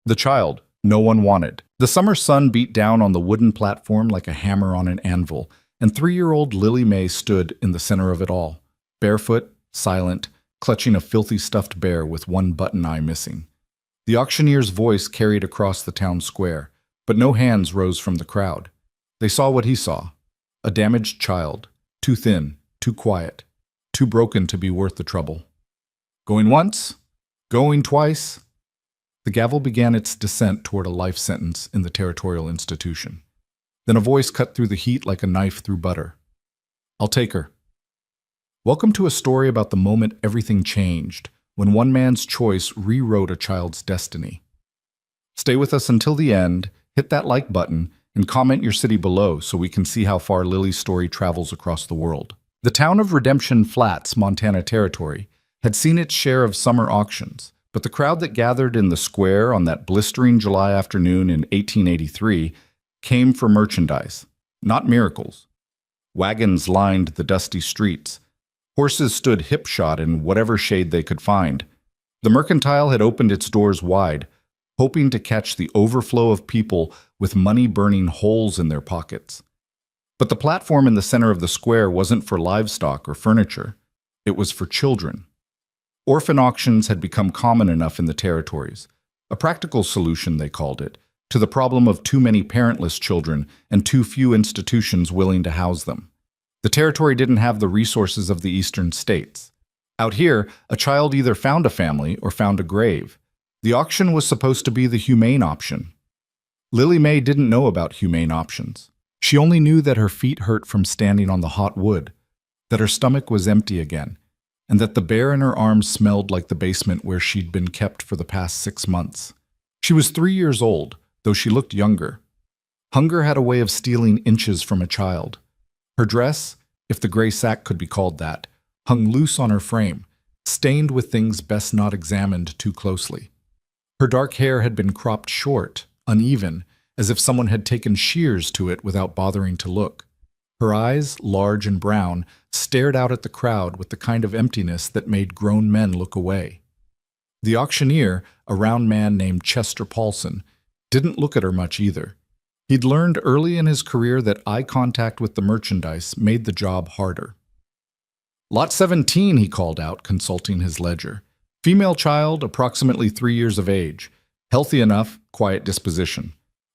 The child no one wanted. The summer sun beat down on the wooden platform like a hammer on an anvil, and 3-year-old Lily Mae stood in the center of it all, barefoot, silent, clutching a filthy stuffed bear with one button eye missing. The auctioneer's voice carried across the town square, but no hands rose from the crowd. They saw what he saw: a damaged child, too thin, too quiet, too broken to be worth the trouble. Going once? Going twice? The gavel began its descent toward a life sentence in the territorial institution. Then a voice cut through the heat like a knife through butter. "I'll take her." Welcome to a story about the moment everything changed, when one man's choice rewrote a child's destiny. Stay with us until the end, hit that like button, and comment your city below so we can see how far Lily's story travels across the world. The town of Redemption Flats, Montana Territory, had seen its share of summer auctions, but the crowd that gathered in the square on that blistering July afternoon in 1883 came for merchandise, not miracles. Wagons lined the dusty streets. Horses stood hip-shod in whatever shade they could find. The mercantile had opened its doors wide, hoping to catch the overflow of people with money burning holes in their pockets. But the platform in the center of the square wasn't for livestock or furniture. It was for children. Orphan auctions had become common enough in the territories. A practical solution, they called it, to the problem of too many parentless children and too few institutions willing to house them. The territory didn't have the resources of the eastern states. Out here, a child either found a family or found a grave. The auction was supposed to be the humane option. Lily Mae didn't know about humane options. She only knew that her feet hurt from standing on the hot wood, that her stomach was empty again, and that the bear in her arms smelled like the basement where she'd been kept for the past 6 months. She was 3 years old, though she looked younger. Hunger had a way of stealing inches from a child. Her dress, if the gray sack could be called that, hung loose on her frame, stained with things best not examined too closely. Her dark hair had been cropped short, uneven, as if someone had taken shears to it without bothering to look. Her eyes, large and brown, stared out at the crowd with the kind of emptiness that made grown men look away. The auctioneer, a round man named Chester Paulson, didn't look at her much either. He'd learned early in his career that eye contact with the merchandise made the job harder. "Lot 17, he called out, consulting his ledger. "Female child, approximately 3 years of age. Healthy enough, quiet disposition."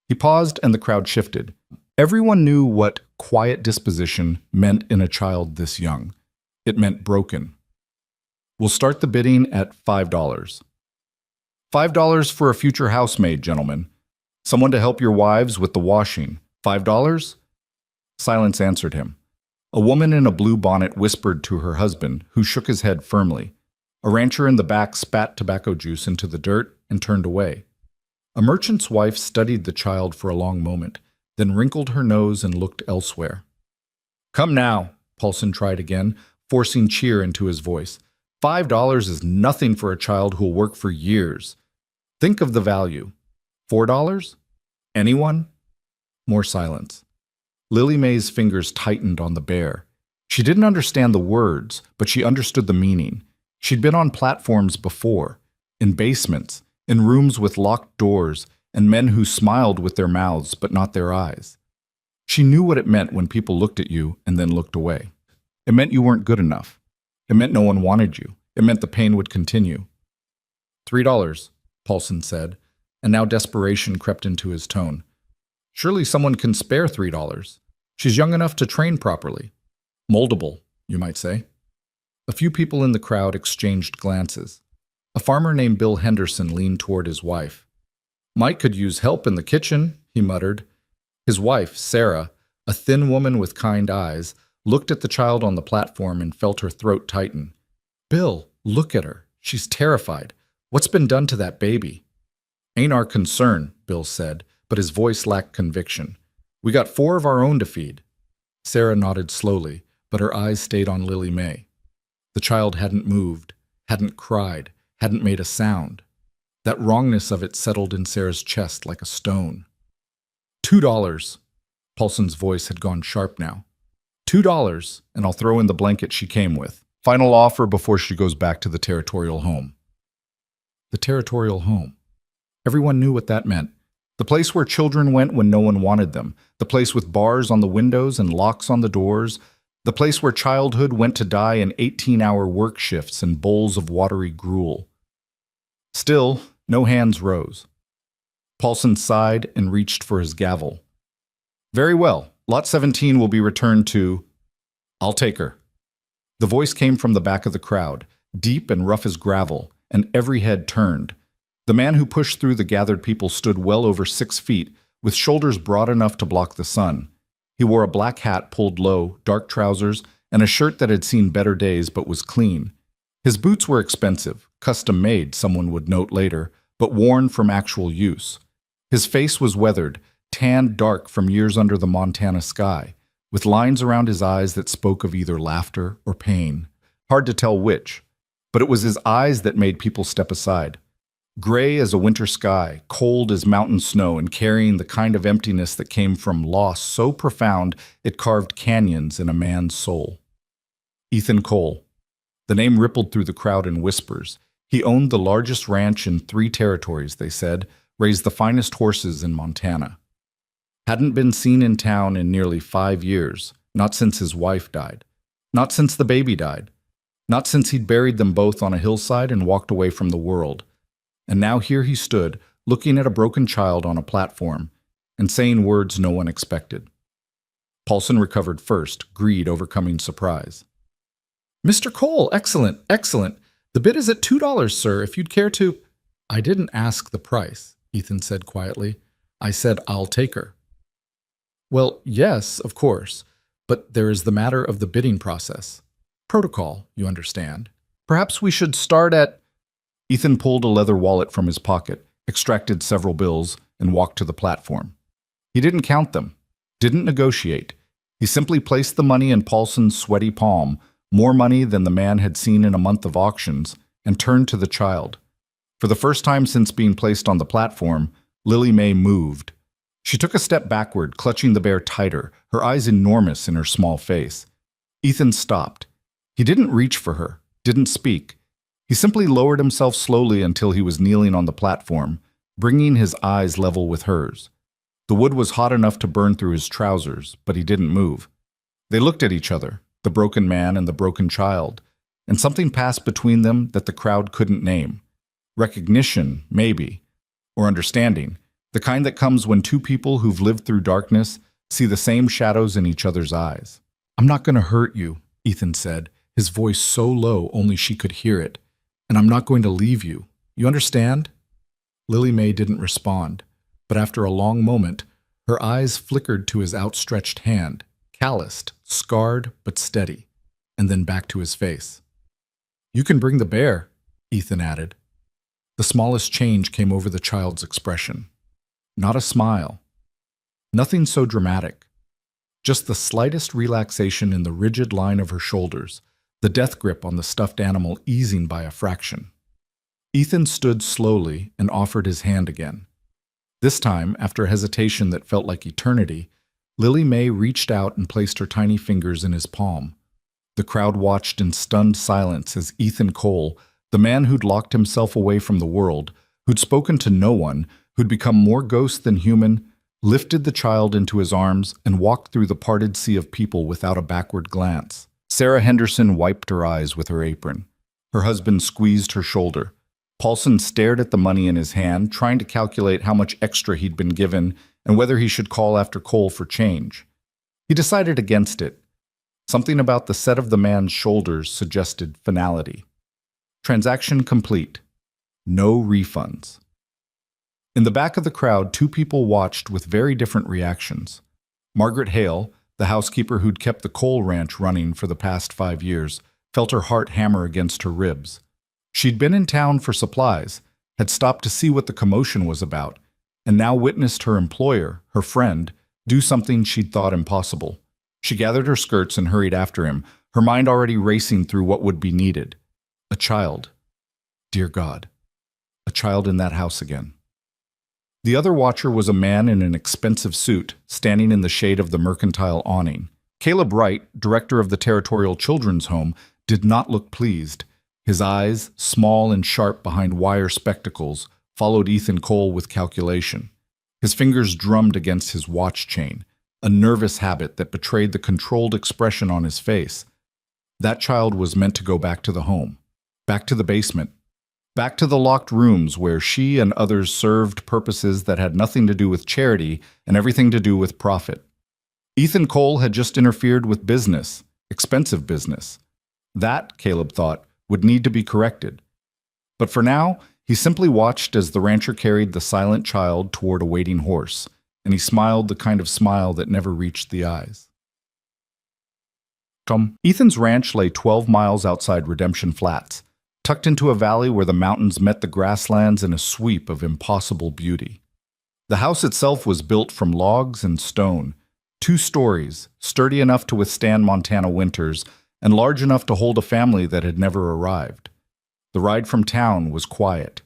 He paused and the crowd shifted. Everyone knew what quiet disposition meant in a child this young. It meant broken. "We'll start the bidding at $5. $5 for a future housemaid, gentlemen. Someone to help your wives with the washing. $5? Silence answered him. A woman in a blue bonnet whispered to her husband, who shook his head firmly. A rancher in the back spat tobacco juice into the dirt and turned away. A merchant's wife studied the child for a long moment, then wrinkled her nose and looked elsewhere. "Come now," Paulson tried again, forcing cheer into his voice. $5 is nothing for a child who'll work for years. Think of the value. $4? Anyone? More silence. Lily Mae's fingers tightened on the bear. She didn't understand the words, but she understood the meaning. She'd been on platforms before, in basements, in rooms with locked doors, and men who smiled with their mouths but not their eyes. She knew what it meant when people looked at you and then looked away. It meant you weren't good enough. It meant no one wanted you. It meant the pain would continue. $3, Paulson said, and now desperation crept into his tone. Surely someone can spare $3. She's young enough to train properly. Moldable, you might say. A few people in the crowd exchanged glances. A farmer named Bill Henderson leaned toward his wife. "Mike could use help in the kitchen," he muttered. His wife, Sarah, a thin woman with kind eyes, looked at the child on the platform and felt her throat tighten. "Bill, look at her. She's terrified. What's been done to that baby?" "Ain't our concern," Bill said, but his voice lacked conviction. "We got 4 of our own to feed." Sarah nodded slowly, but her eyes stayed on Lily Mae. The child hadn't moved, hadn't cried, hadn't made a sound. That wrongness of it settled in Sarah's chest like a stone. $2. Paulson's voice had gone sharp now. $2, and I'll throw in the blanket she came with. Final offer before she goes back to the territorial home. The territorial home. Everyone knew what that meant. The place where children went when no one wanted them. The place with bars on the windows and locks on the doors. The place where childhood went to die in 18-hour work shifts and bowls of watery gruel. Still, no hands rose. Paulson sighed and reached for his gavel. Very well. Lot 17 will be returned to... I'll take her. The voice came from the back of the crowd, deep and rough as gravel, and every head turned. The man who pushed through the gathered people stood well over 6 feet, with shoulders broad enough to block the sun. He wore a black hat pulled low, dark trousers, and a shirt that had seen better days but was clean. His boots were expensive, custom-made, someone would note later, but worn from actual use. His face was weathered, tanned dark from years under the Montana sky, with lines around his eyes that spoke of either laughter or pain. Hard to tell which, but it was his eyes that made people step aside. Gray as a winter sky, cold as mountain snow, and carrying the kind of emptiness that came from loss so profound it carved canyons in a man's soul. Ethan Cole. The name rippled through the crowd in whispers. He owned the largest ranch in 3 territories, they said, raised the finest horses in Montana. Hadn't been seen in town in nearly 5 years, not since his wife died, not since the baby died, not since he'd buried them both on a hillside and walked away from the world. And now here he stood, looking at a broken child on a platform, and saying words no one expected. Paulson recovered first, greed overcoming surprise. Mr. Cole, excellent, excellent. The bid is at $2, sir, if you'd care to... I didn't ask the price, Ethan said quietly. I said I'll take her. Well, yes, of course, but there is the matter of the bidding process. Protocol, you understand. Perhaps we should start at... Ethan pulled a leather wallet from his pocket, extracted several bills, and walked to the platform. He didn't count them, didn't negotiate. He simply placed the money in Paulson's sweaty palm, more money than the man had seen in a month of auctions, and turned to the child. For the first time since being placed on the platform, Lily Mae moved. She took a step backward, clutching the bear tighter, her eyes enormous in her small face. Ethan stopped. He didn't reach for her, didn't speak. He simply lowered himself slowly until he was kneeling on the platform, bringing his eyes level with hers. The wood was hot enough to burn through his trousers, but he didn't move. They looked at each other, the broken man and the broken child, and something passed between them that the crowd couldn't name. Recognition, maybe, or understanding, the kind that comes when 2 people who've lived through darkness see the same shadows in each other's eyes. I'm not going to hurt you, Ethan said, his voice so low only she could hear it. And I'm not going to leave you. You understand? Lily Mae didn't respond, but after a long moment, her eyes flickered to his outstretched hand, calloused, scarred, but steady, and then back to his face. You can bring the bear, Ethan added. The smallest change came over the child's expression. Not a smile. Nothing so dramatic. Just the slightest relaxation in the rigid line of her shoulders, the death grip on the stuffed animal easing by a fraction. Ethan stood slowly and offered his hand again. This time, after a hesitation that felt like eternity, Lily Mae reached out and placed her tiny fingers in his palm. The crowd watched in stunned silence as Ethan Cole, the man who'd locked himself away from the world, who'd spoken to no one, who'd become more ghost than human, lifted the child into his arms and walked through the parted sea of people without a backward glance. Sarah Henderson wiped her eyes with her apron. Her husband squeezed her shoulder. Paulson stared at the money in his hand, trying to calculate how much extra he'd been given and whether he should call after Cole for change. He decided against it. Something about the set of the man's shoulders suggested finality. Transaction complete. No refunds. In the back of the crowd, 2 people watched with very different reactions. Margaret Hale, the housekeeper who'd kept the Cole Ranch running for the past 5 years, felt her heart hammer against her ribs. She'd been in town for supplies, had stopped to see what the commotion was about, and now witnessed her employer, her friend, do something she'd thought impossible. She gathered her skirts and hurried after him, her mind already racing through what would be needed. A child. Dear God. A child in that house again. The other watcher was a man in an expensive suit, standing in the shade of the mercantile awning. Caleb Wright, director of the Territorial Children's Home, did not look pleased. His eyes, small and sharp behind wire spectacles, followed Ethan Cole with calculation. His fingers drummed against his watch chain, a nervous habit that betrayed the controlled expression on his face. That child was meant to go back to the home, back to the basement, back to the locked rooms where she and others served purposes that had nothing to do with charity and everything to do with profit. Ethan Cole had just interfered with business, expensive business. That, Caleb thought, would need to be corrected. But for now, he simply watched as the rancher carried the silent child toward a waiting horse, and he smiled the kind of smile that never reached the eyes. Ethan's ranch lay 12 miles outside Redemption Flats, tucked into a valley where the mountains met the grasslands in a sweep of impossible beauty. The house itself was built from logs and stone, 2 stories, sturdy enough to withstand Montana winters, and large enough to hold a family that had never arrived. The ride from town was quiet.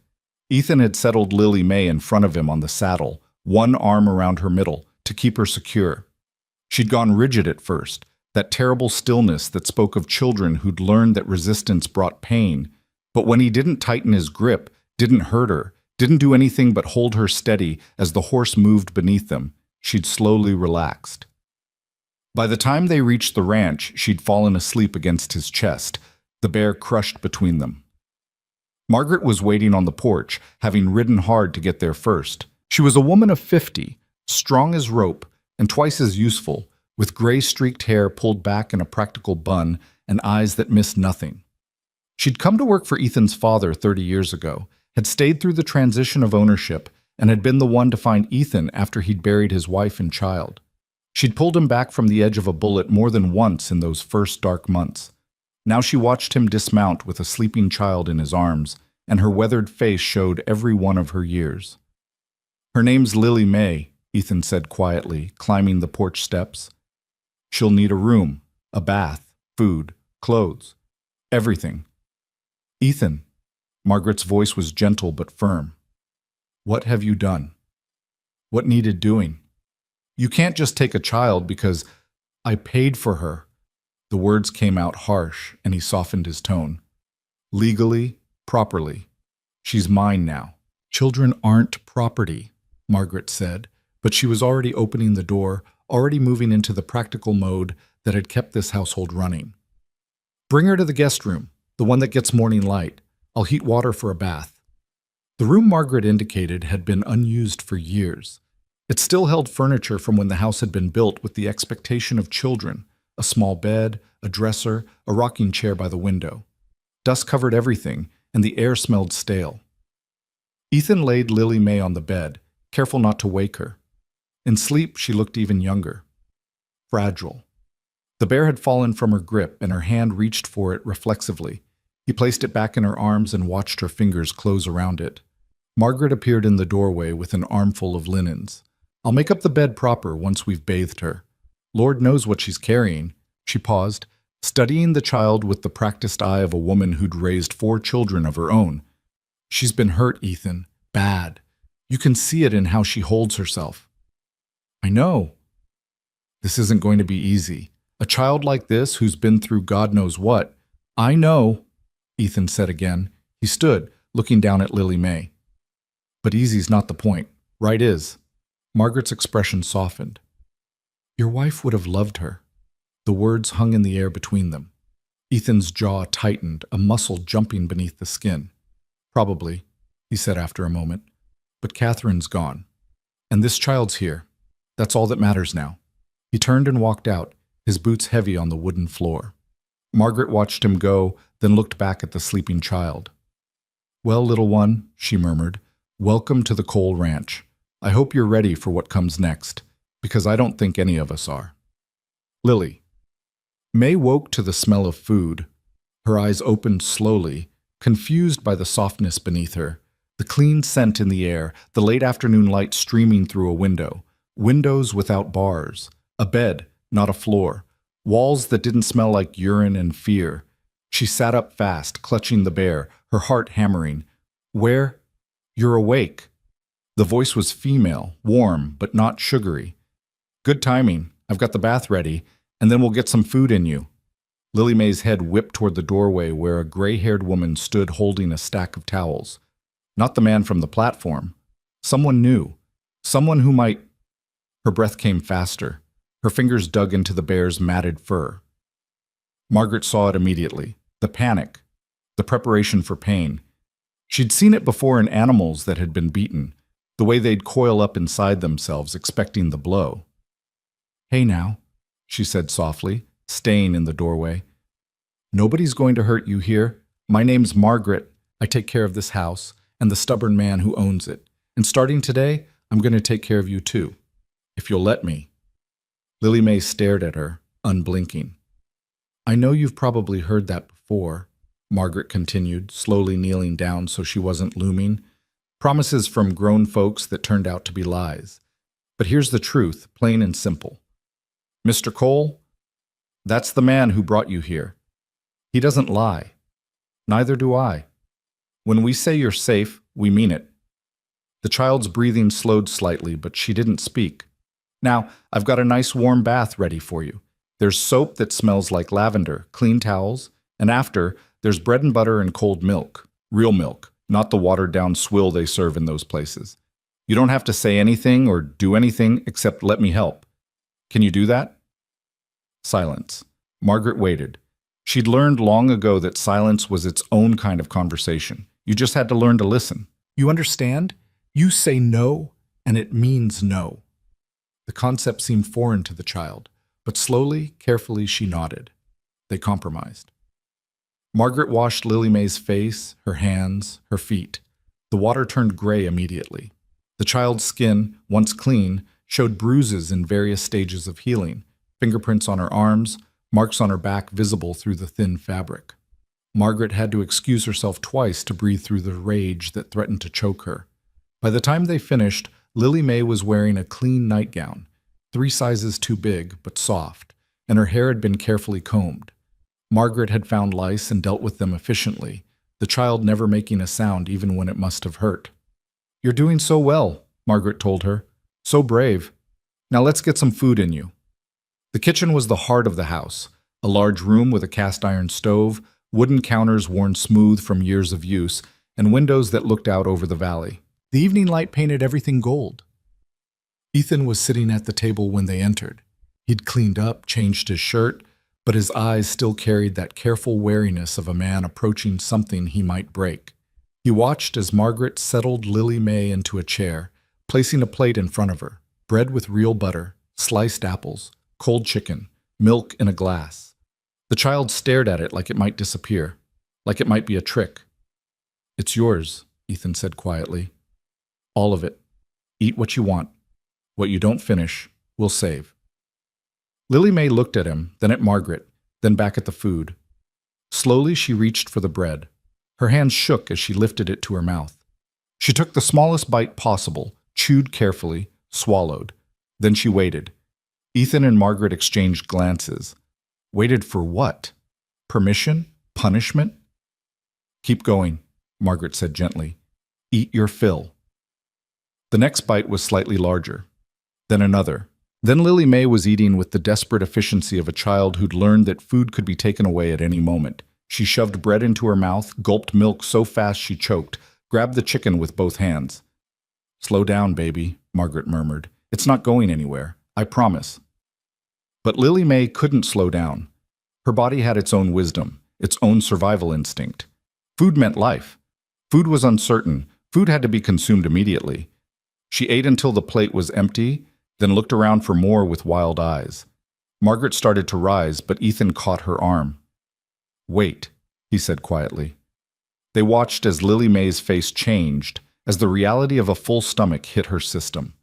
Ethan had settled Lily May in front of him on the saddle, one arm around her middle, to keep her secure. She'd gone rigid at first, that terrible stillness that spoke of children who'd learned that resistance brought pain. But when he didn't tighten his grip, didn't hurt her, didn't do anything but hold her steady as the horse moved beneath them, she'd slowly relaxed. By the time they reached the ranch, she'd fallen asleep against his chest, the bear crushed between them. Margaret was waiting on the porch, having ridden hard to get there first. She was a woman of 50, strong as rope, and twice as useful, with gray-streaked hair pulled back in a practical bun and eyes that missed nothing. She'd come to work for Ethan's father 30 years ago, had stayed through the transition of ownership, and had been the one to find Ethan after he'd buried his wife and child. She'd pulled him back from the edge of a bullet more than once in those first dark months. Now she watched him dismount with a sleeping child in his arms, and her weathered face showed every one of her years. "Her name's Lily May," Ethan said quietly, climbing the porch steps. "She'll need a room, a bath, food, clothes, everything." "Ethan," Margaret's voice was gentle but firm. "What have you done? What needed doing? You can't just take a child because I paid for her." The words came out harsh, and he softened his tone. "Legally, properly. She's mine now." "Children aren't property," Margaret said, but she was already opening the door, already moving into the practical mode that had kept this household running. "Bring her to the guest room, the one that gets morning light. I'll heat water for a bath." The room Margaret indicated had been unused for years. It still held furniture from when the house had been built with the expectation of children, a small bed, a dresser, a rocking chair by the window. Dust covered everything, and the air smelled stale. Ethan laid Lily May on the bed, careful not to wake her. In sleep, she looked even younger. Fragile. The bear had fallen from her grip, and her hand reached for it reflexively. He placed it back in her arms and watched her fingers close around it. Margaret appeared in the doorway with an armful of linens. "I'll make up the bed proper once we've bathed her. Lord knows what she's carrying." She paused, studying the child with the practiced eye of a woman who'd raised 4 children of her own. "She's been hurt, Ethan. Bad. You can see it in how she holds herself." "I know." "This isn't going to be easy. A child like this who's been through God knows what." "I know," Ethan said again. He stood, looking down at Lily May. "But easy's not the point. Right is." Margaret's expression softened. "Your wife would have loved her." The words hung in the air between them. Ethan's jaw tightened, a muscle jumping beneath the skin. "Probably," he said after a moment. "But Catherine's gone. And this child's here. That's all that matters now." He turned and walked out, his boots heavy on the wooden floor. Margaret watched him go, then looked back at the sleeping child. "Well, little one," she murmured, "welcome to the Cole Ranch. I hope you're ready for what comes next, because I don't think any of us are." Lily. May woke to the smell of food. Her eyes opened slowly, confused by the softness beneath her, the clean scent in the air, the late afternoon light streaming through a window, windows without bars, a bed, not a floor, walls that didn't smell like urine and fear. She sat up fast, clutching the bear, her heart hammering. "Where? You're awake." The voice was female, warm, but not sugary. "Good timing. I've got the bath ready, and then we'll get some food in you." Lily May's head whipped toward the doorway where a gray-haired woman stood holding a stack of towels. Not the man from the platform. Someone new. Someone who might... Her breath came faster. Her fingers dug into the bear's matted fur. Margaret saw it immediately. The panic. The preparation for pain. She'd seen it before in animals that had been beaten, the way they'd coil up inside themselves, expecting the blow. "Hey now," she said softly, staying in the doorway. "Nobody's going to hurt you here. My name's Margaret. I take care of this house and the stubborn man who owns it. And starting today, I'm going to take care of you too. If you'll let me." Lily May stared at her, unblinking. "I know you've probably heard that before," Margaret continued, slowly kneeling down so she wasn't looming. Promises from grown folks that turned out to be lies. But here's the truth, plain and simple. Mr. Cole, that's the man who brought you here. He doesn't lie. Neither do I. When we say you're safe, we mean it. The child's breathing slowed slightly, but she didn't speak. Now, I've got a nice warm bath ready for you. There's soap that smells like lavender, clean towels, and after, there's bread and butter and cold milk. Real milk, not the watered-down swill they serve in those places. You don't have to say anything or do anything except let me help. Can you do that? Silence. Margaret waited. She'd learned long ago that silence was its own kind of conversation. You just had to learn to listen. You understand? You say no, and it means no. The concept seemed foreign to the child, but slowly, carefully, she nodded. They compromised. Margaret washed Lily May's face, her hands, her feet. The water turned gray immediately. The child's skin, once clean, showed bruises in various stages of healing, fingerprints on her arms, marks on her back visible through the thin fabric. Margaret had to excuse herself twice to breathe through the rage that threatened to choke her. By the time they finished, Lily May was wearing a clean nightgown, 3 sizes too big but soft, and her hair had been carefully combed. Margaret had found lice and dealt with them efficiently, the child never making a sound even when it must have hurt. "You're doing so well," Margaret told her. "So brave. Now let's get some food in you." The kitchen was the heart of the house, a large room with a cast-iron stove, wooden counters worn smooth from years of use, and windows that looked out over the valley. The evening light painted everything gold. Ethan was sitting at the table when they entered. He'd cleaned up, changed his shirt, but his eyes still carried that careful wariness of a man approaching something he might break. He watched as Margaret settled Lily May into a chair, placing a plate in front of her, bread with real butter, sliced apples, cold chicken, milk in a glass. The child stared at it like it might disappear, like it might be a trick. "It's yours," Ethan said quietly. "All of it. Eat what you want. What you don't finish, we'll save." Lily May looked at him, then at Margaret, then back at the food. Slowly she reached for the bread. Her hands shook as she lifted it to her mouth. She took the smallest bite possible, chewed carefully, swallowed. Then she waited. Ethan and Margaret exchanged glances. Waited for what? Permission? Punishment? "Keep going," Margaret said gently. "Eat your fill." The next bite was slightly larger. Then another. Then Lily May was eating with the desperate efficiency of a child who'd learned that food could be taken away at any moment. She shoved bread into her mouth, gulped milk so fast she choked, grabbed the chicken with both hands. "Slow down, baby," Margaret murmured. "It's not going anywhere. I promise." But Lily May couldn't slow down. Her body had its own wisdom, its own survival instinct. Food meant life. Food was uncertain. Food had to be consumed immediately. She ate until the plate was empty, then looked around for more with wild eyes. Margaret started to rise, but Ethan caught her arm. "Wait," he said quietly. They watched as Lily May's face changed, as the reality of a full stomach hit her system.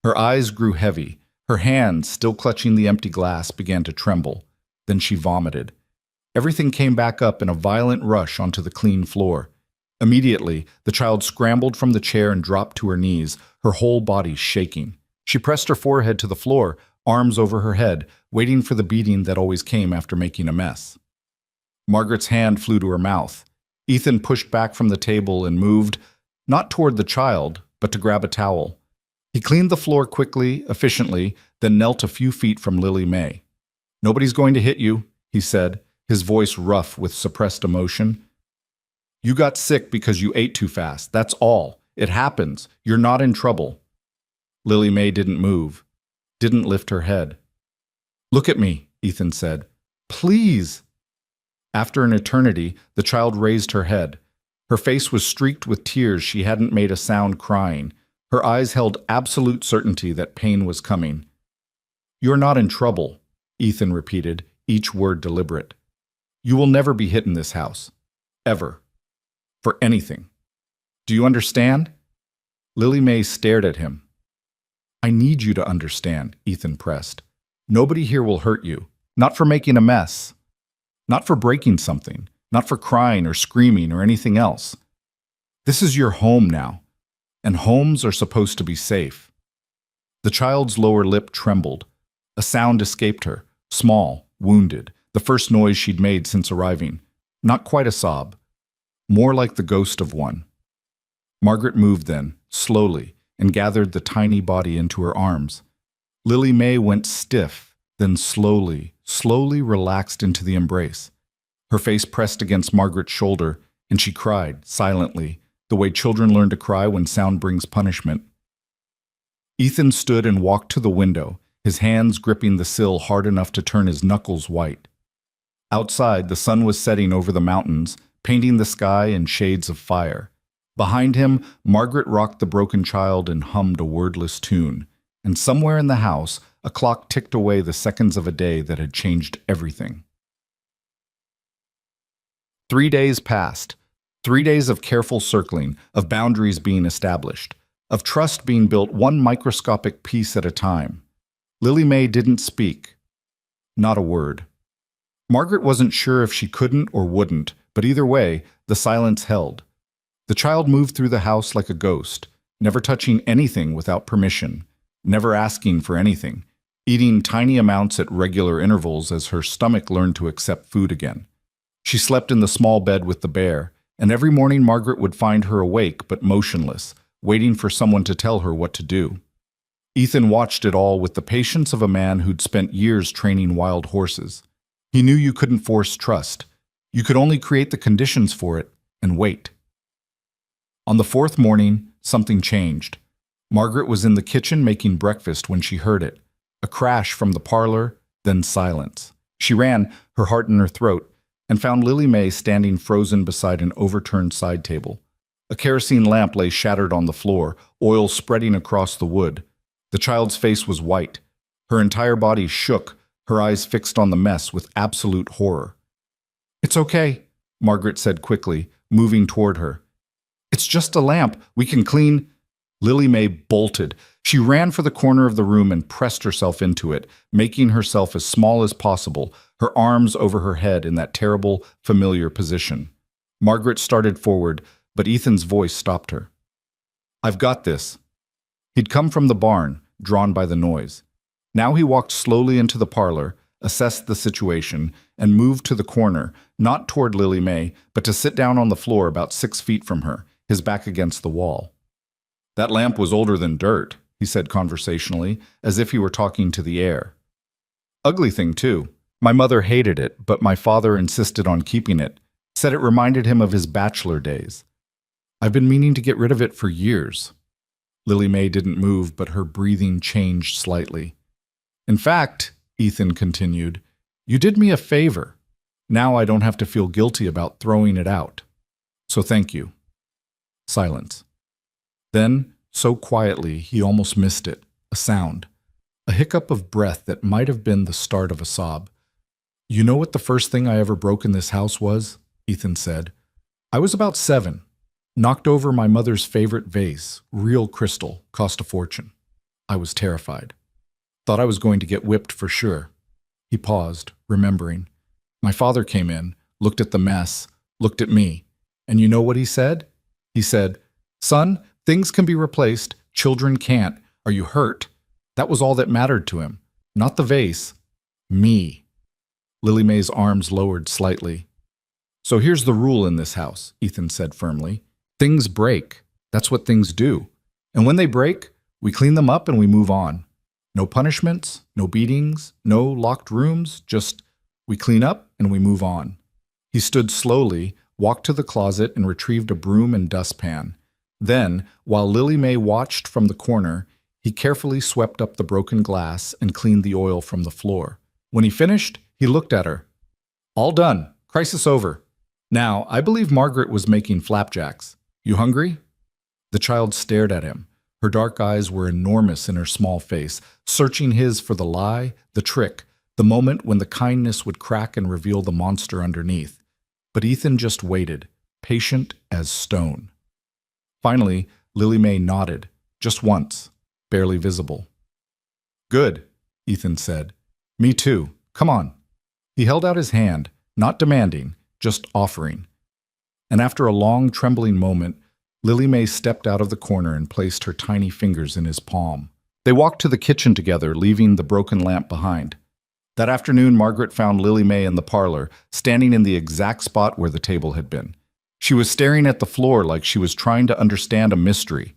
Her eyes grew heavy. Her hands, still clutching the empty glass, began to tremble. Then she vomited. Everything came back up in a violent rush onto the clean floor. Immediately, the child scrambled from the chair and dropped to her knees, her whole body shaking. She pressed her forehead to the floor, arms over her head, waiting for the beating that always came after making a mess. Margaret's hand flew to her mouth. Ethan pushed back from the table and moved, not toward the child, but to grab a towel. He cleaned the floor quickly, efficiently, then knelt a few feet from Lily May. "Nobody's going to hit you," he said, his voice rough with suppressed emotion. You got sick because you ate too fast. That's all. It happens. You're not in trouble. Lily May didn't move, didn't lift her head. Look at me, Ethan said. Please. After an eternity, the child raised her head. Her face was streaked with tears. She hadn't made a sound crying. Her eyes held absolute certainty that pain was coming. You're not in trouble, Ethan repeated, each word deliberate. You will never be hit in this house. Ever. For anything. Do you understand? Lily May stared at him. I need you to understand, Ethan pressed. Nobody here will hurt you. Not for making a mess. Not for breaking something. Not for crying or screaming or anything else. This is your home now, and homes are supposed to be safe. The child's lower lip trembled. A sound escaped her, small, wounded, the first noise she'd made since arriving. Not quite a sob. More like the ghost of one. Margaret moved then, slowly, and gathered the tiny body into her arms. Lily May went stiff, then slowly relaxed into the embrace. Her face pressed against Margaret's shoulder, and she cried, silently, the way children learn to cry when sound brings punishment. Ethan stood and walked to the window, his hands gripping the sill hard enough to turn his knuckles white. Outside, the sun was setting over the mountains, painting the sky in shades of fire. Behind him, Margaret rocked the broken child and hummed a wordless tune. And somewhere in the house, a clock ticked away the seconds of a day that had changed everything. 3 days passed. 3 days of careful circling, of boundaries being established, of trust being built one microscopic piece at a time. Lily May didn't speak. Not a word. Margaret wasn't sure if she couldn't or wouldn't, but either way, the silence held. The child moved through the house like a ghost, never touching anything without permission, never asking for anything, eating tiny amounts at regular intervals as her stomach learned to accept food again. She slept in the small bed with the bear, and every morning Margaret would find her awake but motionless, waiting for someone to tell her what to do. Ethan watched it all with the patience of a man who'd spent years training wild horses. He knew you couldn't force trust. You could only create the conditions for it and wait. On the 4th morning, something changed. Margaret was in the kitchen making breakfast when she heard it. A crash from the parlor, then silence. She ran, her heart in her throat, and found Lily May standing frozen beside an overturned side table. A kerosene lamp lay shattered on the floor, oil spreading across the wood. The child's face was white. Her entire body shook, her eyes fixed on the mess with absolute horror. It's okay, Margaret said quickly, moving toward her. It's just a lamp. We can clean. Lily May bolted. She ran for the corner of the room and pressed herself into it, making herself as small as possible, her arms over her head in that terrible, familiar position. Margaret started forward, but Ethan's voice stopped her. I've got this. He'd come from the barn, drawn by the noise. Now he walked slowly into the parlor, assessed the situation, and moved to the corner, not toward Lily May, but to sit down on the floor about 6 feet from her, his back against the wall. That lamp was older than dirt, he said conversationally, as if he were talking to the air. Ugly thing, too. My mother hated it, but my father insisted on keeping it, said it reminded him of his bachelor days. I've been meaning to get rid of it for years. Lily May didn't move, but her breathing changed slightly. In fact, Ethan continued, you did me a favor. Now I don't have to feel guilty about throwing it out. So thank you. Silence. Then, so quietly, he almost missed it, a sound, a hiccup of breath that might have been the start of a sob. You know what the first thing I ever broke in this house was? Ethan said. I was about 7. Knocked over my mother's favorite vase, real crystal, cost a fortune. I was terrified. Thought I was going to get whipped for sure. He paused, remembering. My father came in, looked at the mess, looked at me. And you know what he said? He said, Son, things can be replaced, children can't. Are you hurt? That was all that mattered to him. Not the vase. Me. Lily May's arms lowered slightly. So here's the rule in this house, Ethan said firmly. Things break. That's what things do. And when they break, we clean them up and we move on. No punishments, no beatings, no locked rooms, just we clean up and we move on. He stood slowly, walked to the closet and retrieved a broom and dustpan. Then, while Lily May watched from the corner, he carefully swept up the broken glass and cleaned the oil from the floor. When he finished, he looked at her. All done. Crisis over. Now, I believe Margaret was making flapjacks. You hungry? The child stared at him. Her dark eyes were enormous in her small face, searching his for the lie, the trick, the moment when the kindness would crack and reveal the monster underneath. But Ethan just waited, patient as stone. Finally, Lily May nodded, just once, barely visible. Good, Ethan said. Me too. Come on. He held out his hand, not demanding, just offering. And after a long, trembling moment, Lily May stepped out of the corner and placed her tiny fingers in his palm. They walked to the kitchen together, leaving the broken lamp behind. That afternoon, Margaret found Lily May in the parlor, standing in the exact spot where the table had been. She was staring at the floor like she was trying to understand a mystery.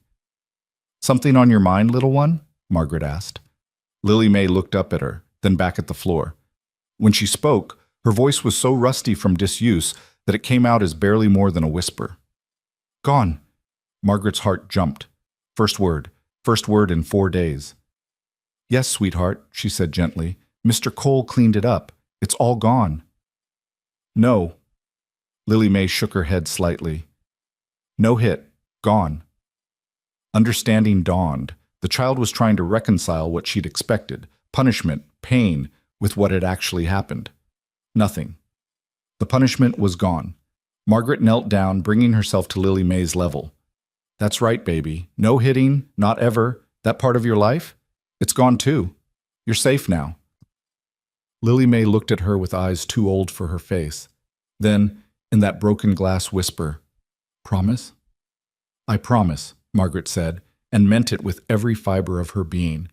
Something on your mind, little one? Margaret asked. Lily May looked up at her, then back at the floor. When she spoke, her voice was so rusty from disuse that it came out as barely more than a whisper. Gone. Margaret's heart jumped. First word in 4 days. Yes, sweetheart, she said gently. Mr. Cole cleaned it up. It's all gone. No. Lily May shook her head slightly. No hit. Gone. Understanding dawned. The child was trying to reconcile what she'd expected, punishment, pain, with what had actually happened. Nothing. The punishment was gone. Margaret knelt down, bringing herself to Lily May's level. That's right, baby. No hitting, not ever. That part of your life? It's gone too. You're safe now. Lily May looked at her with eyes too old for her face. Then, in that broken glass whisper, Promise? I promise, Margaret said, and meant it with every fiber of her being.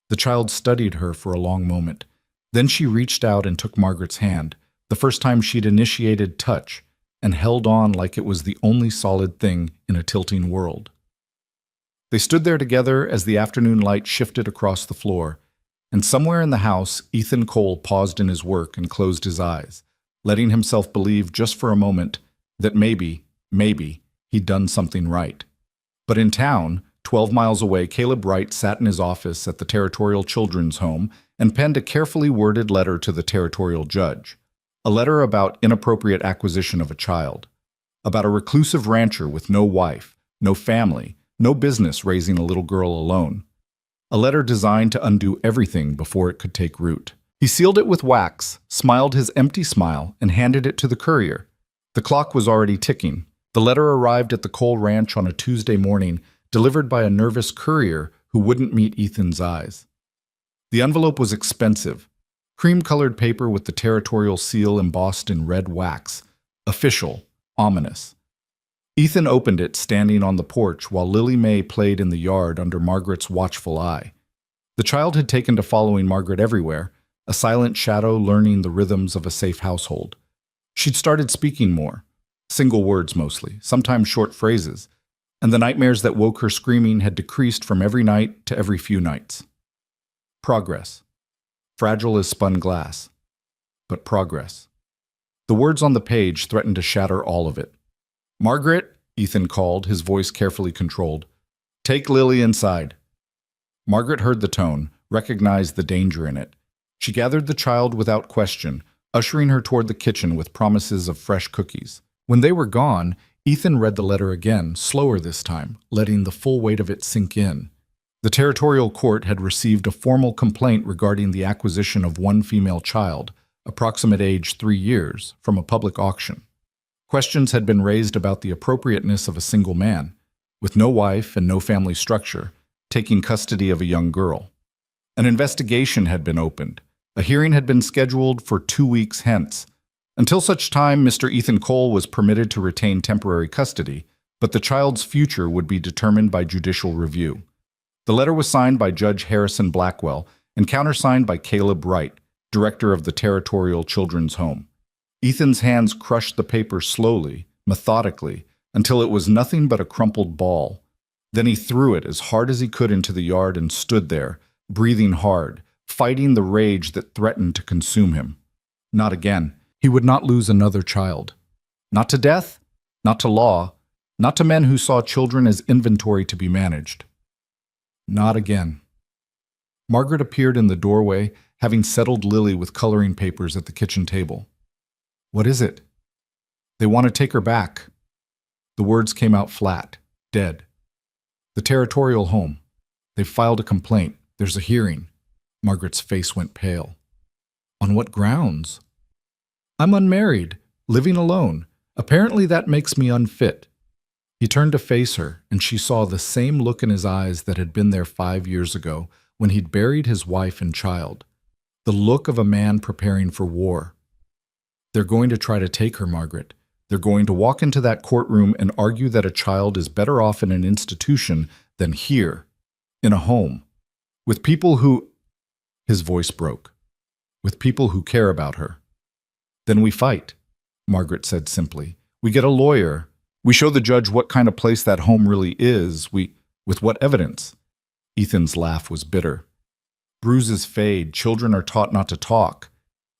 The child studied her for a long moment. Then she reached out and took Margaret's hand, the first time she'd initiated touch, and held on like it was the only solid thing in a tilting world. They stood there together as the afternoon light shifted across the floor, and somewhere in the house, Ethan Cole paused in his work and closed his eyes, letting himself believe just for a moment that maybe, he'd done something right. But in town, 12 miles away, Caleb Wright sat in his office at the Territorial Children's Home and penned a carefully worded letter to the territorial judge. A letter about inappropriate acquisition of a child. About a reclusive rancher with no wife, no family, no business raising a little girl alone. A letter designed to undo everything before it could take root. He sealed it with wax, smiled his empty smile, and handed it to the courier. The clock was already ticking. The letter arrived at the Cole Ranch on a Tuesday morning, delivered by a nervous courier who wouldn't meet Ethan's eyes. The envelope was expensive. Cream-colored paper with the territorial seal embossed in red wax. Official, ominous. Ethan opened it standing on the porch while Lily May played in the yard under Margaret's watchful eye. The child had taken to following Margaret everywhere, a silent shadow learning the rhythms of a safe household. She'd started speaking more, single words mostly, sometimes short phrases, and the nightmares that woke her screaming had decreased from every night to every few nights. Progress. Fragile as spun glass. But progress. The words on the page threatened to shatter all of it. Margaret, Ethan called, his voice carefully controlled. Take Lily inside. Margaret heard the tone, recognized the danger in it. She gathered the child without question, ushering her toward the kitchen with promises of fresh cookies. When they were gone, Ethan read the letter again, slower this time, letting the full weight of it sink in. The territorial court had received a formal complaint regarding the acquisition of one female child, approximate age 3 years, from a public auction. Questions had been raised about the appropriateness of a single man, with no wife and no family structure, taking custody of a young girl. An investigation had been opened. A hearing had been scheduled for 2 weeks hence, until such time Mr. Ethan Cole was permitted to retain temporary custody, but the child's future would be determined by judicial review. The letter was signed by Judge Harrison Blackwell and countersigned by Caleb Wright, director of the Territorial Children's Home. Ethan's hands crushed the paper slowly, methodically, until it was nothing but a crumpled ball. Then he threw it as hard as he could into the yard and stood there, breathing hard, fighting the rage that threatened to consume him. Not again. He would not lose another child. Not to death, not to law, not to men who saw children as inventory to be managed. Not again. Margaret appeared in the doorway, having settled Lily with coloring papers at the kitchen table. What is it? They want to take her back. The words came out flat, dead. The territorial home. They've filed a complaint. There's a hearing. Margaret's face went pale. On what grounds? I'm unmarried, living alone. Apparently that makes me unfit. He turned to face her, and she saw the same look in his eyes that had been there 5 years ago when he'd buried his wife and child. The look of a man preparing for war. They're going to try to take her, Margaret. They're going to walk into that courtroom and argue that a child is better off in an institution than here, in a home, with people who... His voice broke. With people who care about her. Then we fight, Margaret said simply. We get a lawyer. We show the judge what kind of place that home really is. With what evidence? Ethan's laugh was bitter. Bruises fade. Children are taught not to talk.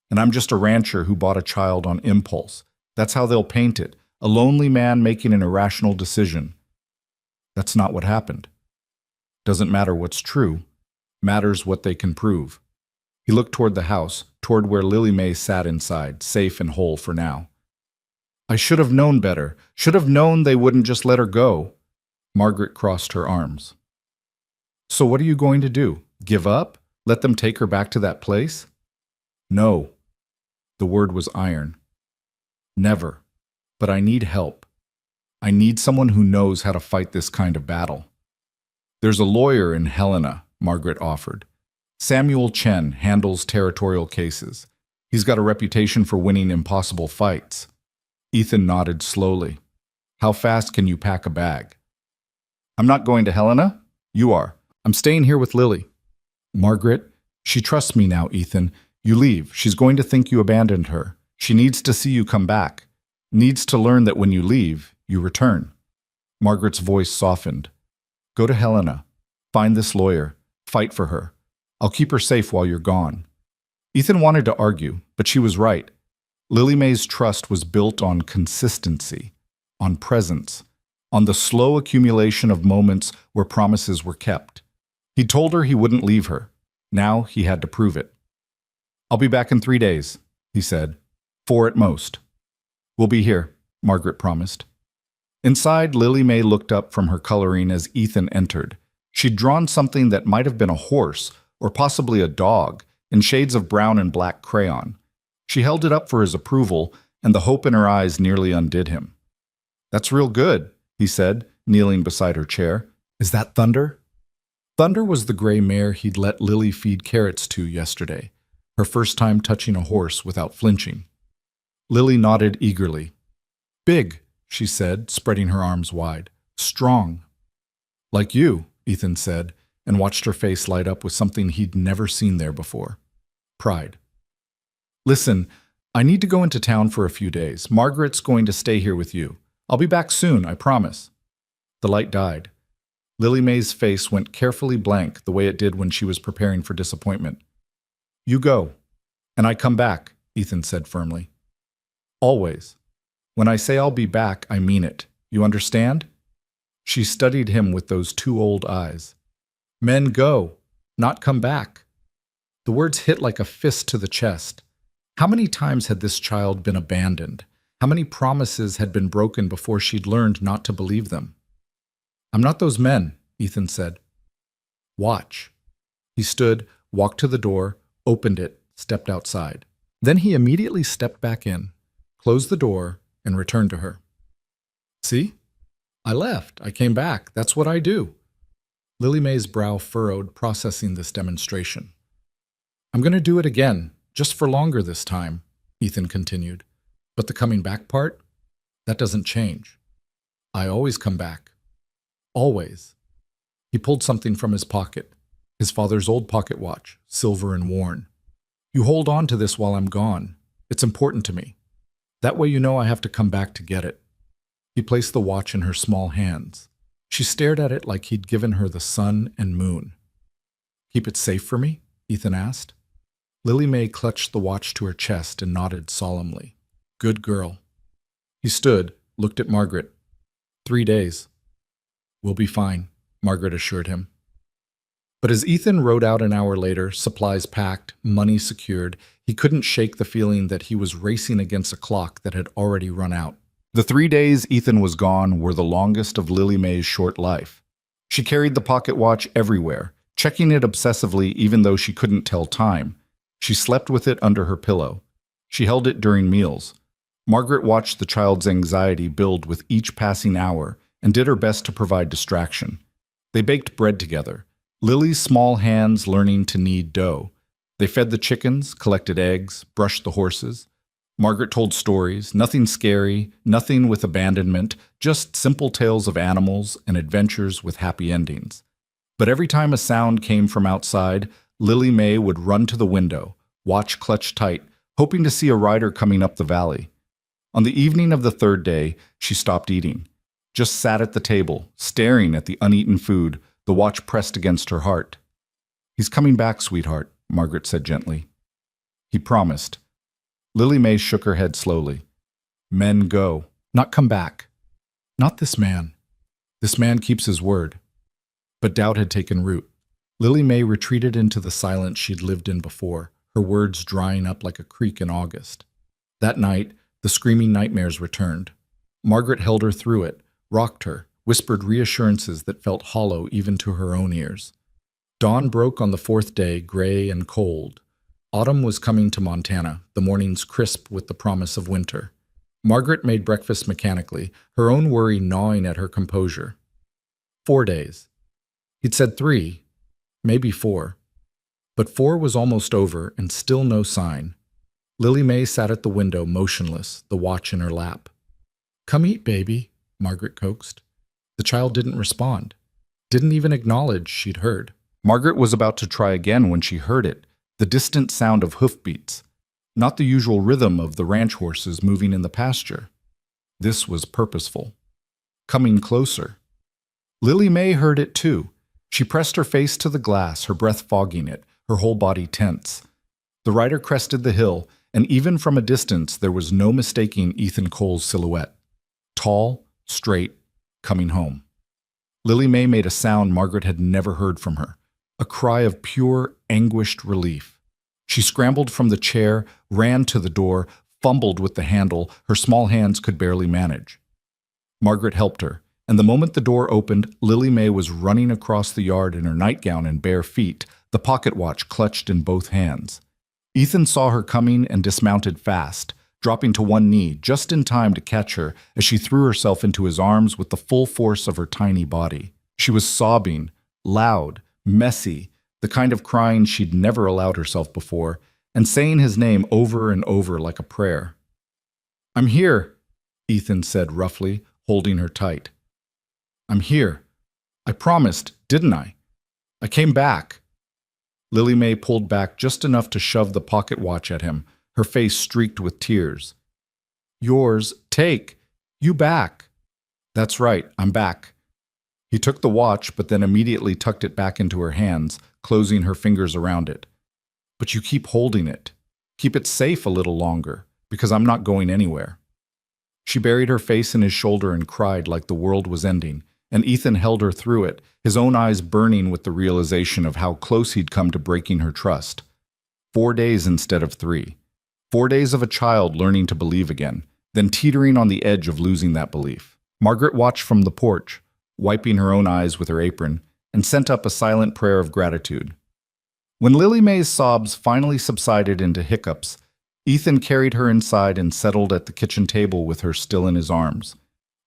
And I'm just a rancher who bought a child on impulse. That's how they'll paint it. A lonely man making an irrational decision. That's not what happened. Doesn't matter what's true. Matters what they can prove. He looked toward the house, toward where Lily May sat inside, safe and whole for now. I should have known better. Should have known they wouldn't just let her go. Margaret crossed her arms. So what are you going to do? Give up? Let them take her back to that place? No. The word was iron. Never. But I need help. I need someone who knows how to fight this kind of battle. There's a lawyer in Helena, Margaret offered. Samuel Chen handles territorial cases. He's got a reputation for winning impossible fights. Ethan nodded slowly. How fast can you pack a bag? I'm not going to Helena. You are. I'm staying here with Lily. Margaret, she trusts me now, Ethan. You leave. She's going to think you abandoned her. She needs to see you come back. Needs to learn that when you leave, you return. Margaret's voice softened. Go to Helena. Find this lawyer. Fight for her. I'll keep her safe while you're gone. Ethan wanted to argue, but she was right. Lily May's trust was built on consistency, on presence, on the slow accumulation of moments where promises were kept. He told her he wouldn't leave her. Now he had to prove it. I'll be back in 3 days, he said. 4 at most. We'll be here, Margaret promised. Inside, Lily May looked up from her coloring as Ethan entered. She'd drawn something that might have been a horse, or possibly a dog, in shades of brown and black crayon. She held it up for his approval, and the hope in her eyes nearly undid him. That's real good, he said, kneeling beside her chair. Is that Thunder? Thunder was the gray mare he'd let Lily feed carrots to yesterday, her first time touching a horse without flinching. Lily nodded eagerly. Big, she said, spreading her arms wide. Strong. Like you, Ethan said, and watched her face light up with something he'd never seen there before. Pride. Listen, I need to go into town for a few days. Margaret's going to stay here with you. I'll be back soon, I promise. The light died. Lily May's face went carefully blank the way it did when she was preparing for disappointment. You go, and I come back, Ethan said firmly. Always. When I say I'll be back, I mean it. You understand? She studied him with those 2 old eyes. Men go, not come back. The words hit like a fist to the chest. How many times had this child been abandoned? How many promises had been broken before she'd learned not to believe them? I'm not those men, Ethan said. Watch. He stood, walked to the door, opened it, stepped outside. Then he immediately stepped back in, closed the door, and returned to her. See? I left. I came back. That's what I do. Lily May's brow furrowed, processing this demonstration. I'm going to do it again, just for longer this time, Ethan continued. But the coming back part? That doesn't change. I always come back. Always. He pulled something from his pocket, his father's old pocket watch, silver and worn. You hold on to this while I'm gone. It's important to me. That way you know I have to come back to get it. He placed the watch in her small hands. She stared at it like he'd given her the sun and moon. Keep it safe for me? Ethan asked. Lily May clutched the watch to her chest and nodded solemnly. Good girl. He stood, looked at Margaret. 3 days. We'll be fine, Margaret assured him. But as Ethan rode out an hour later, supplies packed, money secured, he couldn't shake the feeling that he was racing against a clock that had already run out. The 3 days Ethan was gone were the longest of Lily May's short life. She carried the pocket watch everywhere, checking it obsessively even though she couldn't tell time. She slept with it under her pillow. She held it during meals. Margaret watched the child's anxiety build with each passing hour and did her best to provide distraction. They baked bread together, Lily's small hands learning to knead dough. They fed the chickens, collected eggs, brushed the horses. Margaret told stories, nothing scary, nothing with abandonment, just simple tales of animals and adventures with happy endings. But every time a sound came from outside, Lily May would run to the window, watch clutched tight, hoping to see a rider coming up the valley. On the evening of the third day, she stopped eating, just sat at the table, staring at the uneaten food, the watch pressed against her heart. "He's coming back, sweetheart," Margaret said gently. He promised. Lily May shook her head slowly. "Men go, not come back. Not this man. This man keeps his word." But doubt had taken root. Lily May retreated into the silence she'd lived in before, her words drying up like a creek in August. That night, the screaming nightmares returned. Margaret held her through it, rocked her, whispered reassurances that felt hollow even to her own ears. Dawn broke on the fourth day, gray and cold. Autumn was coming to Montana, the mornings crisp with the promise of winter. Margaret made breakfast mechanically, her own worry gnawing at her composure. 4 days. He'd said 3, maybe 4. But 4 was almost over and still no sign. Lily May sat at the window, motionless, the watch in her lap. "Come eat, baby," Margaret coaxed. The child didn't respond, didn't even acknowledge she'd heard. Margaret was about to try again when she heard it, the distant sound of hoofbeats, not the usual rhythm of the ranch horses moving in the pasture. This was purposeful. Coming closer. Lily May heard it too. She pressed her face to the glass, her breath fogging it, her whole body tense. The rider crested the hill, and even from a distance there was no mistaking Ethan Cole's silhouette. Tall, straight, coming home. Lily May made a sound Margaret had never heard from her, a cry of pure, anguished relief. She scrambled from the chair, ran to the door, fumbled with the handle her small hands could barely manage. Margaret helped her, and the moment the door opened, Lily May was running across the yard in her nightgown and bare feet, the pocket watch clutched in both hands. Ethan saw her coming and dismounted fast, dropping to one knee just in time to catch her as she threw herself into his arms with the full force of her tiny body. She was sobbing, loud, messy, the kind of crying she'd never allowed herself before, and saying his name over and over like a prayer. "I'm here," Ethan said roughly, holding her tight. "I'm here. I promised, didn't I? I came back." Lily May pulled back just enough to shove the pocket watch at him, her face streaked with tears. "Yours, take. You back." "That's right, I'm back." He took the watch, but then immediately tucked it back into her hands, closing her fingers around it. "But you keep holding it. Keep it safe a little longer, because I'm not going anywhere." She buried her face in his shoulder and cried like the world was ending, and Ethan held her through it, his own eyes burning with the realization of how close he'd come to breaking her trust. 4 days instead of 3. 4 days of a child learning to believe again, then teetering on the edge of losing that belief. Margaret watched from the porch, wiping her own eyes with her apron, and sent up a silent prayer of gratitude. When Lily May's sobs finally subsided into hiccups, Ethan carried her inside and settled at the kitchen table with her still in his arms.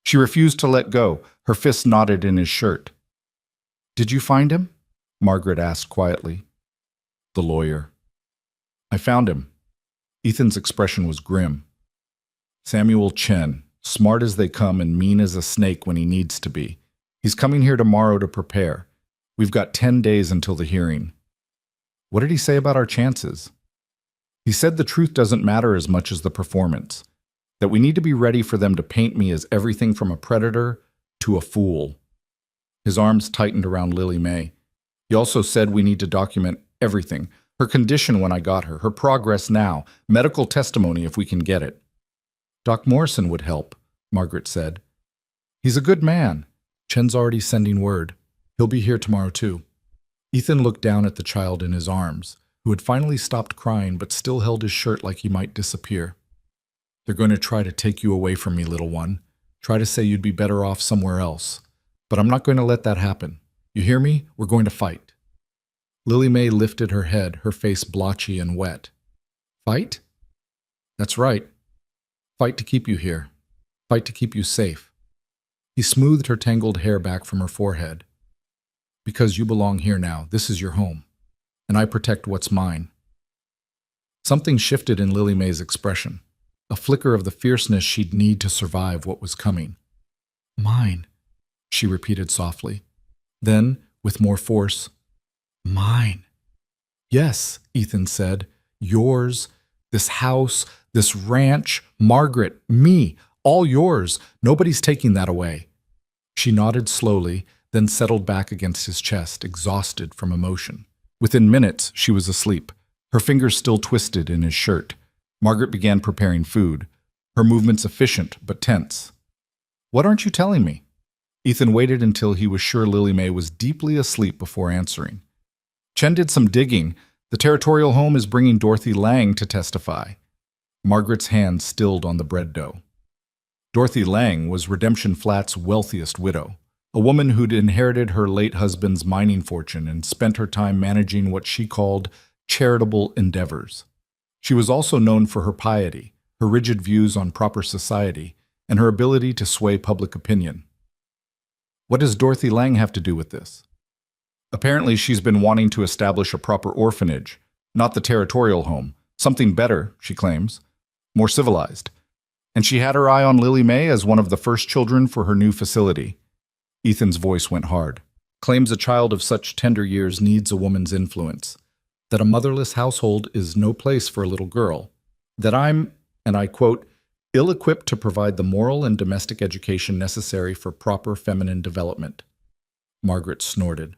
She refused to let go, her fists knotted in his shirt. "Did you find him?" Margaret asked quietly. "The lawyer." "I found him." Ethan's expression was grim. "Samuel Chen, smart as they come and mean as a snake when he needs to be. He's coming here tomorrow to prepare. We've got 10 days until the hearing." "What did he say about our chances?" "He said the truth doesn't matter as much as the performance, that we need to be ready for them to paint me as everything from a predator to a fool." His arms tightened around Lily May. "He also said we need to document everything, her condition when I got her progress now, medical testimony if we can get it." "Doc Morrison would help," Margaret said. He's a good man. Chen's already sending word. He'll be here tomorrow too. Ethan looked down at the child in his arms, who had finally stopped crying but still held his shirt like he might disappear. They're going to try to take you away from me, little one. Try to say you'd be better off somewhere else. But I'm not going to let that happen. You hear me? We're going to fight. Lily May lifted her head, her face blotchy and wet. Fight? That's right. Fight to keep you here. Fight to keep you safe. He smoothed her tangled hair back from her forehead. Because you belong here now. This is your home. And I protect what's mine. Something shifted in Lily May's expression. A flicker of the fierceness she'd need to survive what was coming. Mine, she repeated softly. Then, with more force, mine. Yes, Ethan said. Yours, this house, this ranch, Margaret, me, all yours. Nobody's taking that away. She nodded slowly, then settled back against his chest, exhausted from emotion. Within minutes, she was asleep, her fingers still twisted in his shirt. Margaret began preparing food, her movements efficient but tense. What aren't you telling me? Ethan waited until he was sure Lily May was deeply asleep before answering. Chen did some digging. The territorial home is bringing Dorothy Lang to testify. Margaret's hand stilled on the bread dough. Dorothy Lang was Redemption Flat's wealthiest widow, a woman who'd inherited her late husband's mining fortune and spent her time managing what she called charitable endeavors. She was also known for her piety, her rigid views on proper society, and her ability to sway public opinion. What does Dorothy Lang have to do with this? Apparently, she's been wanting to establish a proper orphanage, not the territorial home, something better, she claims, more civilized. And she had her eye on Lily May as one of the first children for her new facility. Ethan's voice went hard. Claims a child of such tender years needs a woman's influence. That a motherless household is no place for a little girl. That I'm, and I quote, ill-equipped to provide the moral and domestic education necessary for proper feminine development. Margaret snorted.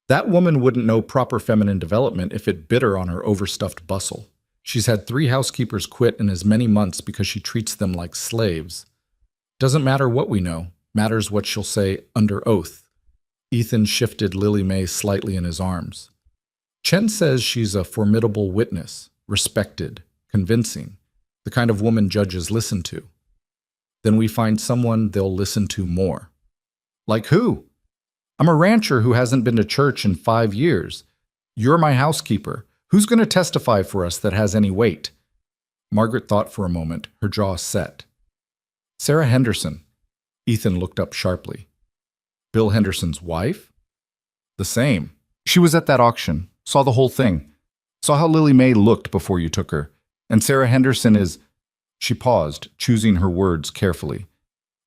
That woman wouldn't know proper feminine development if it bit her on her overstuffed bustle. She's had 3 housekeepers quit in as many months because she treats them like slaves. Doesn't matter what we know, matters what she'll say under oath. Ethan shifted Lily May slightly in his arms. Chen says she's a formidable witness, respected, convincing, the kind of woman judges listen to. Then we find someone they'll listen to more. Like who? I'm a rancher who hasn't been to church in 5 years. You're my housekeeper. Who's going to testify for us that has any weight? Margaret thought for a moment, her jaw set. Sarah Henderson. Ethan looked up sharply. Bill Henderson's wife? The same. She was at that auction, saw the whole thing, saw how Lily May looked before you took her. And Sarah Henderson is... She paused, choosing her words carefully.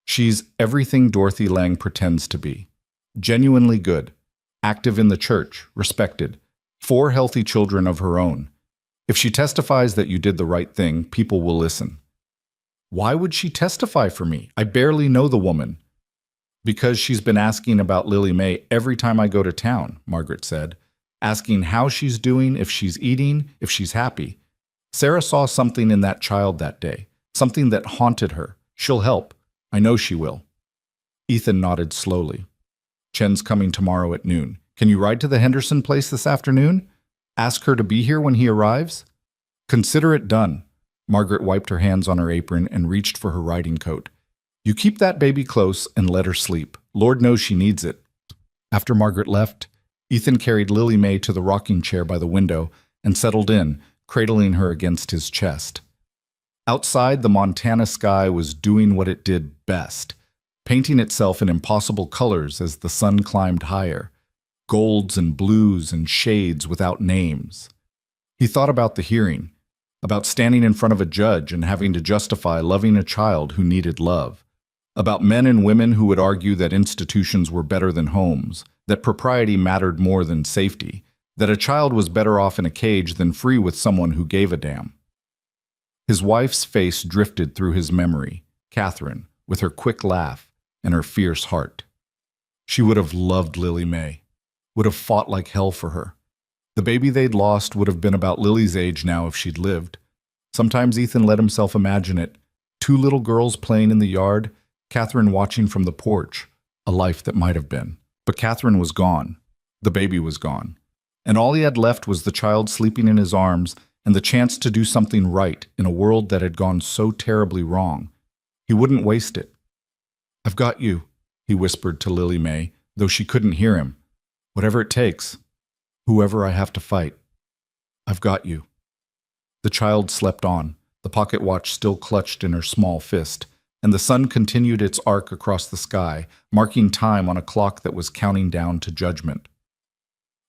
She's everything Dorothy Lang pretends to be. Genuinely good, active in the church, respected, 4 healthy children of her own. If she testifies that you did the right thing, people will listen. Why would she testify for me? I barely know the woman. Because she's been asking about Lily May every time I go to town, Margaret said, asking how she's doing, if she's eating, if she's happy. Sarah saw something in that child that day, something that haunted her. She'll help. I know she will. Ethan nodded slowly. Chen's coming tomorrow at noon. Can you ride to the Henderson place this afternoon? Ask her to be here when he arrives? Consider it done. Margaret wiped her hands on her apron and reached for her riding coat. You keep that baby close and let her sleep. Lord knows she needs it. After Margaret left, Ethan carried Lily May to the rocking chair by the window and settled in, cradling her against his chest. Outside, the Montana sky was doing what it did best, painting itself in impossible colors as the sun climbed higher, golds and blues and shades without names. He thought about the hearing, about standing in front of a judge and having to justify loving a child who needed love, about men and women who would argue that institutions were better than homes, that propriety mattered more than safety, that a child was better off in a cage than free with someone who gave a damn. His wife's face drifted through his memory, Catherine, with her quick laugh and her fierce heart. She would have loved Lily May, would have fought like hell for her. The baby they'd lost would have been about Lily's age now if she'd lived. Sometimes Ethan let himself imagine it, Two little girls playing in the yard, Catherine watching from the porch, a life that might have been. But Catherine was gone. The baby was gone. And all he had left was the child sleeping in his arms and the chance to do something right in a world that had gone so terribly wrong. He wouldn't waste it. "I've got you," he whispered to Lily May, though she couldn't hear him. "Whatever it takes. Whoever I have to fight. I've got you." The child slept on, the pocket watch still clutched in her small fist, and the sun continued its arc across the sky, marking time on a clock that was counting down to judgment.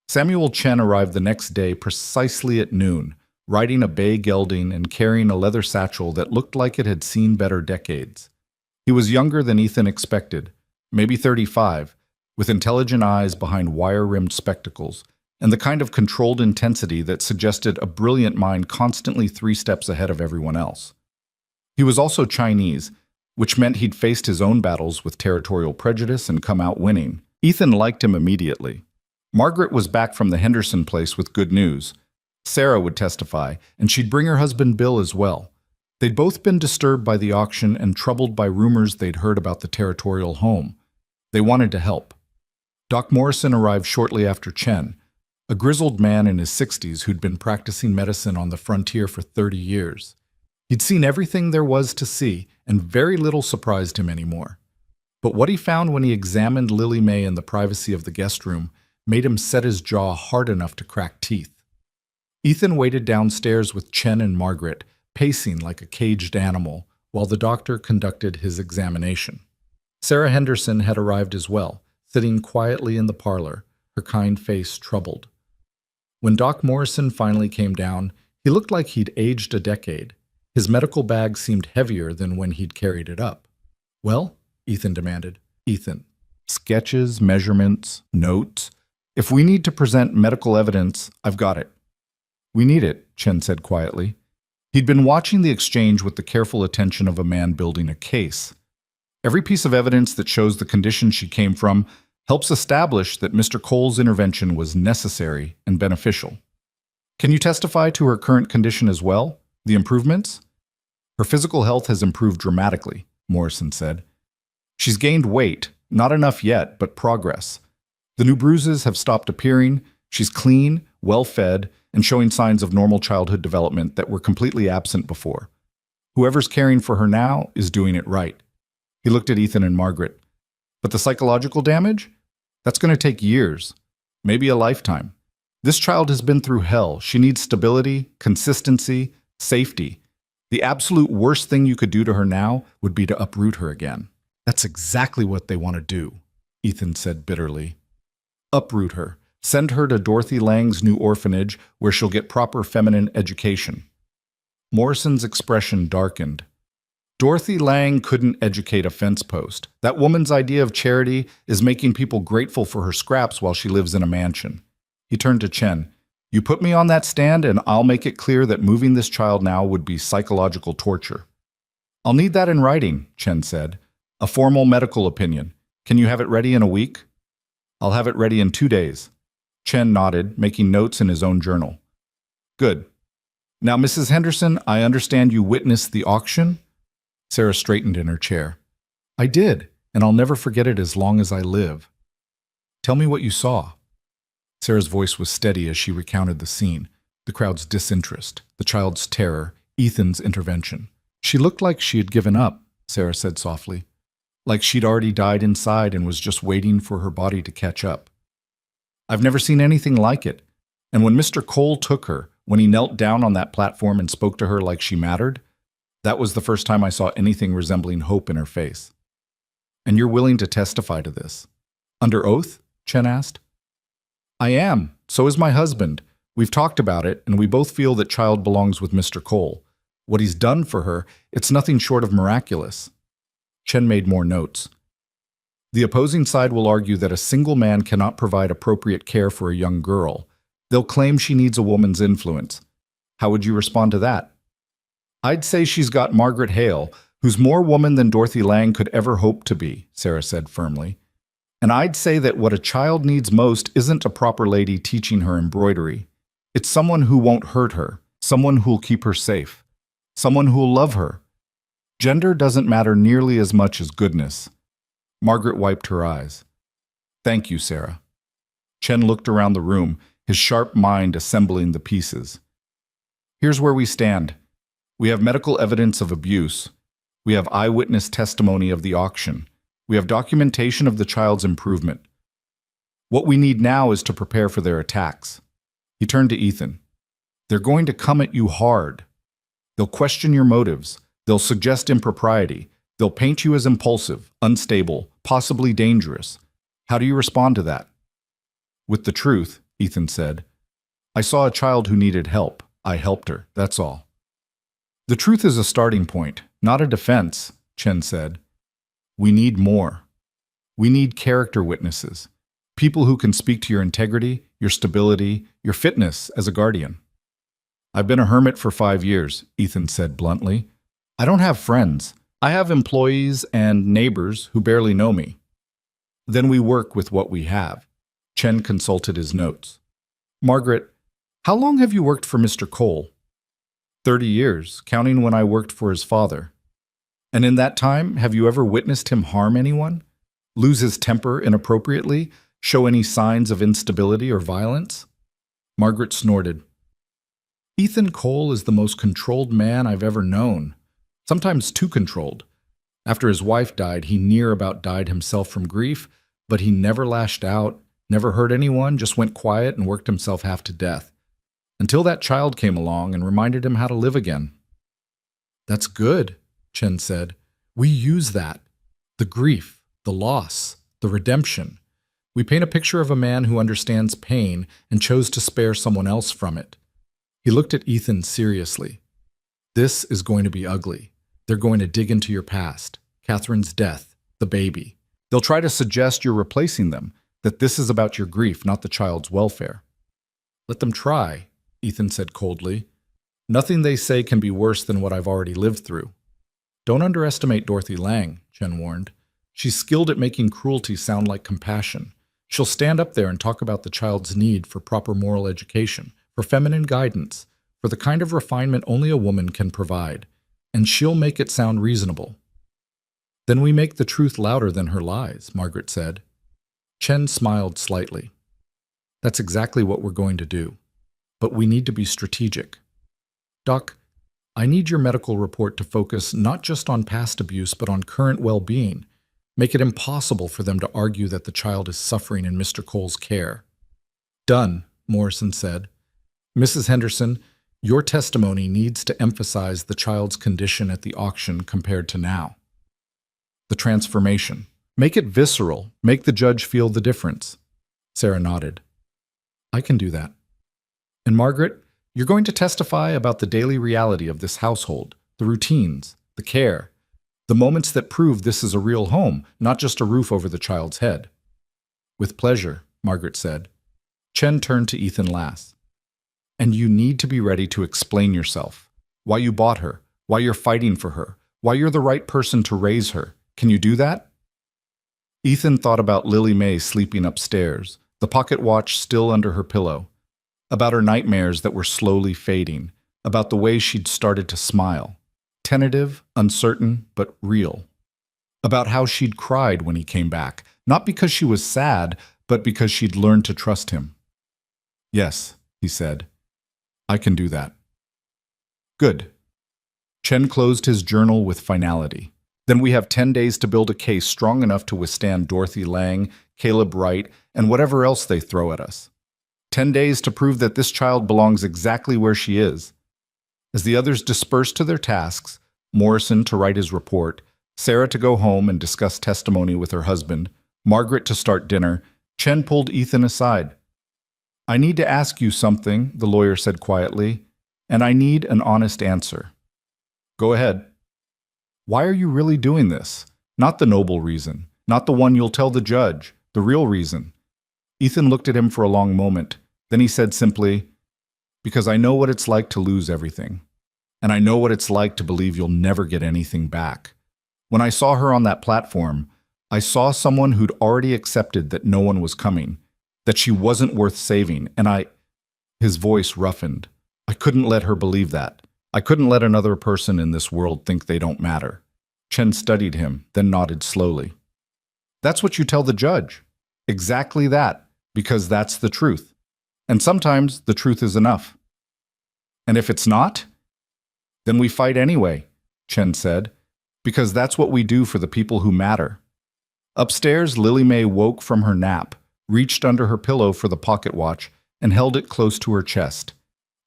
Samuel Chen arrived the next day precisely at noon, riding a bay gelding and carrying a leather satchel that looked like it had seen better decades. He was younger than Ethan expected, maybe 35, with intelligent eyes behind wire-rimmed spectacles, and the kind of controlled intensity that suggested a brilliant mind constantly 3 steps ahead of everyone else. He was also Chinese, which meant he'd faced his own battles with territorial prejudice and come out winning. Ethan liked him immediately. Margaret was back from the Henderson place with good news. Sarah would testify, and she'd bring her husband Bill as well. They'd both been disturbed by the auction and troubled by rumors they'd heard about the territorial home. They wanted to help. Doc Morrison arrived shortly after Chen, a grizzled man in his 60s who'd been practicing medicine on the frontier for 30 years. He'd seen everything there was to see, and very little surprised him anymore. But what he found when he examined Lily May in the privacy of the guest room made him set his jaw hard enough to crack teeth. Ethan waited downstairs with Chen and Margaret, pacing like a caged animal, while the doctor conducted his examination. Sarah Henderson had arrived as well, sitting quietly in the parlor, her kind face troubled. When Doc Morrison finally came down, he looked like he'd aged a decade. His medical bag seemed heavier than when he'd carried it up. "Well?" Ethan demanded. "Ethan, sketches, measurements, notes. If we need to present medical evidence, I've got it." "We need it," Chen said quietly. He'd been watching the exchange with the careful attention of a man building a case. Every piece of evidence that shows the condition she came from helps establish that Mr. Cole's intervention was necessary and beneficial. "Can you testify to her current condition as well? The improvements?" "Her physical health has improved dramatically," Morrison said. "She's gained weight, not enough yet, but progress. The new bruises have stopped appearing, she's clean, well-fed, and showing signs of normal childhood development that were completely absent before. Whoever's caring for her now is doing it right." He looked at Ethan and Margaret. "But the psychological damage? That's going to take years, maybe a lifetime. This child has been through hell. She needs stability, consistency, safety. The absolute worst thing you could do to her now would be to uproot her again." "That's exactly what they want to do," Ethan said bitterly. "Uproot her. Send her to Dorothy Lang's new orphanage where she'll get proper feminine education." Morrison's expression darkened. "Dorothy Lang couldn't educate a fence post. That woman's idea of charity is making people grateful for her scraps while she lives in a mansion." He turned to Chen. "You put me on that stand and I'll make it clear that moving this child now would be psychological torture." "I'll need that in writing," Chen said. "A formal medical opinion. Can you have it ready in a week?" "I'll have it ready in 2 days." Chen nodded, making notes in his own journal. "Good. Now, Mrs. Henderson, I understand you witnessed the auction?" Sarah straightened in her chair. "I did, and I'll never forget it as long as I live." "Tell me what you saw." Sarah's voice was steady as she recounted the scene, the crowd's disinterest, the child's terror, Ethan's intervention. "She looked like she had given up," Sarah said softly. "Like she'd already died inside and was just waiting for her body to catch up. I've never seen anything like it. And when Mr. Cole took her, when he knelt down on that platform and spoke to her like she mattered, that was the first time I saw anything resembling hope in her face." "And you're willing to testify to this?" "Under oath?" Chen asked. "I am. So is my husband. We've talked about it, and we both feel that child belongs with Mr. Cole. What he's done for her, it's nothing short of miraculous." Chen made more notes. "The opposing side will argue that a single man cannot provide appropriate care for a young girl. They'll claim she needs a woman's influence. How would you respond to that?" "I'd say she's got Margaret Hale, who's more woman than Dorothy Lang could ever hope to be," Sarah said firmly. "And I'd say that what a child needs most isn't a proper lady teaching her embroidery. It's someone who won't hurt her, someone who'll keep her safe, someone who'll love her. Gender doesn't matter nearly as much as goodness. Margaret wiped her eyes. Thank you, Sarah. Chen looked around the room, his sharp mind assembling the pieces. Here's where we stand. We have medical evidence of abuse. We have eyewitness testimony of the auction. We have documentation of the child's improvement. What we need now is to prepare for their attacks. He turned to Ethan. They're going to come at you hard. They'll question your motives. They'll suggest impropriety. They'll paint you as impulsive, unstable, possibly dangerous. How do you respond to that? With the truth, Ethan said. I saw a child who needed help. I helped her, that's all. The truth is a starting point, not a defense, Chen said. We need more. We need character witnesses. People who can speak to your integrity, your stability, your fitness as a guardian. I've been a hermit for 5 years, Ethan said bluntly. I don't have friends. I have employees and neighbors who barely know me. Then we work with what we have. Chen consulted his notes. Margaret, how long have you worked for Mr. Cole? 30 years, counting when I worked for his father. And in that time, have you ever witnessed him harm anyone? Lose his temper inappropriately? Show any signs of instability or violence? Margaret snorted. Ethan Cole is the most controlled man I've ever known. Sometimes too controlled. After his wife died, he near about died himself from grief, but he never lashed out, never hurt anyone, just went quiet and worked himself half to death. Until that child came along and reminded him how to live again. That's good, Chen said. We use that. The grief, the loss, the redemption. We paint a picture of a man who understands pain and chose to spare someone else from it. He looked at Ethan seriously. This is going to be ugly. They're going to dig into your past, Catherine's death, the baby. They'll try to suggest you're replacing them, that this is about your grief, not the child's welfare. Let them try, Ethan said coldly. Nothing they say can be worse than what I've already lived through. Don't underestimate Dorothy Lang, Chen warned. She's skilled at making cruelty sound like compassion. She'll stand up there and talk about the child's need for proper moral education, for feminine guidance, for the kind of refinement only a woman can provide, and she'll make it sound reasonable. Then we make the truth louder than her lies, Margaret said. Chen smiled slightly. That's exactly what we're going to do. But we need to be strategic. Doc, I need your medical report to focus not just on past abuse, but on current well-being. Make it impossible for them to argue that the child is suffering in Mr. Cole's care. Done, Morrison said. Mrs. Henderson, your testimony needs to emphasize the child's condition at the auction compared to now. The transformation. Make it visceral. Make the judge feel the difference. Sarah nodded. I can do that. And Margaret, you're going to testify about the daily reality of this household, the routines, the care, the moments that prove this is a real home, not just a roof over the child's head. With pleasure, Margaret said. Chen turned to Ethan Lass. And you need to be ready to explain yourself. Why you bought her, why you're fighting for her, why you're the right person to raise her. Can you do that? Ethan thought about Lily May sleeping upstairs, the pocket watch still under her pillow, about her nightmares that were slowly fading, about the way she'd started to smile, tentative, uncertain, but real, about how she'd cried when he came back, not because she was sad, but because she'd learned to trust him. Yes, he said. I can do that. Good. Chen closed his journal with finality. Then we have 10 days to build a case strong enough to withstand Dorothy Lang, Caleb Wright, and whatever else they throw at us. 10 days to prove that this child belongs exactly where she is. As the others dispersed to their tasks, Morrison to write his report, Sarah to go home and discuss testimony with her husband, Margaret to start dinner, Chen pulled Ethan aside. I need to ask you something, the lawyer said quietly, and I need an honest answer. Go ahead. Why are you really doing this? Not the noble reason, not the one you'll tell the judge, the real reason. Ethan looked at him for a long moment. Then he said simply, because I know what it's like to lose everything. And I know what it's like to believe you'll never get anything back. When I saw her on that platform, I saw someone who'd already accepted that no one was coming, that she wasn't worth saving, and His voice roughened. I couldn't let her believe that. I couldn't let another person in this world think they don't matter. Chen studied him, then nodded slowly. That's what you tell the judge. Exactly that, because that's the truth. And sometimes the truth is enough. And if it's not, then we fight anyway, Chen said, because that's what we do for the people who matter. Upstairs, Lily May woke from her nap, reached under her pillow for the pocket watch, and held it close to her chest.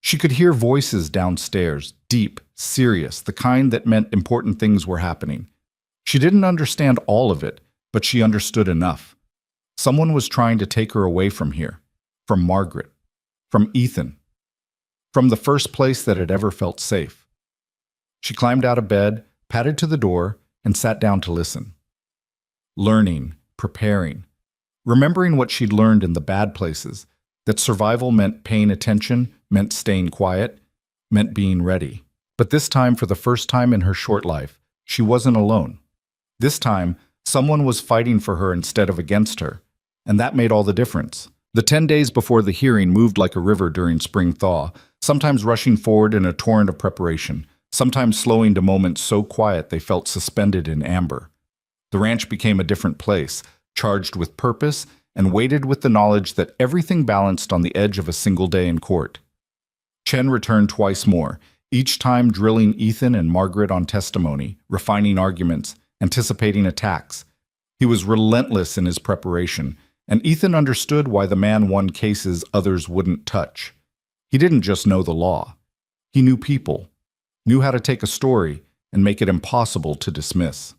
She could hear voices downstairs, deep, serious, the kind that meant important things were happening. She didn't understand all of it, but she understood enough. Someone was trying to take her away from here, from Margaret, from Ethan, from the first place that had ever felt safe. She climbed out of bed, padded to the door, and sat down to listen. Learning, preparing, remembering what she'd learned in the bad places, that survival meant paying attention, meant staying quiet, meant being ready. But this time, for the first time in her short life, she wasn't alone. This time, someone was fighting for her instead of against her, and that made all the difference. The 10 days before the hearing moved like a river during spring thaw, sometimes rushing forward in a torrent of preparation, sometimes slowing to moments so quiet they felt suspended in amber. The ranch became a different place, charged with purpose and weighted with the knowledge that everything balanced on the edge of a single day in court. Chen returned twice more, each time drilling Ethan and Margaret on testimony, refining arguments, anticipating attacks. He was relentless in his preparation, and Ethan understood why the man won cases others wouldn't touch. He didn't just know the law. He knew people, knew how to take a story and make it impossible to dismiss.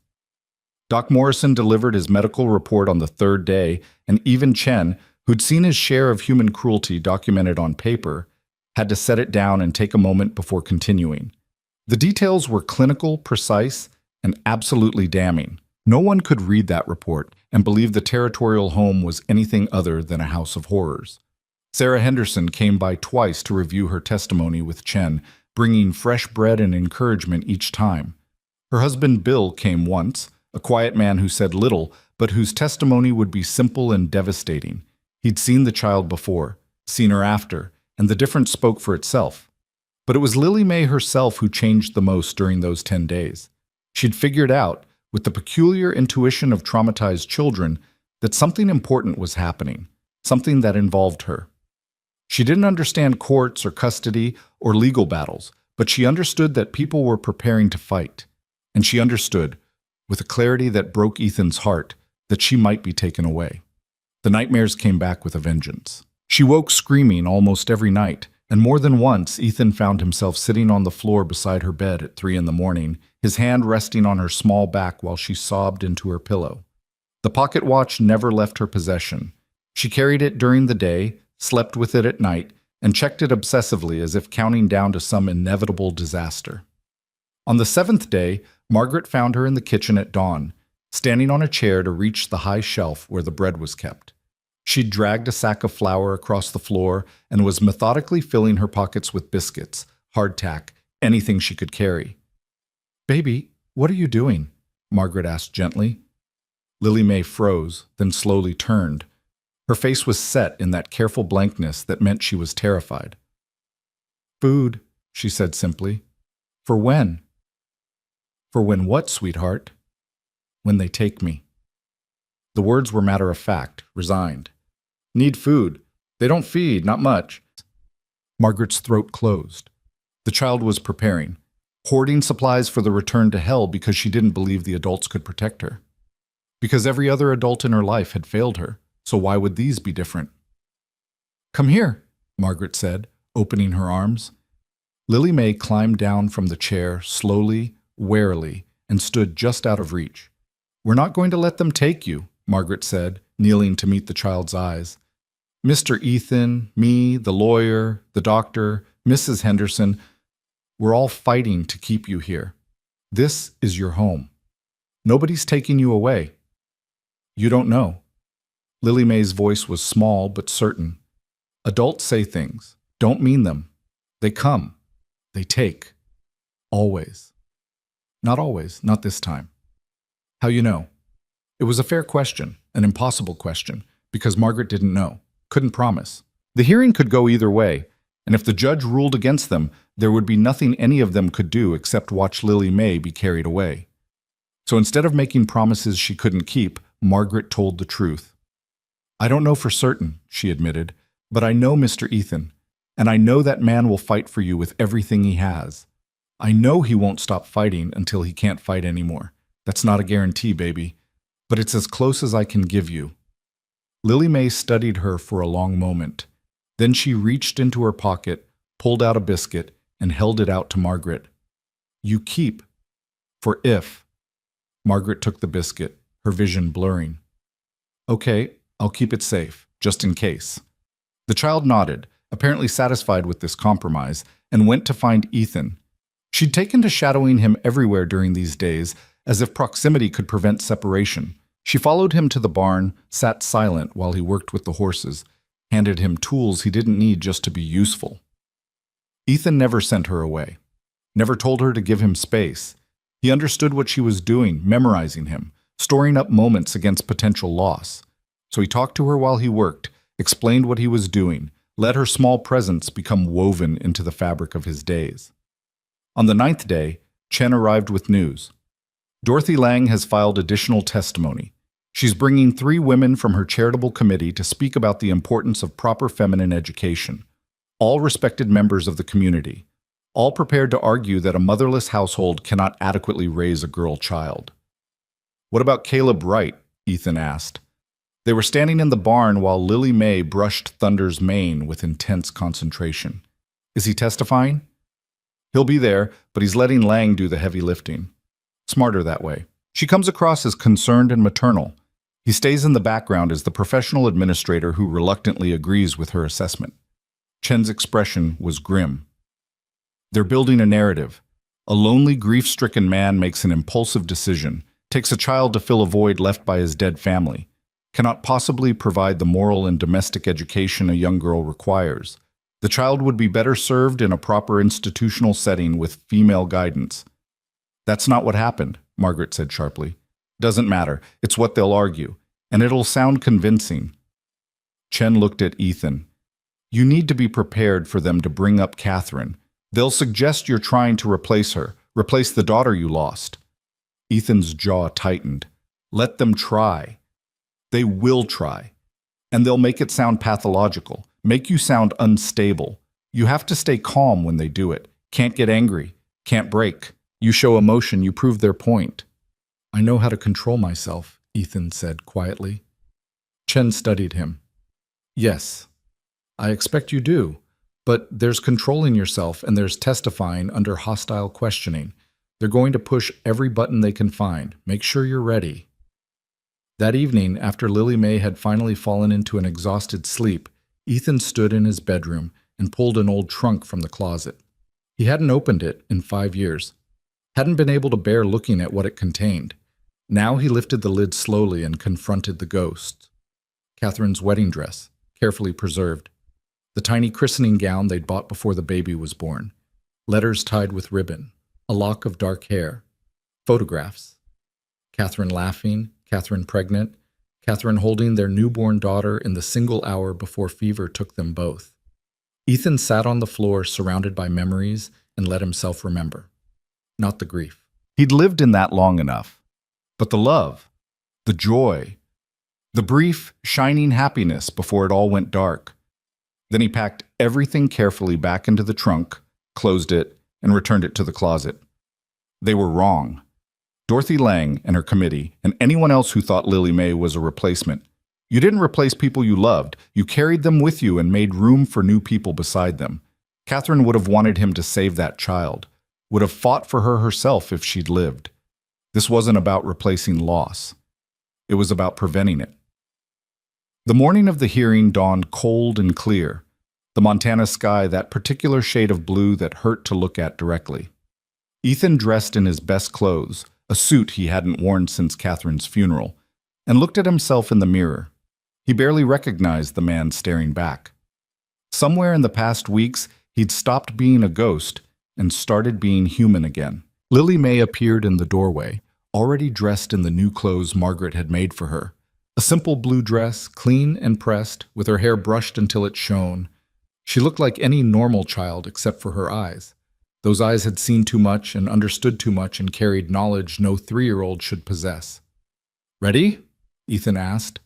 Doc Morrison delivered his medical report on the third day, and even Chen, who'd seen his share of human cruelty documented on paper, had to set it down and take a moment before continuing. The details were clinical, precise, and absolutely damning. No one could read that report and believe the territorial home was anything other than a house of horrors. Sarah Henderson came by twice to review her testimony with Chen, bringing fresh bread and encouragement each time. Her husband Bill came once, a quiet man who said little, but whose testimony would be simple and devastating. He'd seen the child before, seen her after, and the difference spoke for itself. But it was Lily May herself who changed the most during those 10 days. She'd figured out, with the peculiar intuition of traumatized children, that something important was happening, something that involved her. She didn't understand courts or custody or legal battles, but she understood that people were preparing to fight. And she understood, with a clarity that broke Ethan's heart, that she might be taken away. The nightmares came back with a vengeance. She woke screaming almost every night, and more than once Ethan found himself sitting on the floor beside her bed at 3 a.m, his hand resting on her small back while she sobbed into her pillow. The pocket watch never left her possession. She carried it during the day, slept with it at night, and checked it obsessively as if counting down to some inevitable disaster. On the 7th day, Margaret found her in the kitchen at dawn, standing on a chair to reach the high shelf where the bread was kept. She'd dragged a sack of flour across the floor and was methodically filling her pockets with biscuits, hardtack, anything she could carry. "Baby, what are you doing?" Margaret asked gently. Lily May froze, then slowly turned. Her face was set in that careful blankness that meant she was terrified. "Food," she said simply. "For when?" "For when what, sweetheart?" "When they take me." The words were matter-of-fact, resigned. "Need food. They don't feed, not much." Margaret's throat closed. The child was preparing, hoarding supplies for the return to hell because she didn't believe the adults could protect her. Because every other adult in her life had failed her, so why would these be different? "Come here," Margaret said, opening her arms. Lily May climbed down from the chair, slowly, warily, and stood just out of reach. "We're not going to let them take you," Margaret said, kneeling to meet the child's eyes. "Mr. Ethan, me, the lawyer, the doctor, Mrs. Henderson, we're all fighting to keep you here. This is your home. Nobody's taking you away. You don't know." Lily May's voice was small but certain. "Adults say things, don't mean them. They come. They take. Always." "Not always, not this time." "How you know?" It was a fair question, an impossible question, because Margaret didn't know, couldn't promise. The hearing could go either way, and if the judge ruled against them, there would be nothing any of them could do except watch Lily May be carried away. So instead of making promises she couldn't keep, Margaret told the truth. "I don't know for certain," she admitted, "but I know Mr. Ethan, and I know that man will fight for you with everything he has. I know he won't stop fighting until he can't fight anymore. That's not a guarantee, baby, but it's as close as I can give you." Lily May studied her for a long moment. Then she reached into her pocket, pulled out a biscuit, and held it out to Margaret. "You keep, for if." Margaret took the biscuit, her vision blurring. "Okay, I'll keep it safe, just in case." The child nodded, apparently satisfied with this compromise, and went to find Ethan. She'd taken to shadowing him everywhere during these days, as if proximity could prevent separation. She followed him to the barn, sat silent while he worked with the horses, handed him tools he didn't need just to be useful. Ethan never sent her away, never told her to give him space. He understood what she was doing, memorizing him, storing up moments against potential loss. So he talked to her while he worked, explained what he was doing, let her small presence become woven into the fabric of his days. On the 9th day, Chen arrived with news. Dorothy Lang has filed additional testimony. She's bringing 3 women from her charitable committee to speak about the importance of proper feminine education. All respected members of the community, all prepared to argue that a motherless household cannot adequately raise a girl child. "What about Caleb Wright?" Ethan asked. They were standing in the barn while Lily May brushed Thunder's mane with intense concentration. "Is he testifying?" "He'll be there, but he's letting Lang do the heavy lifting. Smarter that way. She comes across as concerned and maternal. He stays in the background as the professional administrator who reluctantly agrees with her assessment." Chen's expression was grim. "They're building a narrative. A lonely, grief-stricken man makes an impulsive decision, takes a child to fill a void left by his dead family, cannot possibly provide the moral and domestic education a young girl requires. The child would be better served in a proper institutional setting with female guidance." "That's not what happened," Margaret said sharply. "Doesn't matter. It's what they'll argue, and it'll sound convincing." Chen looked at Ethan. "You need to be prepared for them to bring up Catherine. They'll suggest you're trying to replace her, replace the daughter you lost." Ethan's jaw tightened. "Let them try. They will try. And they'll make it sound pathological, make you sound unstable. You have to stay calm when they do it. Can't get angry. Can't break. You show emotion, you prove their point." "I know how to control myself," Ethan said quietly. Chen studied him. "Yes, I expect you do. But there's controlling yourself and there's testifying under hostile questioning. They're going to push every button they can find. Make sure you're ready." That evening, after Lily May had finally fallen into an exhausted sleep, Ethan stood in his bedroom and pulled an old trunk from the closet. He hadn't opened it in 5 years. Hadn't been able to bear looking at what it contained. Now he lifted the lid slowly and confronted the ghost. Catherine's wedding dress, carefully preserved. The tiny christening gown they'd bought before the baby was born. Letters tied with ribbon. A lock of dark hair. Photographs. Catherine laughing, Catherine pregnant, Catherine holding their newborn daughter in the single hour before fever took them both. Ethan sat on the floor surrounded by memories and let himself remember. Not the grief. He'd lived in that long enough. But the love, the joy, the brief, shining happiness before it all went dark. Then he packed everything carefully back into the trunk, closed it, and returned it to the closet. They were wrong. Dorothy Lang and her committee, and anyone else who thought Lily May was a replacement. You didn't replace people you loved. You carried them with you and made room for new people beside them. Catherine would have wanted him to save that child, would have fought for her herself if she'd lived. This wasn't about replacing loss. It was about preventing it. The morning of the hearing dawned cold and clear. The Montana sky, that particular shade of blue that hurt to look at directly. Ethan dressed in his best clothes, a suit he hadn't worn since Catherine's funeral, and looked at himself in the mirror. He barely recognized the man staring back. Somewhere in the past weeks, he'd stopped being a ghost and started being human again. Lily May appeared in the doorway, already dressed in the new clothes Margaret had made for her. A simple blue dress, clean and pressed, with her hair brushed until it shone. She looked like any normal child except for her eyes. Those eyes had seen too much and understood too much and carried knowledge no 3-year-old should possess. "Ready?" Ethan asked.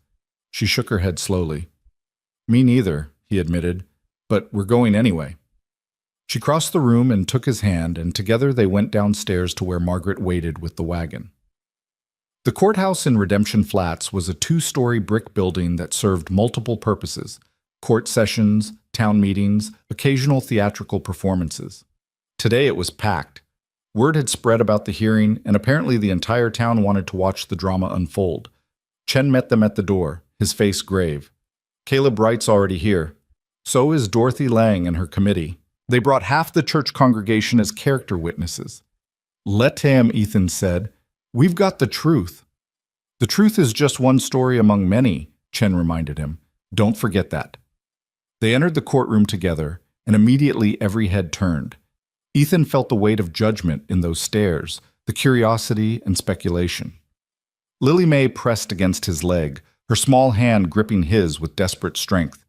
She shook her head slowly. "Me neither," he admitted, "but we're going anyway." She crossed the room and took his hand, and together they went downstairs to where Margaret waited with the wagon. The courthouse in Redemption Flats was a 2-story brick building that served multiple purposes: court sessions, town meetings, occasional theatrical performances. Today it was packed. Word had spread about the hearing, and apparently the entire town wanted to watch the drama unfold. Chen met them at the door, his face grave. "Caleb Wright's already here. So is Dorothy Lang and her committee. They brought half the church congregation as character witnesses." "Let him," Ethan said. "We've got the truth." "The truth is just one story among many," Chen reminded him. "Don't forget that." They entered the courtroom together, and immediately every head turned. Ethan felt the weight of judgment in those stares, the curiosity and speculation. Lily Mae pressed against his leg, her small hand gripping his with desperate strength.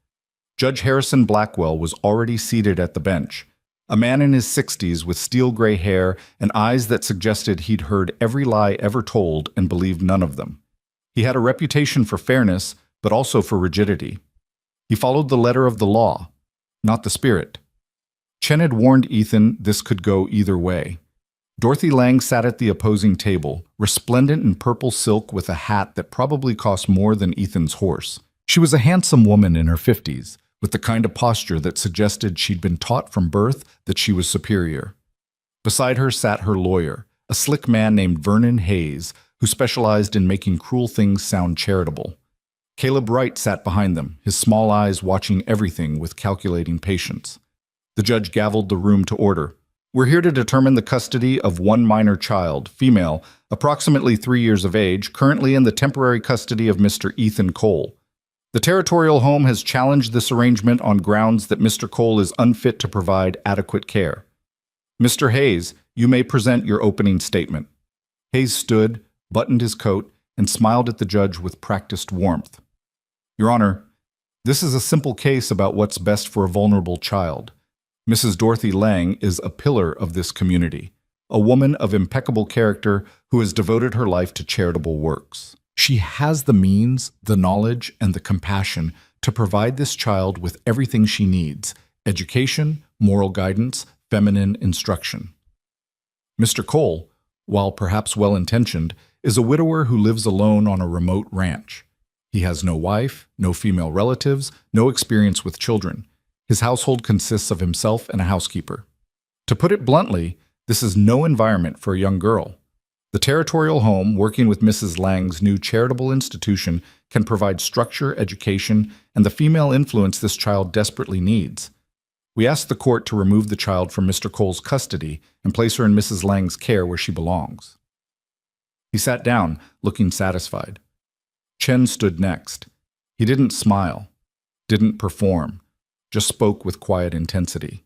Judge Harrison Blackwell was already seated at the bench, a man in his 60s with steel-gray hair and eyes that suggested he'd heard every lie ever told and believed none of them. He had a reputation for fairness, but also for rigidity. He followed the letter of the law, not the spirit. Chen had warned Ethan this could go either way. Dorothy Lang sat at the opposing table, resplendent in purple silk with a hat that probably cost more than Ethan's horse. She was a handsome woman in her 50s, with the kind of posture that suggested she'd been taught from birth that she was superior. Beside her sat her lawyer, a slick man named Vernon Hayes, who specialized in making cruel things sound charitable. Caleb Wright sat behind them, his small eyes watching everything with calculating patience. The judge gavelled the room to order. "We're here to determine the custody of one minor child, female, approximately 3 years of age, currently in the temporary custody of Mr. Ethan Cole. The territorial home has challenged this arrangement on grounds that Mr. Cole is unfit to provide adequate care. Mr. Hayes, you may present your opening statement." Hayes stood, buttoned his coat, and smiled at the judge with practiced warmth. "Your Honor, this is a simple case about what's best for a vulnerable child. Mrs. Dorothy Lang is a pillar of this community, a woman of impeccable character who has devoted her life to charitable works. She has the means, the knowledge, and the compassion to provide this child with everything she needs: education, moral guidance, feminine instruction. Mr. Cole, while perhaps well-intentioned, is a widower who lives alone on a remote ranch. He has no wife, no female relatives, no experience with children. His household consists of himself and a housekeeper. To put it bluntly, this is no environment for a young girl. The territorial home, working with Mrs. Lang's new charitable institution, can provide structure, education, and the female influence this child desperately needs. We ask the court to remove the child from Mr. Cole's custody and place her in Mrs. Lang's care where she belongs." He sat down, looking satisfied. Chen stood next. He didn't smile, didn't perform, just spoke with quiet intensity.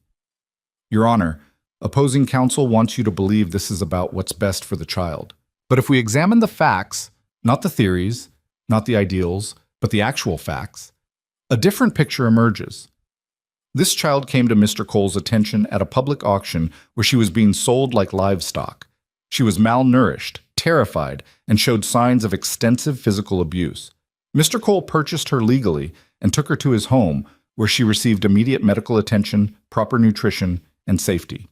"Your Honor, opposing counsel wants you to believe this is about what's best for the child. But if we examine the facts, not the theories, not the ideals, but the actual facts, a different picture emerges. This child came to Mr. Cole's attention at a public auction where she was being sold like livestock. She was malnourished, terrified, and showed signs of extensive physical abuse. Mr. Cole purchased her legally and took her to his home, where she received immediate medical attention, proper nutrition, and safety.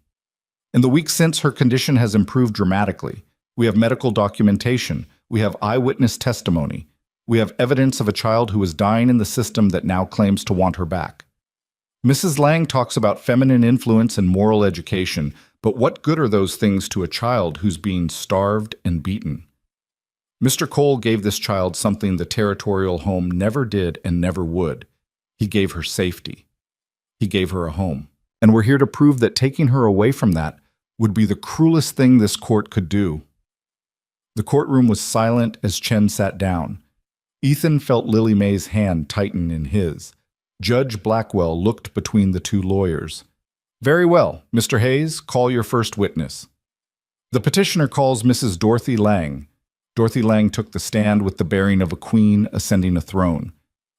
In the weeks since, her condition has improved dramatically. We have medical documentation. We have eyewitness testimony. We have evidence of a child who is dying in the system that now claims to want her back. Mrs. Lang talks about feminine influence and moral education, but what good are those things to a child who's being starved and beaten? Mr. Cole gave this child something the territorial home never did and never would. He gave her safety. He gave her a home. And we're here to prove that taking her away from that would be the cruelest thing this court could do." The courtroom was silent as Chen sat down. Ethan felt Lily Mae's hand tighten in his. Judge Blackwell looked between the two lawyers. "Very well, Mr. Hayes, call your first witness." The petitioner calls Mrs. Dorothy Lang. Dorothy Lang took the stand with the bearing of a queen ascending a throne.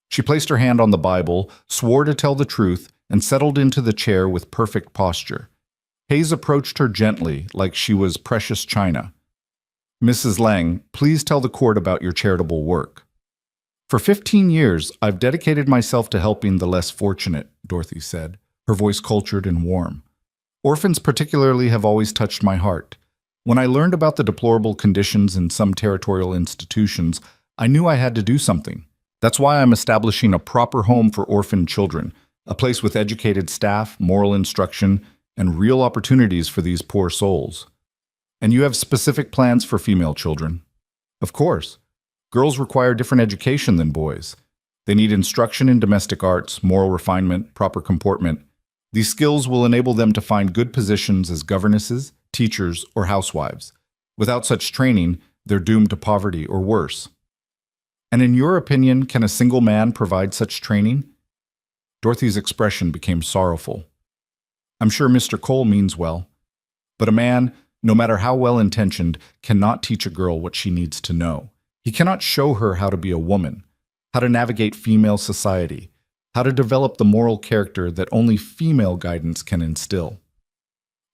She placed her hand on the Bible, swore to tell the truth, and settled into the chair with perfect posture. Hayes approached her gently, like she was precious china. Mrs. Lang, please tell the court about your charitable work. For 15 years, I've dedicated myself to helping the less fortunate, Dorothy said, her voice cultured and warm. Orphans particularly have always touched my heart. When I learned about the deplorable conditions in some territorial institutions, I knew I had to do something. That's why I'm establishing a proper home for orphaned children, a place with educated staff, moral instruction, and real opportunities for these poor souls. And you have specific plans for female children? Of course. Girls require different education than boys. They need instruction in domestic arts, moral refinement, proper comportment. These skills will enable them to find good positions as governesses, teachers, or housewives. Without such training, they're doomed to poverty or worse. And in your opinion, can a single man provide such training? Dorothy's expression became sorrowful. I'm sure Mr. Cole means well, but a man, no matter how well-intentioned, cannot teach a girl what she needs to know. He cannot show her how to be a woman, how to navigate female society, how to develop the moral character that only female guidance can instill.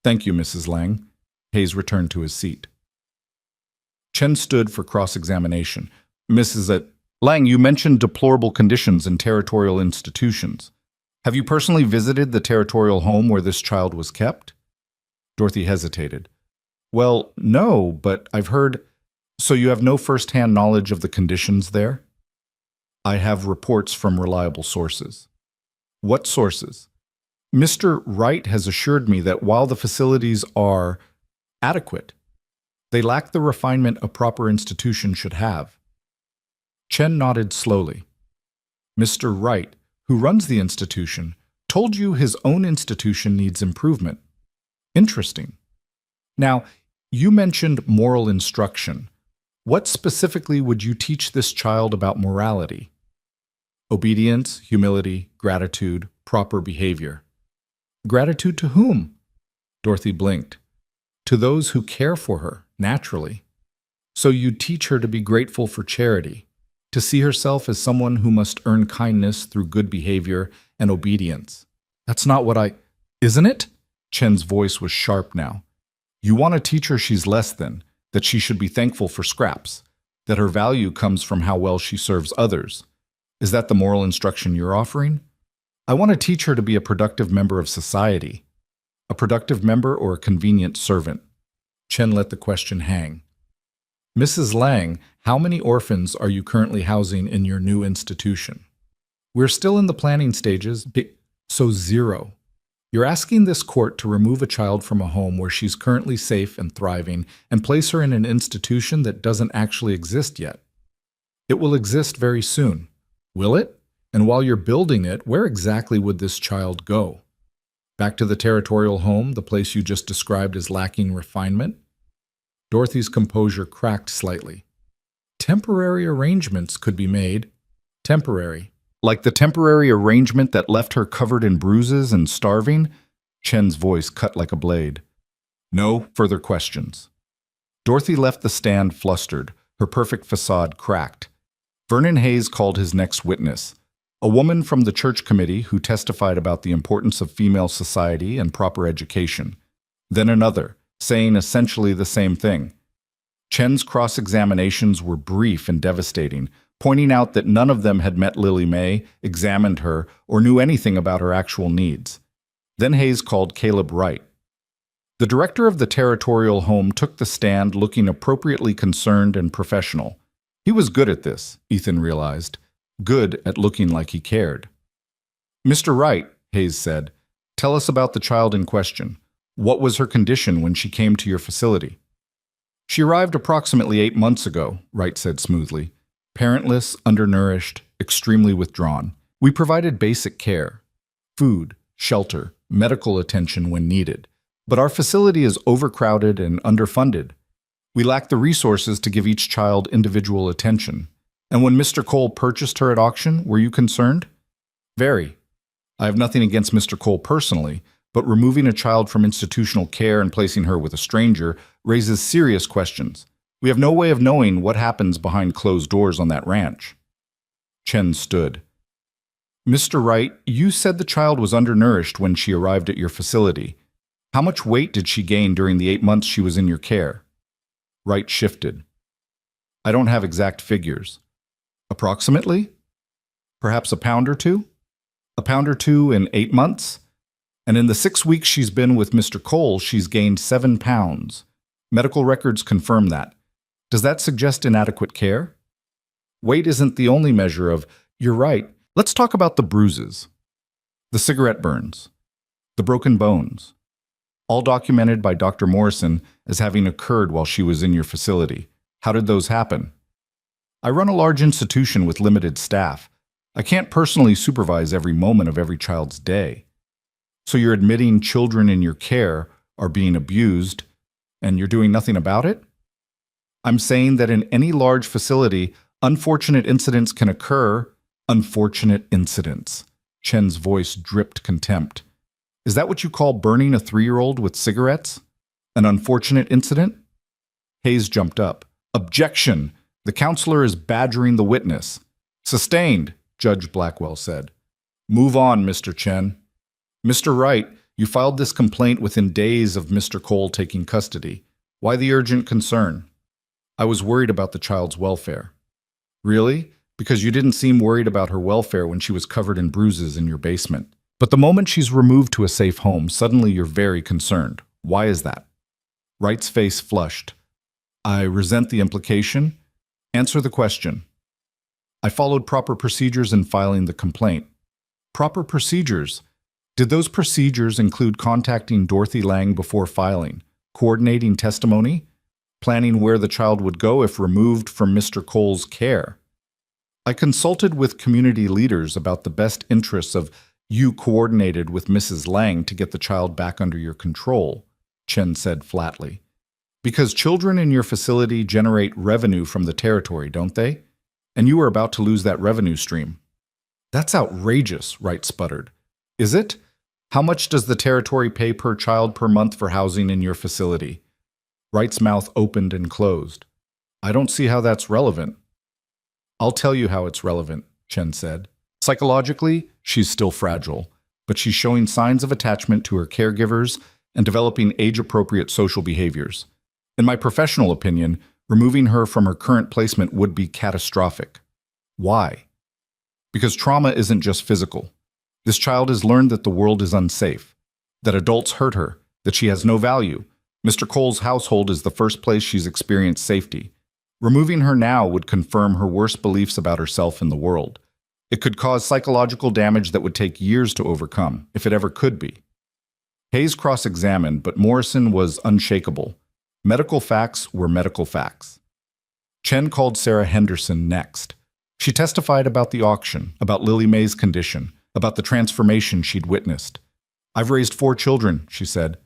Thank you, Mrs. Lang. Hayes returned to his seat. Chen stood for cross-examination. Mrs. Lang, you mentioned deplorable conditions in territorial institutions. Have you personally visited the territorial home where this child was kept? Dorothy hesitated. Well, no, but I've heard... So you have no first-hand knowledge of the conditions there? I have reports from reliable sources. What sources? Mr. Wright has assured me that while the facilities are adequate, they lack the refinement a proper institution should have. Chen nodded slowly. Mr. Wright, who runs the institution, told you his own institution needs improvement. Interesting. Now, you mentioned moral instruction. What specifically would you teach this child about morality? Obedience, humility, gratitude, proper behavior. Gratitude to whom? Dorothy blinked. To those who care for her, naturally. So you'd teach her to be grateful for charity, to see herself as someone who must earn kindness through good behavior and obedience. That's not what Isn't it? Chen's voice was sharp now. You want to teach her she's less than, that she should be thankful for scraps, that her value comes from how well she serves others. Is that the moral instruction you're offering? I want to teach her to be a productive member of society. A productive member or a convenient servant? Chen let the question hang. Mrs. Lang, how many orphans are you currently housing in your new institution? We're still in the planning stages, so 0. You're asking this court to remove a child from a home where she's currently safe and thriving and place her in an institution that doesn't actually exist yet. It will exist very soon. Will it? And while you're building it, where exactly would this child go? Back to the territorial home, the place you just described as lacking refinement? Dorothy's composure cracked slightly. Temporary arrangements could be made. Temporary. Like the temporary arrangement that left her covered in bruises and starving? Chen's voice cut like a blade. No further questions. Dorothy left the stand flustered, her perfect facade cracked. Vernon Hayes called his next witness, a woman from the church committee who testified about the importance of female society and proper education. Then another, saying essentially the same thing. Chen's cross-examinations were brief and devastating, pointing out that none of them had met Lily May, examined her, or knew anything about her actual needs. Then Hayes called Caleb Wright. The director of the territorial home took the stand looking appropriately concerned and professional. He was good at this, Ethan realized, good at looking like he cared. Mr. Wright, Hayes said, tell us about the child in question. What was her condition when she came to your facility? She arrived approximately 8 months ago, Wright said smoothly. Parentless, undernourished, extremely withdrawn. We provided basic care, food, shelter, medical attention when needed. But our facility is overcrowded and underfunded. We lack the resources to give each child individual attention. And when Mr. Cole purchased her at auction, were you concerned? Very. I have nothing against Mr. Cole personally, but removing a child from institutional care and placing her with a stranger raises serious questions. We have no way of knowing what happens behind closed doors on that ranch. Chen stood. Mr. Wright, you said the child was undernourished when she arrived at your facility. How much weight did she gain during the 8 months she was in your care? Wright shifted. I don't have exact figures. Approximately? Perhaps a pound or two? A pound or two in 8 months? And in the 6 weeks she's been with Mr. Cole, she's gained 7 pounds. Medical records confirm that. Does that suggest inadequate care? Weight isn't the only measure of, you're right. Let's talk about the bruises. The cigarette burns. The broken bones. All documented by Dr. Morrison as having occurred while she was in your facility. How did those happen? I run a large institution with limited staff. I can't personally supervise every moment of every child's day. So you're admitting children in your care are being abused, and you're doing nothing about it? I'm saying that in any large facility, unfortunate incidents can occur. Unfortunate incidents. Chen's voice dripped contempt. Is that what you call burning a 3-year-old with cigarettes? An unfortunate incident? Hayes jumped up. Objection! The counselor is badgering the witness. Sustained, Judge Blackwell said. Move on, Mr. Chen. Mr. Wright, you filed this complaint within days of Mr. Cole taking custody. Why the urgent concern? I was worried about the child's welfare. Really? Because you didn't seem worried about her welfare when she was covered in bruises in your basement. But the moment she's removed to a safe home, suddenly you're very concerned. Why is that? Wright's face flushed. I resent the implication. Answer the question. I followed proper procedures in filing the complaint. Proper procedures? Did those procedures include contacting Dorothy Lang before filing, coordinating testimony, planning where the child would go if removed from Mr. Cole's care? I consulted with community leaders about the best interests of you coordinated with Mrs. Lang to get the child back under your control, Chen said flatly. Because children in your facility generate revenue from the territory, don't they? And you were about to lose that revenue stream. That's outrageous, Wright sputtered. Is it? How much does the territory pay per child per month for housing in your facility? Wright's mouth opened and closed. I don't see how that's relevant. I'll tell you how it's relevant, Chen said. Psychologically, she's still fragile, but she's showing signs of attachment to her caregivers and developing age-appropriate social behaviors. In my professional opinion, removing her from her current placement would be catastrophic. Why? Because trauma isn't just physical. This child has learned that the world is unsafe, that adults hurt her, that she has no value. Mr. Cole's household is the first place she's experienced safety. Removing her now would confirm her worst beliefs about herself and the world. It could cause psychological damage that would take years to overcome, if it ever could be. Hayes cross-examined, but Morrison was unshakable. Medical facts were medical facts. Chen called Sarah Henderson next. She testified about the auction, about Lily May's condition, about the transformation she'd witnessed. I've raised 4 children, she said,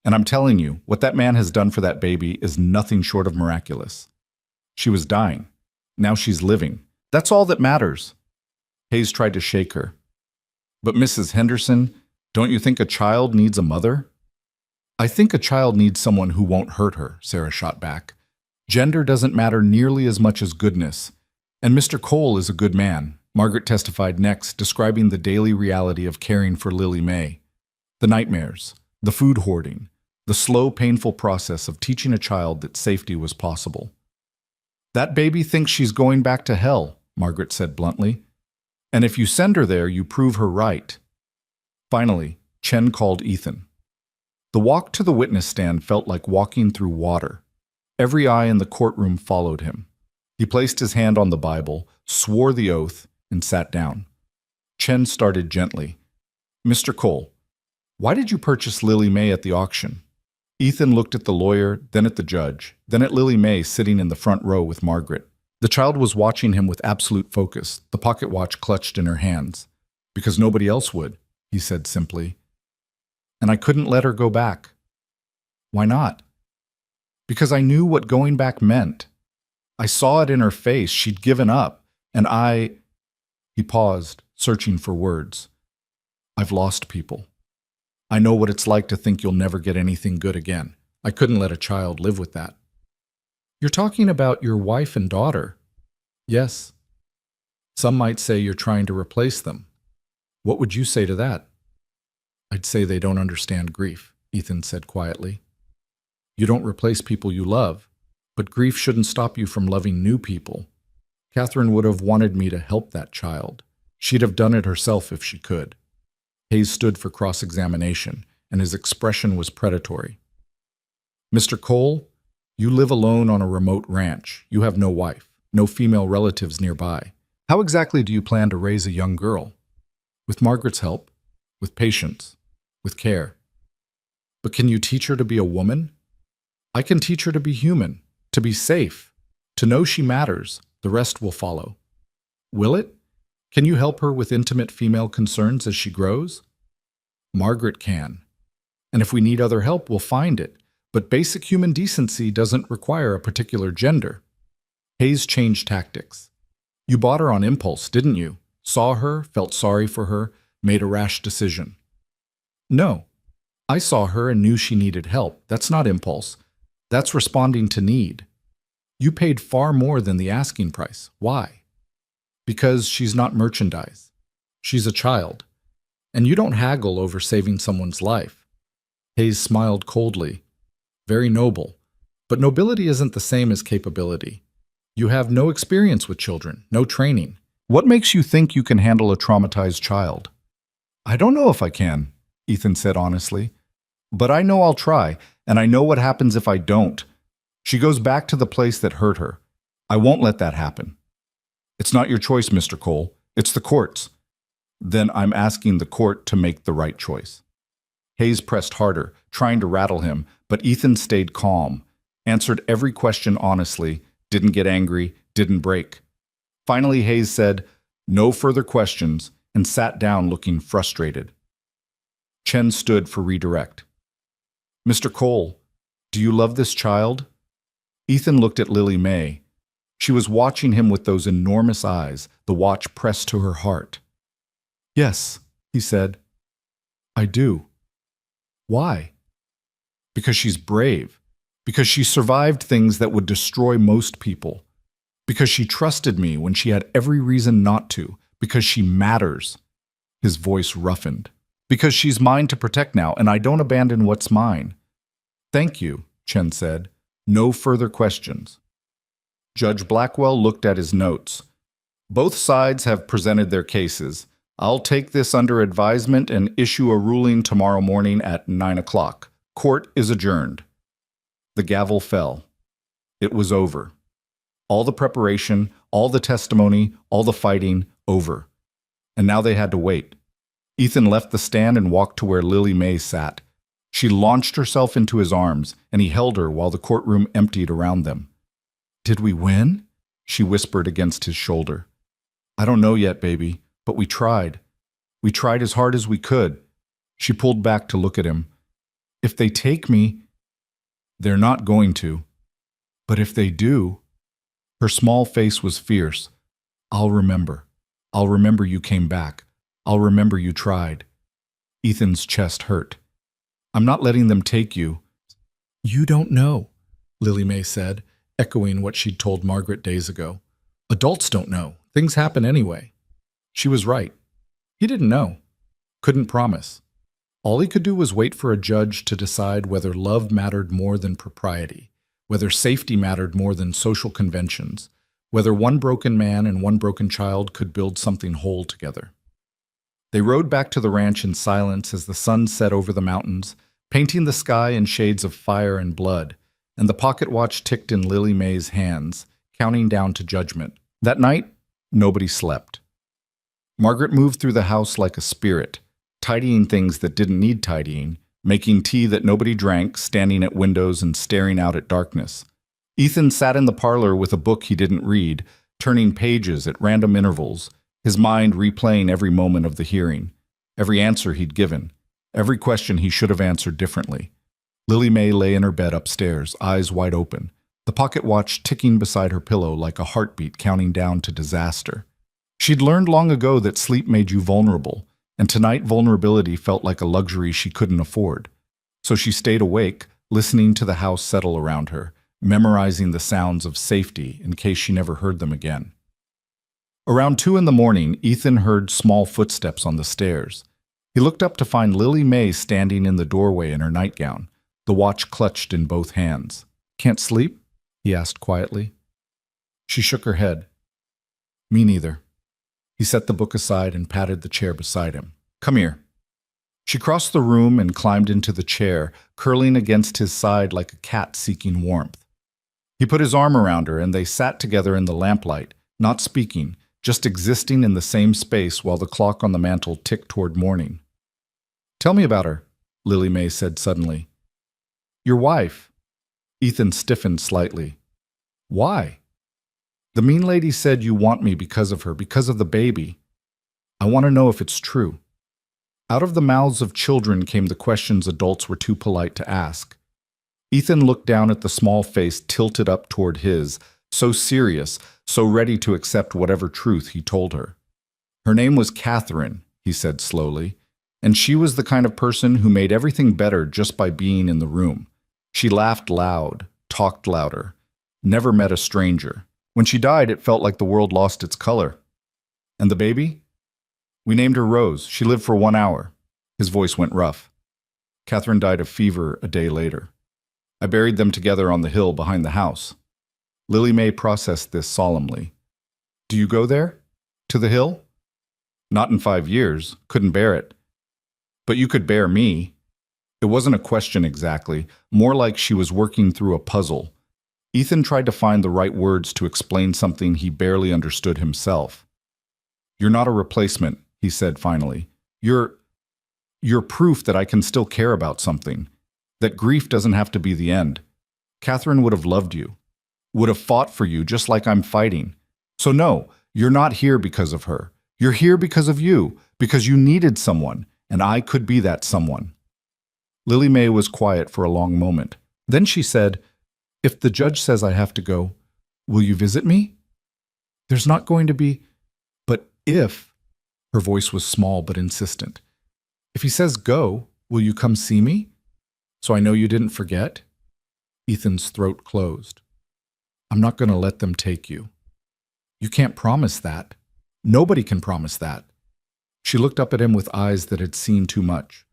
and I'm telling you, what that man has done for that baby is nothing short of miraculous. She was dying. Now she's living. That's all that matters. Hayes tried to shake her. But Mrs. Henderson, don't you think a child needs a mother? I think a child needs someone who won't hurt her, Sarah shot back. Gender doesn't matter nearly as much as goodness. And Mr. Cole is a good man, Margaret testified next, describing the daily reality of caring for Lily May. The nightmares, the food hoarding, the slow, painful process of teaching a child that safety was possible. That baby thinks she's going back to hell, Margaret said bluntly. And if you send her there, you prove her right. Finally, Chen called Ethan. The walk to the witness stand felt like walking through water. Every eye in the courtroom followed him. He placed his hand on the Bible, swore the oath, and sat down. Chen started gently. Mr. Cole, why did you purchase Lily May at the auction? Ethan looked at the lawyer, then at the judge, then at Lily May sitting in the front row with Margaret. The child was watching him with absolute focus, the pocket watch clutched in her hands. Because nobody else would, he said simply. And I couldn't let her go back. Why not? Because I knew what going back meant. I saw it in her face. She'd given up. And He paused, searching for words. I've lost people. I know what it's like to think you'll never get anything good again. I couldn't let a child live with that. You're talking about your wife and daughter. Yes. Some might say you're trying to replace them. What would you say to that? I'd say they don't understand grief. Ethan said quietly. You don't replace people you love, but grief shouldn't stop you from loving new people. Catherine would have wanted me to help that child. She'd have done it herself if she could. Hayes stood for cross-examination, and his expression was predatory. Mr. Cole, you live alone on a remote ranch. You have no wife, no female relatives nearby. How exactly do you plan to raise a young girl? With Margaret's help, with patience, with care. But can you teach her to be a woman? I can teach her to be human, to be safe, to know she matters. The rest will follow. Will it? Can you help her with intimate female concerns as she grows? Margaret can. And if we need other help, we'll find it. But basic human decency doesn't require a particular gender. Hayes changed tactics. You bought her on impulse, didn't you? Saw her, felt sorry for her, made a rash decision. No. I saw her and knew she needed help. That's not impulse. That's responding to need. You paid far more than the asking price. Why? Because she's not merchandise. She's a child. And you don't haggle over saving someone's life. Hayes smiled coldly. Very noble. But nobility isn't the same as capability. You have no experience with children, no training. What makes you think you can handle a traumatized child? I don't know if I can, Ethan said honestly. But I know I'll try, and I know what happens if I don't. She goes back to the place that hurt her. I won't let that happen. It's not your choice, Mr. Cole. It's the court's. Then I'm asking the court to make the right choice. Hayes pressed harder, trying to rattle him, but Ethan stayed calm, answered every question honestly, didn't get angry, didn't break. Finally, Hayes said, "No further questions," and sat down looking frustrated. Chen stood for redirect. Mr. Cole, do you love this child? Ethan looked at Lily May. She was watching him with those enormous eyes, the watch pressed to her heart. Yes, he said. I do. Why? Because she's brave. Because she survived things that would destroy most people. Because she trusted me when she had every reason not to. Because she matters. His voice roughened. Because she's mine to protect now, and I don't abandon what's mine. Thank you, Chen said. No further questions. Judge Blackwell looked at his notes. Both sides have presented their cases. I'll take this under advisement and issue a ruling tomorrow morning at 9 o'clock. Court is adjourned. The gavel fell. It was over. All the preparation, all the testimony, all the fighting, over. And now they had to wait. Ethan left the stand and walked to where Lily May sat. She launched herself into his arms, and he held her while the courtroom emptied around them. Did we win? She whispered against his shoulder. I don't know yet, baby, but we tried. We tried as hard as we could. She pulled back to look at him. If they take me, they're not going to. But if they do, her small face was fierce. I'll remember. I'll remember you came back. I'll remember you tried. Ethan's chest hurt. I'm not letting them take you. You don't know, Lily May said, echoing what she'd told Margaret days ago. Adults don't know. Things happen anyway. She was right. He didn't know. Couldn't promise. All he could do was wait for a judge to decide whether love mattered more than propriety, whether safety mattered more than social conventions, whether one broken man and one broken child could build something whole together. They rode back to the ranch in silence as the sun set over the mountains, painting the sky in shades of fire and blood, and the pocket watch ticked in Lily May's hands, counting down to judgment. That night, nobody slept. Margaret moved through the house like a spirit, tidying things that didn't need tidying, making tea that nobody drank, standing at windows and staring out at darkness. Ethan sat in the parlor with a book he didn't read, turning pages at random intervals, his mind replaying every moment of the hearing, every answer he'd given, every question he should have answered differently. Lily May lay in her bed upstairs, eyes wide open, the pocket watch ticking beside her pillow like a heartbeat counting down to disaster. She'd learned long ago that sleep made you vulnerable, and tonight vulnerability felt like a luxury she couldn't afford. So she stayed awake, listening to the house settle around her, memorizing the sounds of safety in case she never heard them again. Around 2 in the morning, Ethan heard small footsteps on the stairs. He looked up to find Lily May standing in the doorway in her nightgown, the watch clutched in both hands. "Can't sleep?" he asked quietly. She shook her head. "Me neither." He set the book aside and patted the chair beside him. "Come here." She crossed the room and climbed into the chair, curling against his side like a cat seeking warmth. He put his arm around her and they sat together in the lamplight, not speaking, just existing in the same space while the clock on the mantel ticked toward morning. "Tell me about her," Lily May said suddenly. "Your wife." Ethan stiffened slightly. "Why?" "The mean lady said you want me because of her, because of the baby. I want to know if it's true." Out of the mouths of children came the questions adults were too polite to ask. Ethan looked down at the small face tilted up toward his, so serious, so ready to accept whatever truth he told her. "Her name was Catherine," he said slowly, "and she was the kind of person who made everything better just by being in the room. She laughed loud, talked louder, never met a stranger. When she died, it felt like the world lost its color." "And the baby?" "We named her Rose. She lived for 1 hour." His voice went rough. "Catherine died of fever a day later. I buried them together on the hill behind the house." Lily May processed this solemnly. "Do you go there? To the hill?" "Not in 5 years. Couldn't bear it." "But you could bear me." It wasn't a question exactly, more like she was working through a puzzle. Ethan tried to find the right words to explain something he barely understood himself. "You're not a replacement," he said finally. You're proof that I can still care about something, that grief doesn't have to be the end. Catherine would have loved you, would have fought for you just like I'm fighting. So no, you're not here because of her. You're here because of you, because you needed someone, and I could be that someone." Lily May was quiet for a long moment. Then she said, "If the judge says I have to go, will you visit me?" "There's not going to be..." "But if..." Her voice was small but insistent. "If he says go, will you come see me? So I know you didn't forget?" Ethan's throat closed. "I'm not going to let them take you." "You can't promise that. Nobody can promise that." She looked up at him with eyes that had seen too much.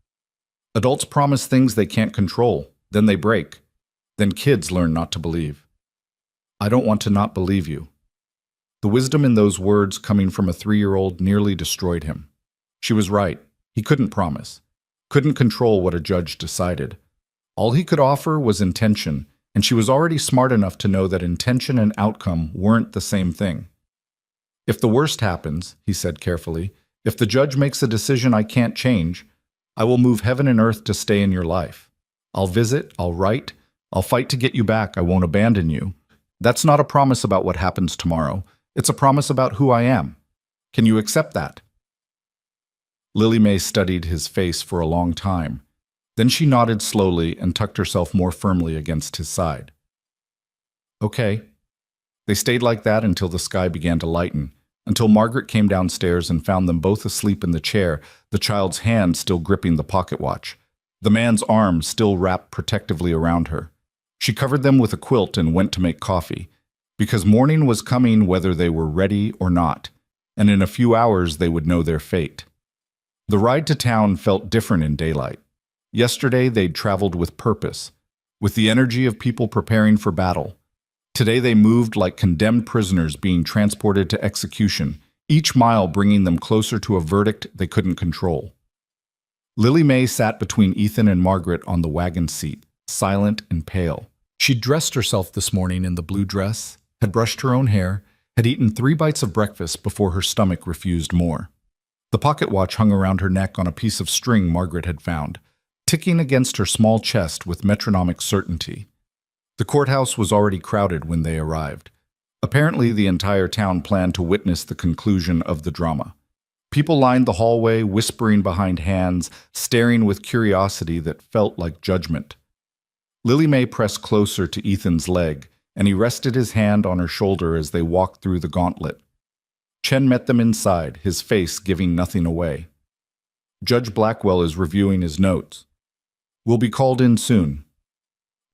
"Adults promise things they can't control, then they break. Then kids learn not to believe." "I don't want to not believe you." The wisdom in those words coming from a 3-year-old nearly destroyed him. She was right. He couldn't promise, couldn't control what a judge decided. All he could offer was intention, and she was already smart enough to know that intention and outcome weren't the same thing. "If the worst happens," he said carefully, "if the judge makes a decision I can't change, I will move heaven and earth to stay in your life. I'll visit, I'll write, I'll fight to get you back, I won't abandon you. That's not a promise about what happens tomorrow. It's a promise about who I am. Can you accept that?" Lily May studied his face for a long time. Then she nodded slowly and tucked herself more firmly against his side. "Okay." They stayed like that until the sky began to lighten, until Margaret came downstairs and found them both asleep in the chair, the child's hand still gripping the pocket watch, the man's arm still wrapped protectively around her. She covered them with a quilt and went to make coffee, because morning was coming whether they were ready or not, and in a few hours they would know their fate. The ride to town felt different in daylight. Yesterday they'd traveled with purpose, with the energy of people preparing for battle. Today they moved like condemned prisoners being transported to execution, each mile bringing them closer to a verdict they couldn't control. Lily May sat between Ethan and Margaret on the wagon seat, silent and pale. She'd dressed herself this morning in the blue dress, had brushed her own hair, had eaten 3 bites of breakfast before her stomach refused more. The pocket watch hung around her neck on a piece of string Margaret had found, ticking against her small chest with metronomic certainty. The courthouse was already crowded when they arrived. Apparently, the entire town planned to witness the conclusion of the drama. People lined the hallway, whispering behind hands, staring with curiosity that felt like judgment. Lily May pressed closer to Ethan's leg, and he rested his hand on her shoulder as they walked through the gauntlet. Chen met them inside, his face giving nothing away. "Judge Blackwell is reviewing his notes. We'll be called in soon."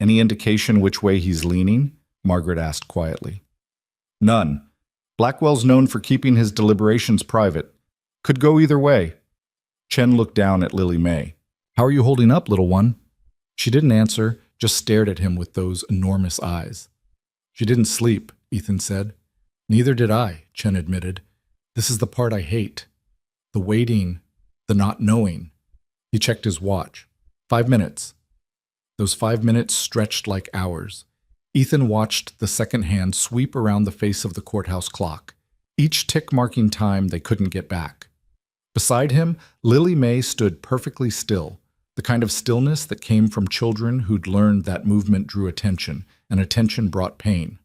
"Any indication which way he's leaning?" Margaret asked quietly. "None. Blackwell's known for keeping his deliberations private. Could go either way." Chen looked down at Lily May. "How are you holding up, little one?" She didn't answer, just stared at him with those enormous eyes. "She didn't sleep," Ethan said. "Neither did I," Chen admitted. "This is the part I hate. The waiting, the not knowing." He checked his watch. 5 minutes. Those 5 minutes stretched like hours. Ethan watched the second hand sweep around the face of the courthouse clock, each tick marking time they couldn't get back. Beside him, Lily May stood perfectly still, the kind of stillness that came from children who'd learned that movement drew attention, and attention brought pain.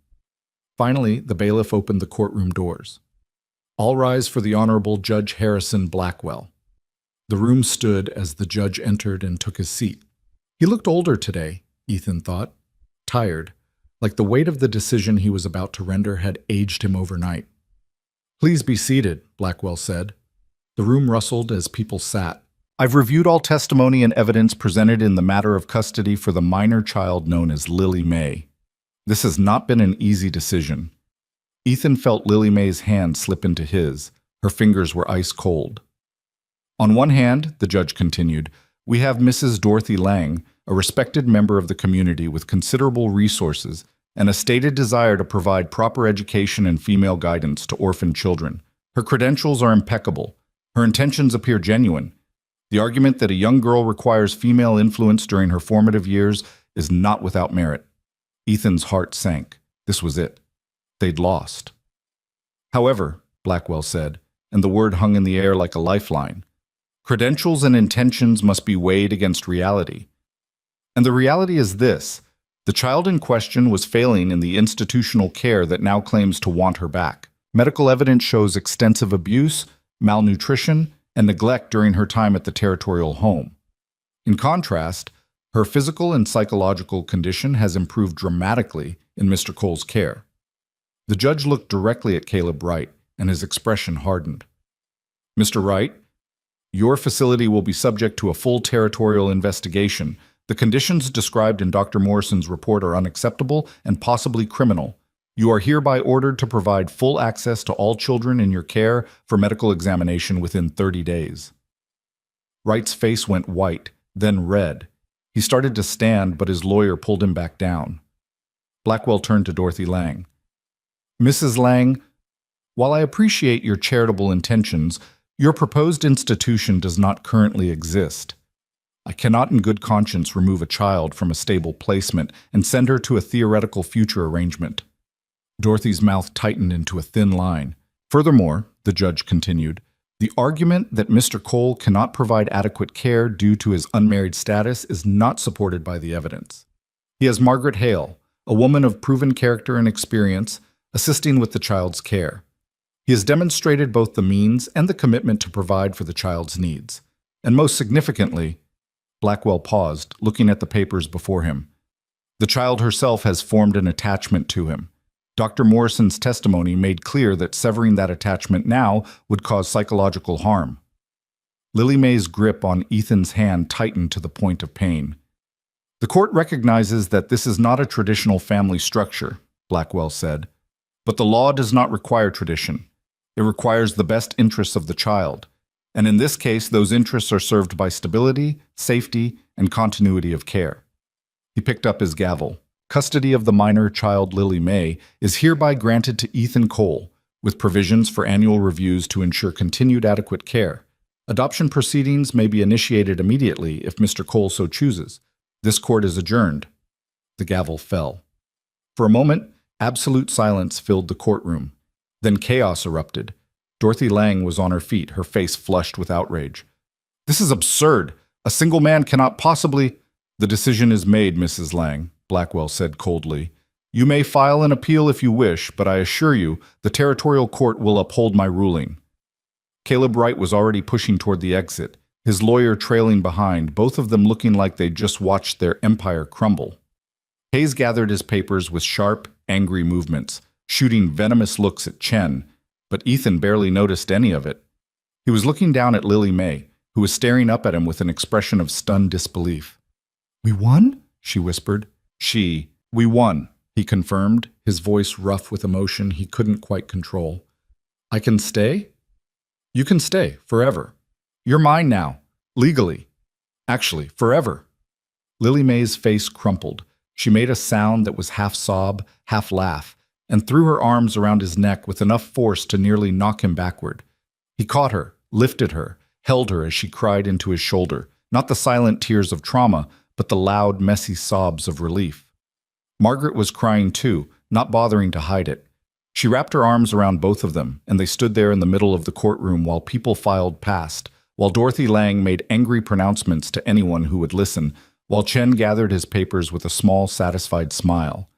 Finally, the bailiff opened the courtroom doors. "All rise for the Honorable Judge Harrison Blackwell." The room stood as the judge entered and took his seat. He looked older today, Ethan thought. Tired, like the weight of the decision he was about to render had aged him overnight. "Please be seated," Blackwell said. The room rustled as people sat. "I've reviewed all testimony and evidence presented in the matter of custody for the minor child known as Lily May. This has not been an easy decision." Ethan felt Lily May's hand slip into his. Her fingers were ice cold. "On one hand," the judge continued, "we have Mrs. Dorothy Lang, a respected member of the community with considerable resources and a stated desire to provide proper education and female guidance to orphan children. Her credentials are impeccable. Her intentions appear genuine. The argument that a young girl requires female influence during her formative years is not without merit." Ethan's heart sank. This was it. They'd lost. "However," Blackwell said, and the word hung in the air like a lifeline, "credentials and intentions must be weighed against reality. And the reality is this: the child in question was failing in the institutional care that now claims to want her back. Medical evidence shows extensive abuse, malnutrition, and neglect during her time at the territorial home. In contrast, her physical and psychological condition has improved dramatically in Mr. Cole's care." The judge looked directly at Caleb Wright, and his expression hardened. "Mr. Wright, your facility will be subject to a full territorial investigation. The conditions described in Dr. Morrison's report are unacceptable and possibly criminal. You are hereby ordered to provide full access to all children in your care for medical examination within 30 days. Wright's face went white, then red. He started to stand, but his lawyer pulled him back down. Blackwell turned to Dorothy Lang. "Mrs. Lang, while I appreciate your charitable intentions, your proposed institution does not currently exist. I cannot in good conscience remove a child from a stable placement and send her to a theoretical future arrangement." Dorothy's mouth tightened into a thin line. "Furthermore," the judge continued, "the argument that Mr. Cole cannot provide adequate care due to his unmarried status is not supported by the evidence. He has Margaret Hale, a woman of proven character and experience, assisting with the child's care. He has demonstrated both the means and the commitment to provide for the child's needs. And most significantly," Blackwell paused, looking at the papers before him, "the child herself has formed an attachment to him. Dr. Morrison's testimony made clear that severing that attachment now would cause psychological harm." Lily May's grip on Ethan's hand tightened to the point of pain. "The court recognizes that this is not a traditional family structure," Blackwell said, "but the law does not require tradition. It requires the best interests of the child. And in this case, those interests are served by stability, safety, and continuity of care." He picked up his gavel. "Custody of the minor child Lily May is hereby granted to Ethan Cole, with provisions for annual reviews to ensure continued adequate care. Adoption proceedings may be initiated immediately if Mr. Cole so chooses. This court is adjourned." The gavel fell. For a moment, absolute silence filled the courtroom. Then chaos erupted. Dorothy Lang was on her feet, her face flushed with outrage. "This is absurd. A single man cannot possibly—" "The decision is made, Mrs. Lang," Blackwell said coldly. "You may file an appeal if you wish, but I assure you the territorial court will uphold my ruling." Caleb Wright was already pushing toward the exit, his lawyer trailing behind, both of them looking like they'd just watched their empire crumble. Hayes gathered his papers with sharp, angry movements, shooting venomous looks at Chen, but Ethan barely noticed any of it. He was looking down at Lily May, who was staring up at him with an expression of stunned disbelief. "We won?" she whispered. "We won," he confirmed, his voice rough with emotion he couldn't quite control. "I can stay?" "You can stay, forever." You're mine now. Legally. Actually, forever. Lily May's face crumpled. She made a sound that was half sob, half laugh, and threw her arms around his neck with enough force to nearly knock him backward. He caught her, lifted her, held her as she cried into his shoulder, not the silent tears of trauma, but the loud, messy sobs of relief. Margaret was crying too, not bothering to hide it. She wrapped her arms around both of them, and they stood there in the middle of the courtroom while people filed past, while Dorothy Lang made angry pronouncements to anyone who would listen, while Chen gathered his papers with a small, satisfied smile.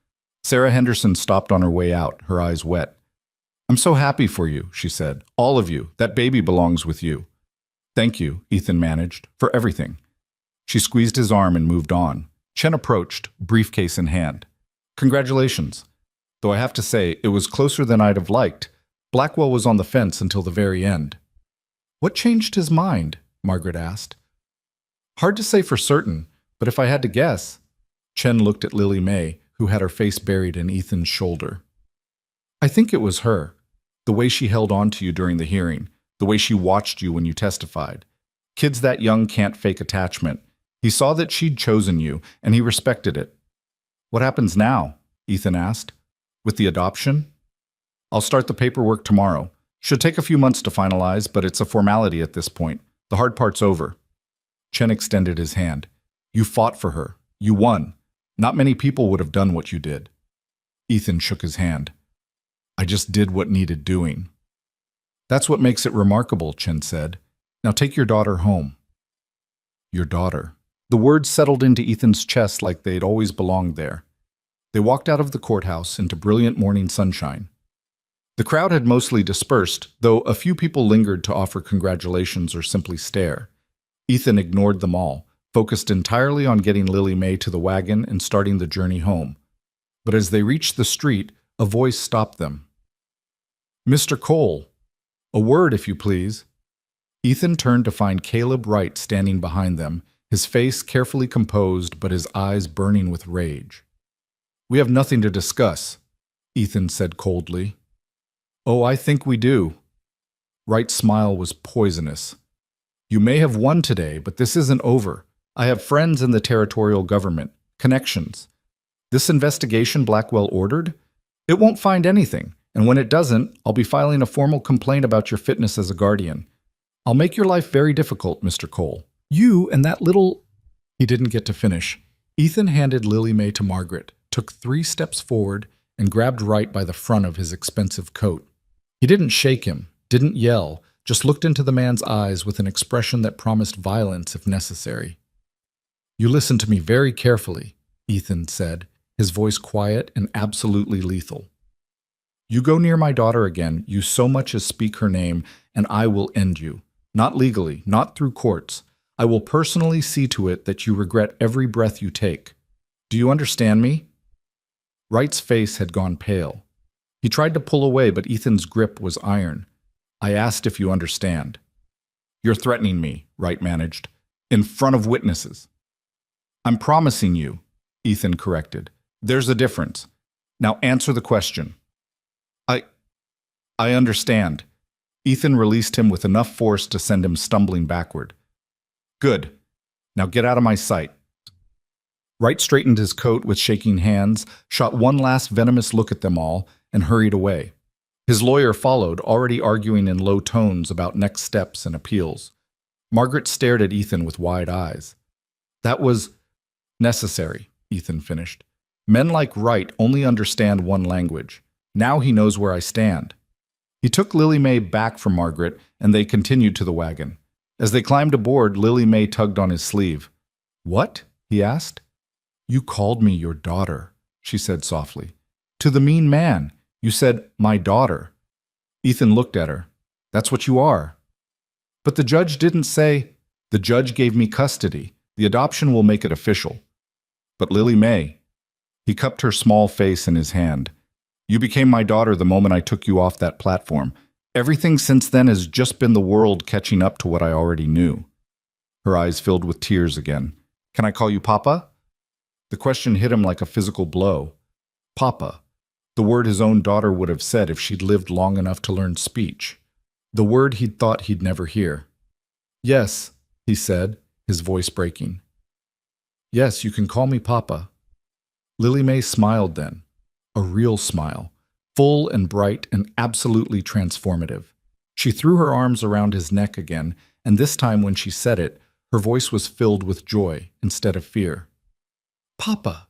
Sarah Henderson stopped on her way out, her eyes wet. "I'm so happy for you," she said. "All of you. That baby belongs with you." "Thank you," Ethan managed, "for everything." She squeezed his arm and moved on. Chen approached, briefcase in hand. "Congratulations. Though I have to say, it was closer than I'd have liked. Blackwell was on the fence until the very end." "What changed his mind?" Margaret asked. "Hard to say for certain, but if I had to guess..." Chen looked at Lily May, who had her face buried in Ethan's shoulder. "I think it was her. The way she held on to you during the hearing, the way she watched you when you testified. Kids that young can't fake attachment. He saw that she'd chosen you, and he respected it." "What happens now?" Ethan asked. "With the adoption?" "I'll start the paperwork tomorrow. Should take a few months to finalize, but it's a formality at this point. The hard part's over." Chen extended his hand. "You fought for her. You won. Not many people would have done what you did." Ethan shook his hand. "I just did what needed doing." "That's what makes it remarkable," Chen said. "Now take your daughter home." "Your daughter." The words settled into Ethan's chest like they'd always belonged there. They walked out of the courthouse into brilliant morning sunshine. The crowd had mostly dispersed, though a few people lingered to offer congratulations or simply stare. Ethan ignored them all, focused entirely on getting Lily May to the wagon and starting the journey home. But as they reached the street, a voice stopped them. "Mr. Cole, a word, if you please." Ethan turned to find Caleb Wright standing behind them, his face carefully composed but his eyes burning with rage. "We have nothing to discuss," Ethan said coldly. "Oh, I think we do." Wright's smile was poisonous. "You may have won today, but this isn't over. I have friends in the territorial government, connections. This investigation Blackwell ordered? It won't find anything, and when it doesn't, I'll be filing a formal complaint about your fitness as a guardian. I'll make your life very difficult, Mr. Cole. You and that little..." He didn't get to finish. Ethan handed Lily May to Margaret, took 3 steps forward, and grabbed Wright by the front of his expensive coat. He didn't shake him, didn't yell, just looked into the man's eyes with an expression that promised violence if necessary. "You listen to me very carefully," Ethan said, his voice quiet and absolutely lethal. "You go near my daughter again, you so much as speak her name, and I will end you. Not legally, not through courts. I will personally see to it that you regret every breath you take. Do you understand me?" Wright's face had gone pale. He tried to pull away, but Ethan's grip was iron. "I asked if you understand." "You're threatening me," Wright managed, "in front of witnesses." "I'm promising you," Ethan corrected. "There's a difference. Now answer the question." I understand." Ethan released him with enough force to send him stumbling backward. "Good. Now get out of my sight." Wright straightened his coat with shaking hands, shot one last venomous look at them all, and hurried away. His lawyer followed, already arguing in low tones about next steps and appeals. Margaret stared at Ethan with wide eyes. "That was necessary," Ethan finished. "Men like Wright only understand one language. Now he knows where I stand." He took Lily May back from Margaret, and they continued to the wagon. As they climbed aboard, Lily May tugged on his sleeve. "What?" he asked. "You called me your daughter," she said softly. "To the mean man, you said, 'my daughter.'" Ethan looked at her. "That's what you are." "But the judge didn't say..." "The judge gave me custody. The adoption will make it official." "But Lily May..." He cupped her small face in his hand. "You became my daughter the moment I took you off that platform. Everything since then has just been the world catching up to what I already knew." Her eyes filled with tears again. "Can I call you Papa?" The question hit him like a physical blow. Papa. The word his own daughter would have said if she'd lived long enough to learn speech. The word he'd thought he'd never hear. Yes, he said, his voice breaking. Yes, you can call me Papa. Lily May smiled then, a real smile, full and bright and absolutely transformative. She threw her arms around his neck again, and this time when she said it, her voice was filled with joy instead of fear. Papa!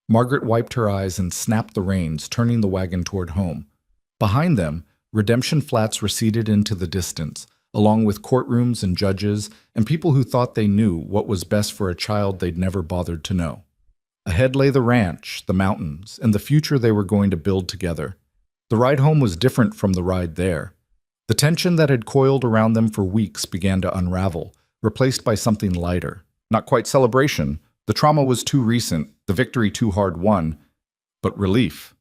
Margaret wiped her eyes and snapped the reins, turning the wagon toward home. Behind them, Redemption Flats receded into the distance, along with courtrooms and judges and people who thought they knew what was best for a child they'd never bothered to know. Ahead lay the ranch, the mountains, and the future they were going to build together. The ride home was different from the ride there. The tension that had coiled around them for weeks began to unravel, replaced by something lighter. Not quite celebration. The trauma was too recent, the victory too hard won, but relief.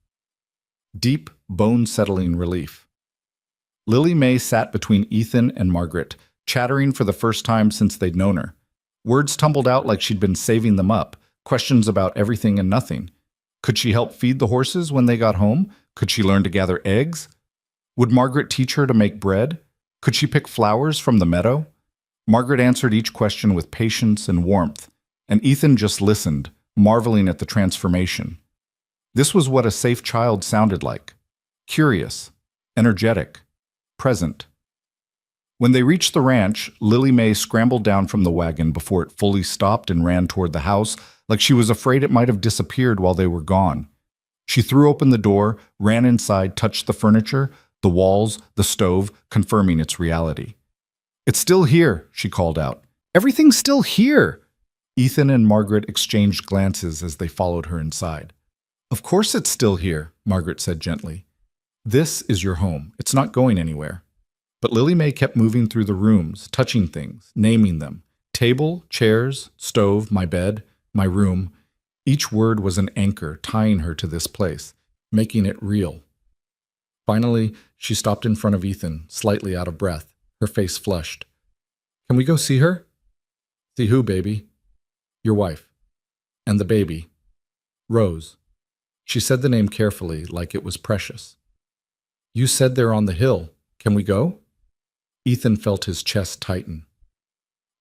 Deep, bone-settling relief. Lily May sat between Ethan and Margaret, chattering for the first time since they'd known her. Words tumbled out like she'd been saving them up, questions about everything and nothing. Could she help feed the horses when they got home? Could she learn to gather eggs? Would Margaret teach her to make bread? Could she pick flowers from the meadow? Margaret answered each question with patience and warmth, and Ethan just listened, marveling at the transformation. This was what a safe child sounded like. Curious, energetic, present. When they reached the ranch, Lily May scrambled down from the wagon before it fully stopped and ran toward the house, like she was afraid it might have disappeared while they were gone. She threw open the door, ran inside, touched the furniture, the walls, the stove, confirming its reality. "It's still here," she called out. "Everything's still here!" Ethan and Margaret exchanged glances as they followed her inside. "Of course it's still here," Margaret said gently. "This is your home. It's not going anywhere." But Lily May kept moving through the rooms, touching things, naming them. Table, chairs, stove, my bed, my room. Each word was an anchor tying her to this place, making it real. Finally, she stopped in front of Ethan, slightly out of breath, her face flushed. "Can we go see her?" "See who, baby?" "Your wife. And the baby. Rose." She said the name carefully, like it was precious. "You said they're on the hill. Can we go?" Ethan felt his chest tighten.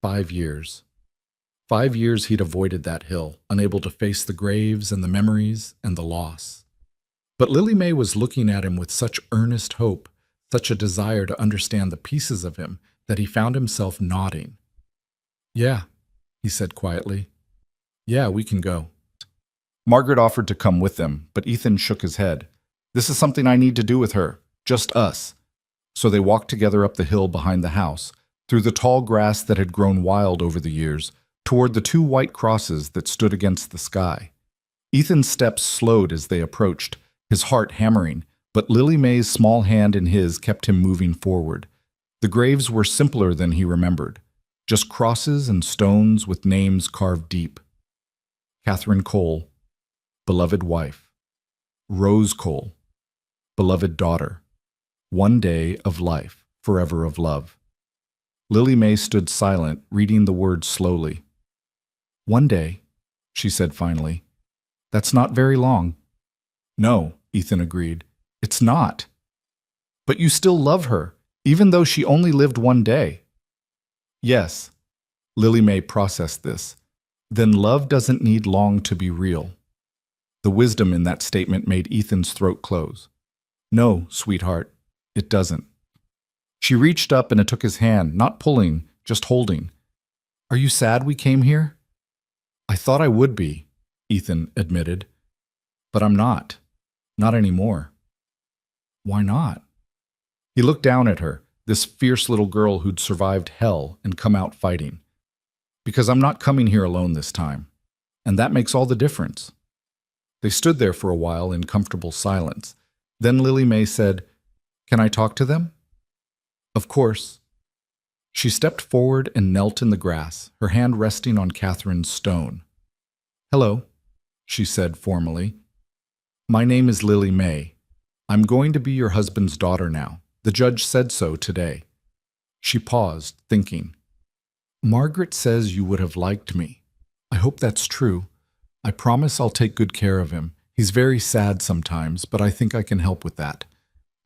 5 years. 5 years he'd avoided that hill, unable to face the graves and the memories and the loss. But Lily May was looking at him with such earnest hope, such a desire to understand the pieces of him, that he found himself nodding. "Yeah," he said quietly. "Yeah, we can go." Margaret offered to come with them, but Ethan shook his head. "This is something I need to do with her, just us." So they walked together up the hill behind the house, through the tall grass that had grown wild over the years, toward the 2 white crosses that stood against the sky. Ethan's steps slowed as they approached, his heart hammering, but Lily May's small hand in his kept him moving forward. The graves were simpler than he remembered, just crosses and stones with names carved deep. Catherine Cole, beloved wife. Rose Cole, beloved daughter. One day of life, forever of love. Lily May stood silent, reading the words slowly. "One day," she said finally. "That's not very long." "No," Ethan agreed. "It's not." "But you still love her, even though she only lived 1 day." "Yes." Lily May processed this. Then love doesn't need long to be real. The wisdom in that statement made Ethan's throat close. "No, sweetheart, it doesn't." She reached up and it took his hand, not pulling, just holding. "Are you sad we came here?" "I thought I would be," Ethan admitted. "But I'm not. Not anymore." "Why not?" He looked down at her, this fierce little girl who'd survived hell and come out fighting. "Because I'm not coming here alone this time. And that makes all the difference." They stood there for a while in comfortable silence. Then Lily May said, "Can I talk to them?" "Of course." She stepped forward and knelt in the grass, her hand resting on Catherine's stone. "Hello," she said formally. "My name is Lily May. I'm going to be your husband's daughter now. The judge said so today." She paused, thinking. "Margaret says you would have liked me. I hope that's true. I promise I'll take good care of him. He's very sad sometimes, but I think I can help with that.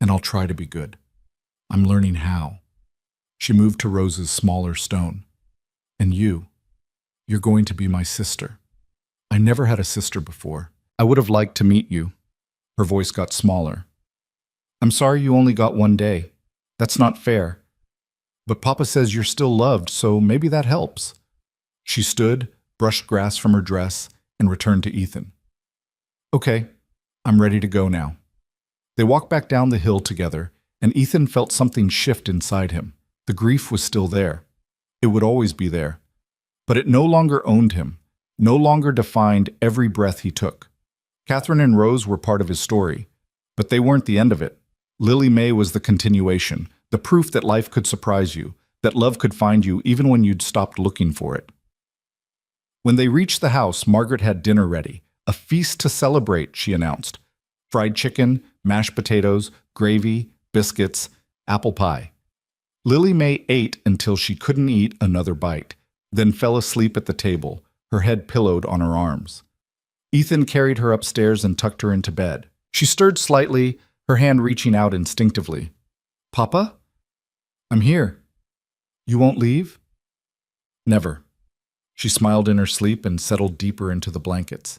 And I'll try to be good. I'm learning how." She moved to Rose's smaller stone. And you're going to be my sister. I never had a sister before. I would have liked to meet you. Her voice got smaller. I'm sorry you only got one day. That's not fair. But Papa says you're still loved, so maybe that helps. She stood, brushed grass from her dress, and returned to Ethan. Okay, I'm ready to go now. They walked back down the hill together, and Ethan felt something shift inside him. The grief was still there. It would always be there. But it no longer owned him, no longer defined every breath he took. Catherine and Rose were part of his story, but they weren't the end of it. Lily May was the continuation, the proof that life could surprise you, that love could find you even when you'd stopped looking for it. When they reached the house, Margaret had dinner ready. A feast to celebrate, she announced. Fried chicken, mashed potatoes, gravy, biscuits, apple pie. Lily May ate until she couldn't eat another bite, then fell asleep at the table, her head pillowed on her arms. Ethan carried her upstairs and tucked her into bed. She stirred slightly, her hand reaching out instinctively. Papa? I'm here. You won't leave? Never. She smiled in her sleep and settled deeper into the blankets.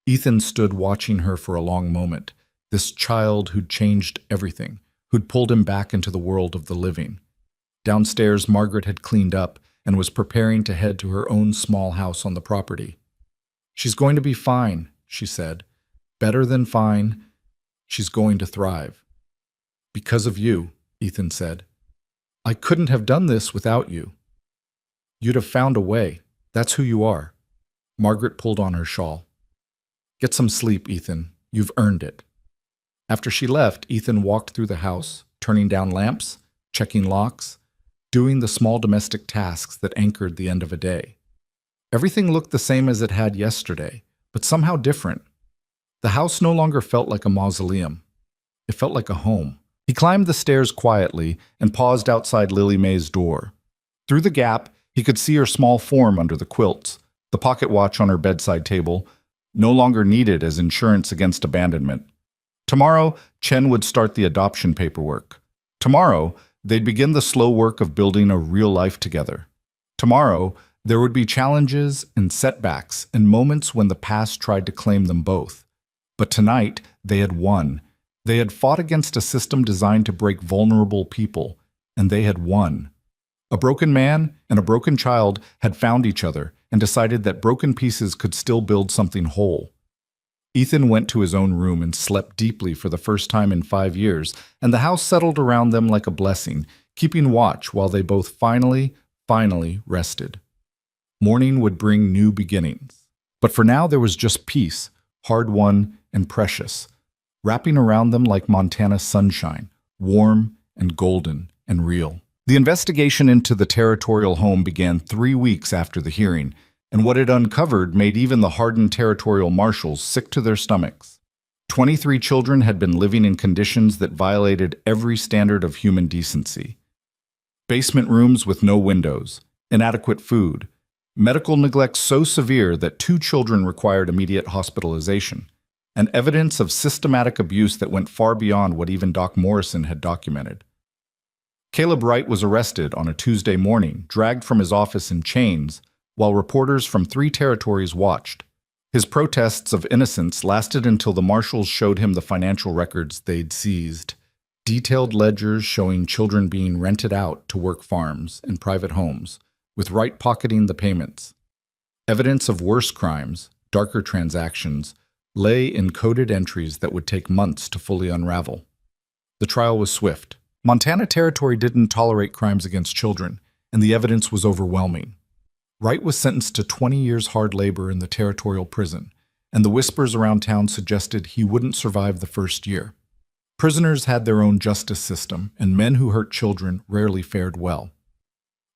Ethan stood watching her for a long moment, this child who'd changed everything, who'd pulled him back into the world of the living. Downstairs, Margaret had cleaned up and was preparing to head to her own small house on the property. She's going to be fine, she said. Better than fine. She's going to thrive. Because of you, Ethan said. I couldn't have done this without you. You'd have found a way. That's who you are. Margaret pulled on her shawl. Get some sleep, Ethan. You've earned it. After she left, Ethan walked through the house, turning down lamps, checking locks, doing the small domestic tasks that anchored the end of a day. Everything looked the same as it had yesterday, but somehow different. The house no longer felt like a mausoleum. It felt like a home. He climbed the stairs quietly and paused outside Lily May's door. Through the gap, he could see her small form under the quilts, the pocket watch on her bedside table, no longer needed as insurance against abandonment. Tomorrow, Chen would start the adoption paperwork. Tomorrow, they'd begin the slow work of building a real life together. Tomorrow, there would be challenges and setbacks and moments when the past tried to claim them both. But tonight, they had won. They had fought against a system designed to break vulnerable people, and they had won. A broken man and a broken child had found each other and decided that broken pieces could still build something whole. Ethan went to his own room and slept deeply for the first time in 5 years, and the house settled around them like a blessing, keeping watch while they both finally rested. Morning would bring new beginnings. But for now there was just peace, hard-won and precious, wrapping around them like Montana sunshine, warm and golden and real. The investigation into the territorial home began 3 weeks after the hearing, and what it uncovered made even the hardened territorial marshals sick to their stomachs. 23 children had been living in conditions that violated every standard of human decency. Basement rooms with no windows, inadequate food, medical neglect so severe that 2 children required immediate hospitalization, and evidence of systematic abuse that went far beyond what even Doc Morrison had documented. Caleb Wright was arrested on a Tuesday morning, dragged from his office in chains, while reporters from 3 territories watched. His protests of innocence lasted until the marshals showed him the financial records they'd seized, detailed ledgers showing children being rented out to work farms and private homes, with Wright pocketing the payments. Evidence of worse crimes, darker transactions, lay in coded entries that would take months to fully unravel. The trial was swift. Montana Territory didn't tolerate crimes against children, and the evidence was overwhelming. Wright was sentenced to 20 years hard labor in the territorial prison, and the whispers around town suggested he wouldn't survive the first year. Prisoners had their own justice system, and men who hurt children rarely fared well.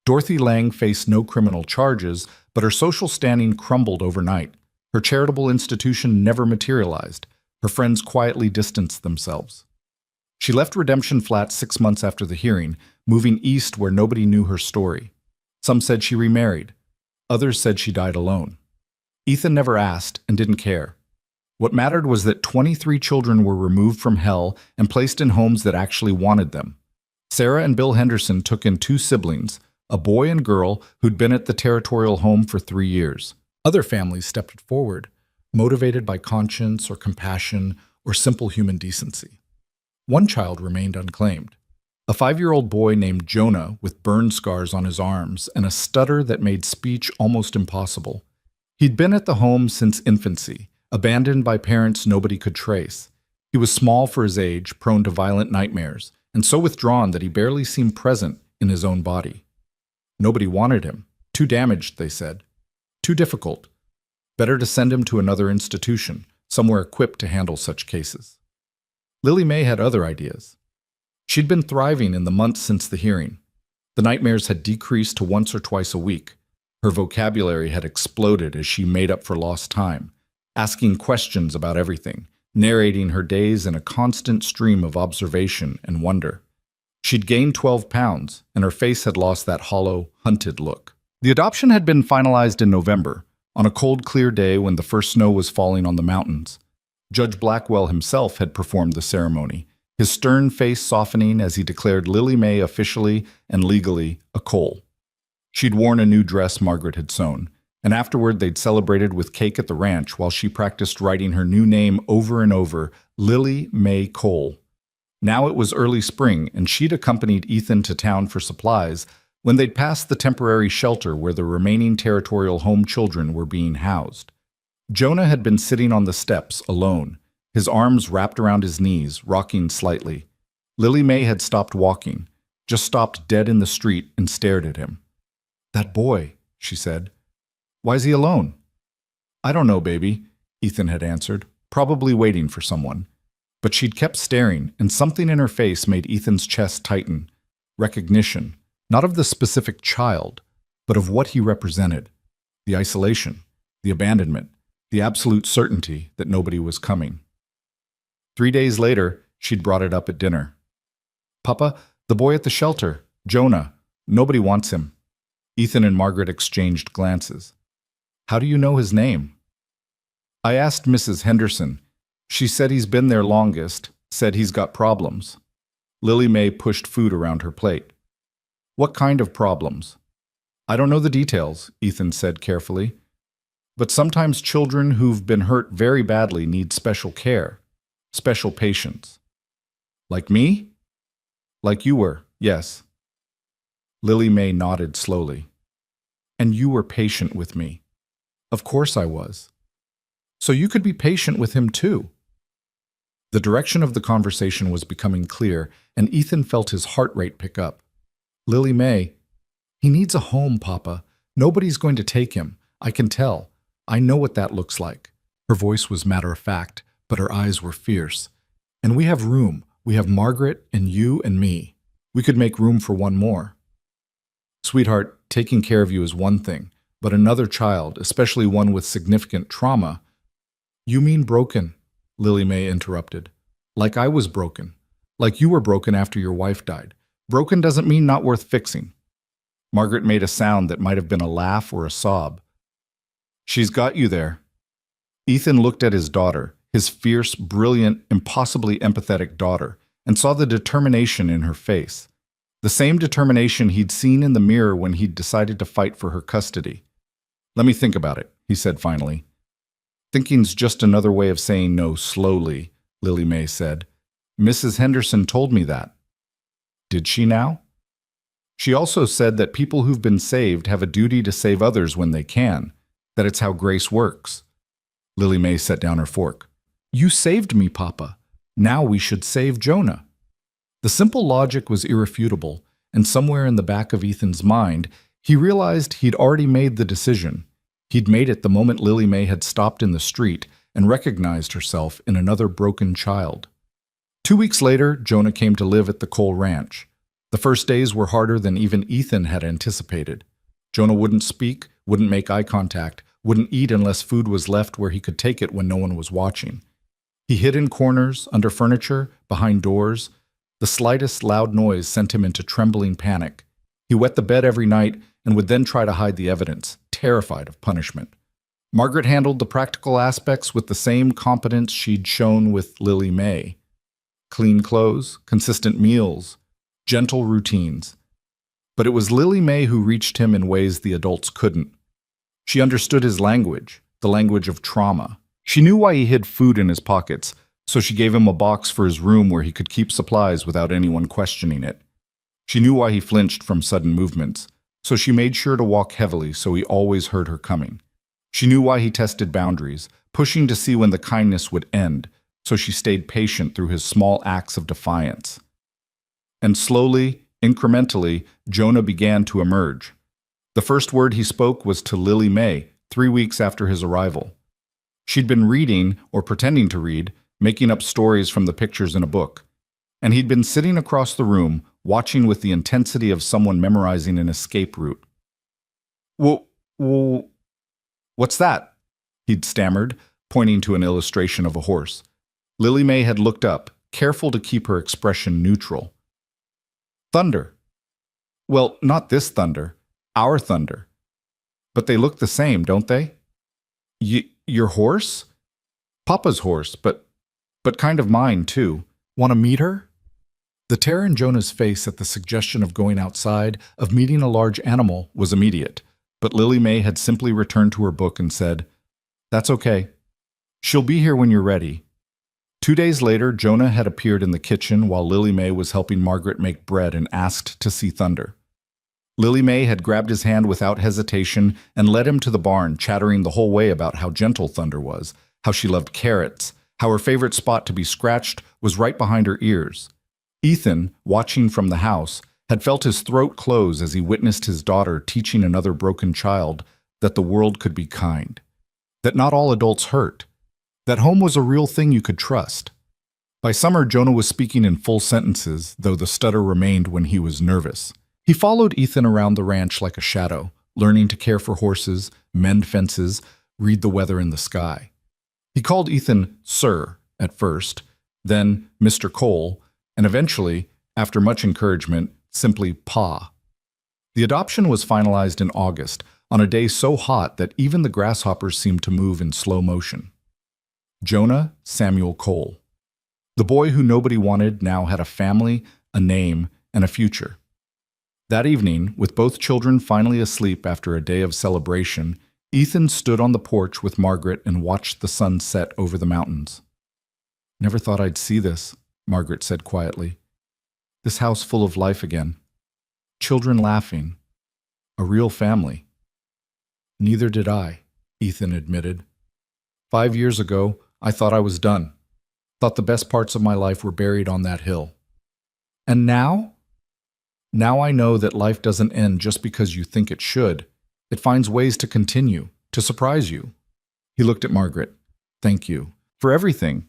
Dorothy Lang faced no criminal charges, but her social standing crumbled overnight. Her charitable institution never materialized. Her friends quietly distanced themselves. She left Redemption Flat 6 months after the hearing, moving east where nobody knew her story. Some said she remarried. Others said she died alone. Ethan never asked and didn't care. What mattered was that 23 children were removed from hell and placed in homes that actually wanted them. Sarah and Bill Henderson took in two siblings, a boy and girl who'd been at the territorial home for 3 years. Other families stepped forward, motivated by conscience or compassion or simple human decency. One child remained unclaimed. A 5-year-old boy named Jonah with burn scars on his arms and a stutter that made speech almost impossible. He'd been at the home since infancy, abandoned by parents nobody could trace. He was small for his age, prone to violent nightmares, and so withdrawn that he barely seemed present in his own body. Nobody wanted him. Too damaged, they said. Too difficult. Better to send him to another institution, somewhere equipped to handle such cases. Lily May had other ideas. She'd been thriving in the months since the hearing. The nightmares had decreased to once or twice a week. Her vocabulary had exploded as she made up for lost time, asking questions about everything, narrating her days in a constant stream of observation and wonder. She'd gained 12 pounds, and her face had lost that hollow, hunted look. The adoption had been finalized in November, on a cold, clear day when the first snow was falling on the mountains. Judge Blackwell himself had performed the ceremony, his stern face softening as he declared Lily May officially and legally a Cole. She'd worn a new dress Margaret had sewn, and afterward they'd celebrated with cake at the ranch while she practiced writing her new name over and over, Lily May Cole. Now it was early spring, and she'd accompanied Ethan to town for supplies when they'd passed the temporary shelter where the remaining territorial home children were being housed. Jonah had been sitting on the steps alone, his arms wrapped around his knees, rocking slightly. Lily May had stopped walking, just stopped dead in the street and stared at him. "That boy," she said. "Why's he alone?" "I don't know, baby," Ethan had answered, probably waiting for someone. But she'd kept staring, and something in her face made Ethan's chest tighten. Recognition, not of the specific child, but of what he represented. The isolation, the abandonment, the absolute certainty that nobody was coming. 3 days later, she'd brought it up at dinner. "Papa, the boy at the shelter, Jonah, nobody wants him." Ethan and Margaret exchanged glances. "How do you know his name?" "I asked Mrs. Henderson. She said he's been there longest, said he's got problems." Lily May pushed food around her plate. "What kind of problems?" "I don't know the details," Ethan said carefully. "But sometimes children who've been hurt very badly need special care, special patience." "Like me?" "Like you were, yes." Lily May nodded slowly. "And you were patient with me." "Of course I was." "So you could be patient with him too." The direction of the conversation was becoming clear, and Ethan felt his heart rate pick up. "Lily May, he needs a home, Papa. Nobody's going to take him. I can tell. I know what that looks like." Her voice was matter-of-fact, but her eyes were fierce. "And we have room. We have Margaret and you and me. We could make room for one more." "Sweetheart, taking care of you is one thing, but another child, especially one with significant trauma—" "You mean broken," Lily May interrupted. "Like I was broken. Like you were broken after your wife died. Broken doesn't mean not worth fixing." Margaret made a sound that might have been a laugh or a sob. "She's got you there." Ethan looked at his daughter, his fierce, brilliant, impossibly empathetic daughter, and saw the determination in her face. The same determination he'd seen in the mirror when he'd decided to fight for her custody. "Let me think about it," he said finally. "Thinking's just another way of saying no slowly," Lily May said. "Mrs. Henderson told me that." "Did she now?" "She also said that people who've been saved have a duty to save others when they can, that it's how grace works." Lily May set down her fork. "You saved me, Papa. Now we should save Jonah." The simple logic was irrefutable, and somewhere in the back of Ethan's mind, he realized he'd already made the decision. He'd made it the moment Lily May had stopped in the street and recognized herself in another broken child. 2 weeks later, Jonah came to live at the Cole Ranch. The first days were harder than even Ethan had anticipated. Jonah wouldn't speak, wouldn't make eye contact, wouldn't eat unless food was left where he could take it when no one was watching. He hid in corners, under furniture, behind doors. The slightest loud noise sent him into trembling panic. He wet the bed every night and would then try to hide the evidence, terrified of punishment. Margaret handled the practical aspects with the same competence she'd shown with Lily May. Clean clothes, consistent meals, gentle routines. But it was Lily May who reached him in ways the adults couldn't. She understood his language, the language of trauma. She knew why he hid food in his pockets, so she gave him a box for his room where he could keep supplies without anyone questioning it. She knew why he flinched from sudden movements, so she made sure to walk heavily so he always heard her coming. She knew why he tested boundaries, pushing to see when the kindness would end, so she stayed patient through his small acts of defiance. And slowly, incrementally, Jonah began to emerge. The first word he spoke was to Lily May, 3 weeks after his arrival. She'd been reading, or pretending to read, making up stories from the pictures in a book. And he'd been sitting across the room, watching with the intensity of someone memorizing an escape route. What's that?" he'd stammered, pointing to an illustration of a horse. Lily May had looked up, careful to keep her expression neutral. "Thunder." "Well, not this thunder. Our thunder. But they look the same, don't they?" Your horse?" "Papa's horse, but kind of mine, too. Want to meet her?" The terror in Jonah's face at the suggestion of going outside, of meeting a large animal, was immediate. But Lily May had simply returned to her book and said, "That's okay. She'll be here when you're ready." 2 days later, Jonah had appeared in the kitchen while Lily May was helping Margaret make bread and asked to see Thunder. Lily May had grabbed his hand without hesitation and led him to the barn, chattering the whole way about how gentle Thunder was, how she loved carrots, how her favorite spot to be scratched was right behind her ears. Ethan, watching from the house, had felt his throat close as he witnessed his daughter teaching another broken child that the world could be kind, that not all adults hurt, that home was a real thing you could trust. By summer, Jonah was speaking in full sentences, though the stutter remained when he was nervous. He followed Ethan around the ranch like a shadow, learning to care for horses, mend fences, read the weather in the sky. He called Ethan Sir at first, then Mr. Cole, and eventually, after much encouragement, simply Pa. The adoption was finalized in August, on a day so hot that even the grasshoppers seemed to move in slow motion. Jonah Samuel Cole. The boy who nobody wanted now had a family, a name, and a future. That evening, with both children finally asleep after a day of celebration, Ethan stood on the porch with Margaret and watched the sun set over the mountains. "Never thought I'd see this," Margaret said quietly. "This house full of life again. Children laughing. A real family." "Neither did I," Ethan admitted. 5 years ago, I thought I was done. Thought the best parts of my life were buried on that hill. And now? Now I know that life doesn't end just because you think it should. It finds ways to continue, to surprise you." He looked at Margaret. "Thank you. For everything.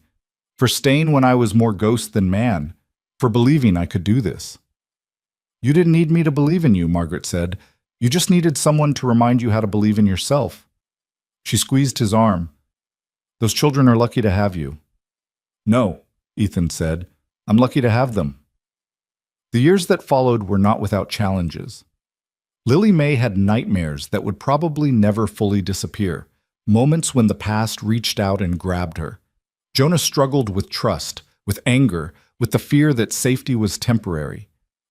For staying when I was more ghost than man. For believing I could do this." "You didn't need me to believe in you," Margaret said. "You just needed someone to remind you how to believe in yourself." She squeezed his arm. "Those children are lucky to have you." "No," Ethan said. "I'm lucky to have them." The years that followed were not without challenges. Lily May had nightmares that would probably never fully disappear, moments when the past reached out and grabbed her. Jonah struggled with trust, with anger, with the fear that safety was temporary.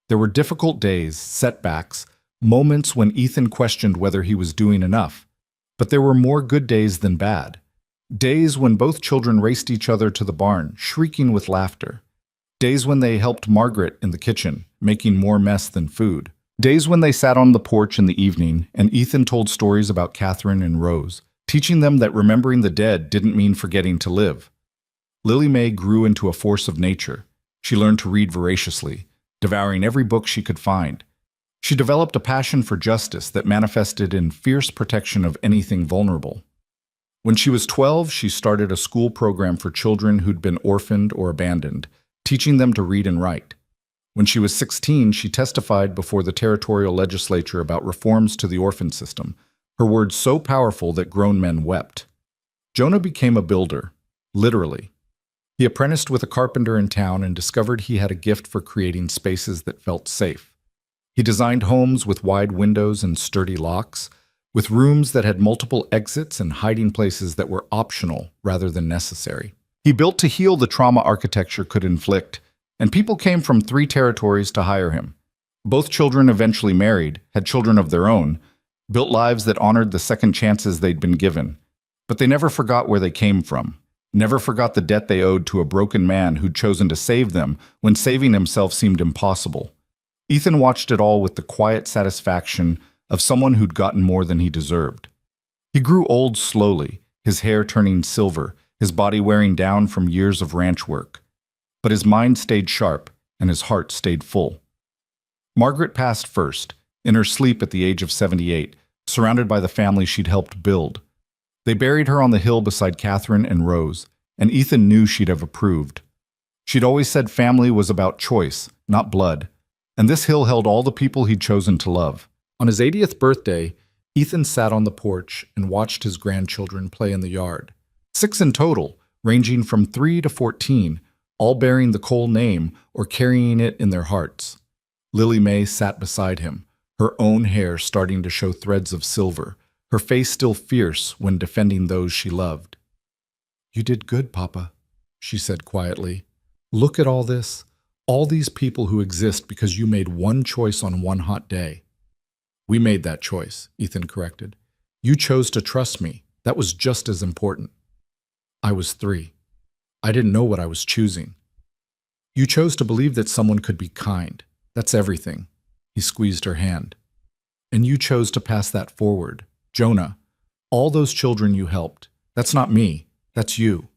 There were difficult days, setbacks, moments when Ethan questioned whether he was doing enough. But there were more good days than bad. Days when both children raced each other to the barn, shrieking with laughter. Days when they helped Margaret in the kitchen, making more mess than food. Days when they sat on the porch in the evening and Ethan told stories about Catherine and Rose, teaching them that remembering the dead didn't mean forgetting to live. Lily May grew into a force of nature. She learned to read voraciously, devouring every book she could find. She developed a passion for justice that manifested in fierce protection of anything vulnerable. When she was 12, she started a school program for children who'd been orphaned or abandoned, teaching them to read and write. When she was 16, she testified before the territorial legislature about reforms to the orphan system, her words so powerful that grown men wept. Jonah became a builder, literally. He apprenticed with a carpenter in town and discovered he had a gift for creating spaces that felt safe. He designed homes with wide windows and sturdy locks, with rooms that had multiple exits and hiding places that were optional rather than necessary. He built to heal the trauma architecture could inflict, and people came from 3 territories to hire him. Both children eventually married, had children of their own, built lives that honored the second chances they'd been given. But they never forgot where they came from, never forgot the debt they owed to a broken man who'd chosen to save them when saving himself seemed impossible. Ethan watched it all with the quiet satisfaction of someone who'd gotten more than he deserved. He grew old slowly, his hair turning silver, his body wearing down from years of ranch work. But his mind stayed sharp, and his heart stayed full. Margaret passed first, in her sleep at the age of 78, surrounded by the family she'd helped build. They buried her on the hill beside Catherine and Rose, and Ethan knew she'd have approved. She'd always said family was about choice, not blood, and this hill held all the people he'd chosen to love. On his 80th birthday, Ethan sat on the porch and watched his grandchildren play in the yard. 6 in total, ranging from 3 to 14, all bearing the Cole name or carrying it in their hearts. Lily Mae sat beside him, her own hair starting to show threads of silver, her face still fierce when defending those she loved. "You did good, Papa," she said quietly. "Look at all this, all these people who exist because you made one choice on one hot day." "We made that choice," Ethan corrected. "You chose to trust me. That was just as important." "I was 3. I didn't know what I was choosing." "You chose to believe that someone could be kind. That's everything." He squeezed her hand. "And you chose to pass that forward. Jonah, all those children you helped. That's not me. That's you."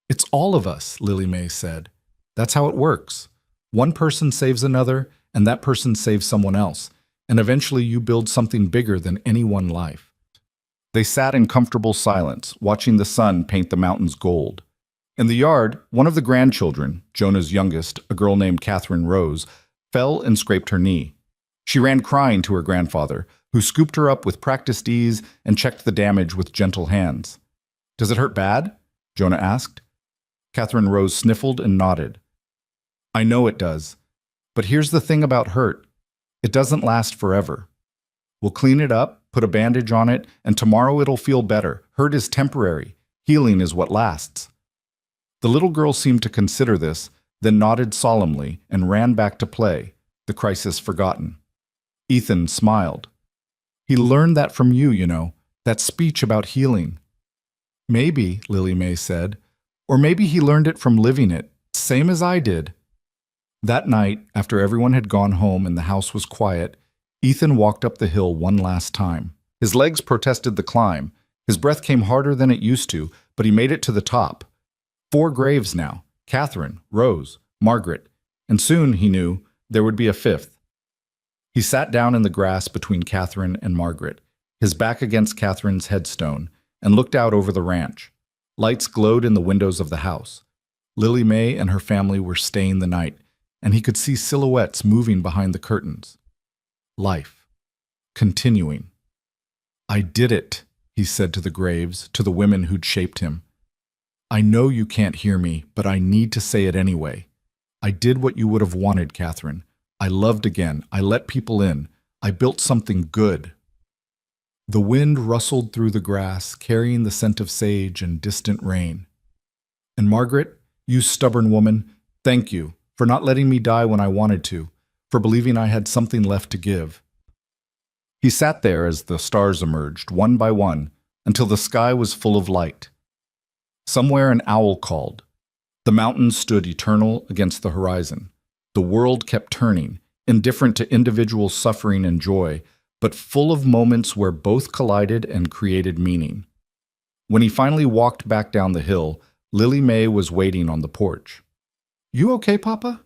"It's all of us," Lily Mae said. "That's how it works. One person saves another, and that person saves someone else, and eventually you build something bigger than any one life." They sat in comfortable silence, watching the sun paint the mountains gold. In the yard, one of the grandchildren, Jonah's youngest, a girl named Catherine Rose, fell and scraped her knee. She ran crying to her grandfather, who scooped her up with practiced ease and checked the damage with gentle hands. "Does it hurt bad?" Jonah asked. Catherine Rose sniffled and nodded. "I know it does. But here's the thing about hurt. It doesn't last forever. We'll clean it up, put a bandage on it, and tomorrow it'll feel better. Hurt is temporary. Healing is what lasts." The little girl seemed to consider this, then nodded solemnly and ran back to play, the crisis forgotten. Ethan smiled. "He learned that from you, you know, that speech about healing." "Maybe," Lily Mae said, "or maybe he learned it from living it, same as I did." That night, after everyone had gone home and the house was quiet, Ethan walked up the hill one last time. His legs protested the climb. His breath came harder than it used to, but he made it to the top. 4 graves now: Catherine, Rose, Margaret, and soon, he knew, there would be a 5th. He sat down in the grass between Catherine and Margaret, his back against Catherine's headstone, and looked out over the ranch. Lights glowed in the windows of the house. Lily Mae and her family were staying the night, and he could see silhouettes moving behind the curtains. Life. Continuing. "I did it," he said to the graves, to the women who'd shaped him. "I know you can't hear me, but I need to say it anyway. I did what you would have wanted, Catherine. I loved again. I let people in. I built something good." The wind rustled through the grass, carrying the scent of sage and distant rain. "And Margaret, you stubborn woman, thank you for not letting me die when I wanted to, for believing I had something left to give." He sat there as the stars emerged, one by one, until the sky was full of light. Somewhere an owl called. The mountains stood eternal against the horizon. The world kept turning, indifferent to individual suffering and joy, but full of moments where both collided and created meaning. When he finally walked back down the hill, Lily Mae was waiting on the porch. "You okay, Papa?"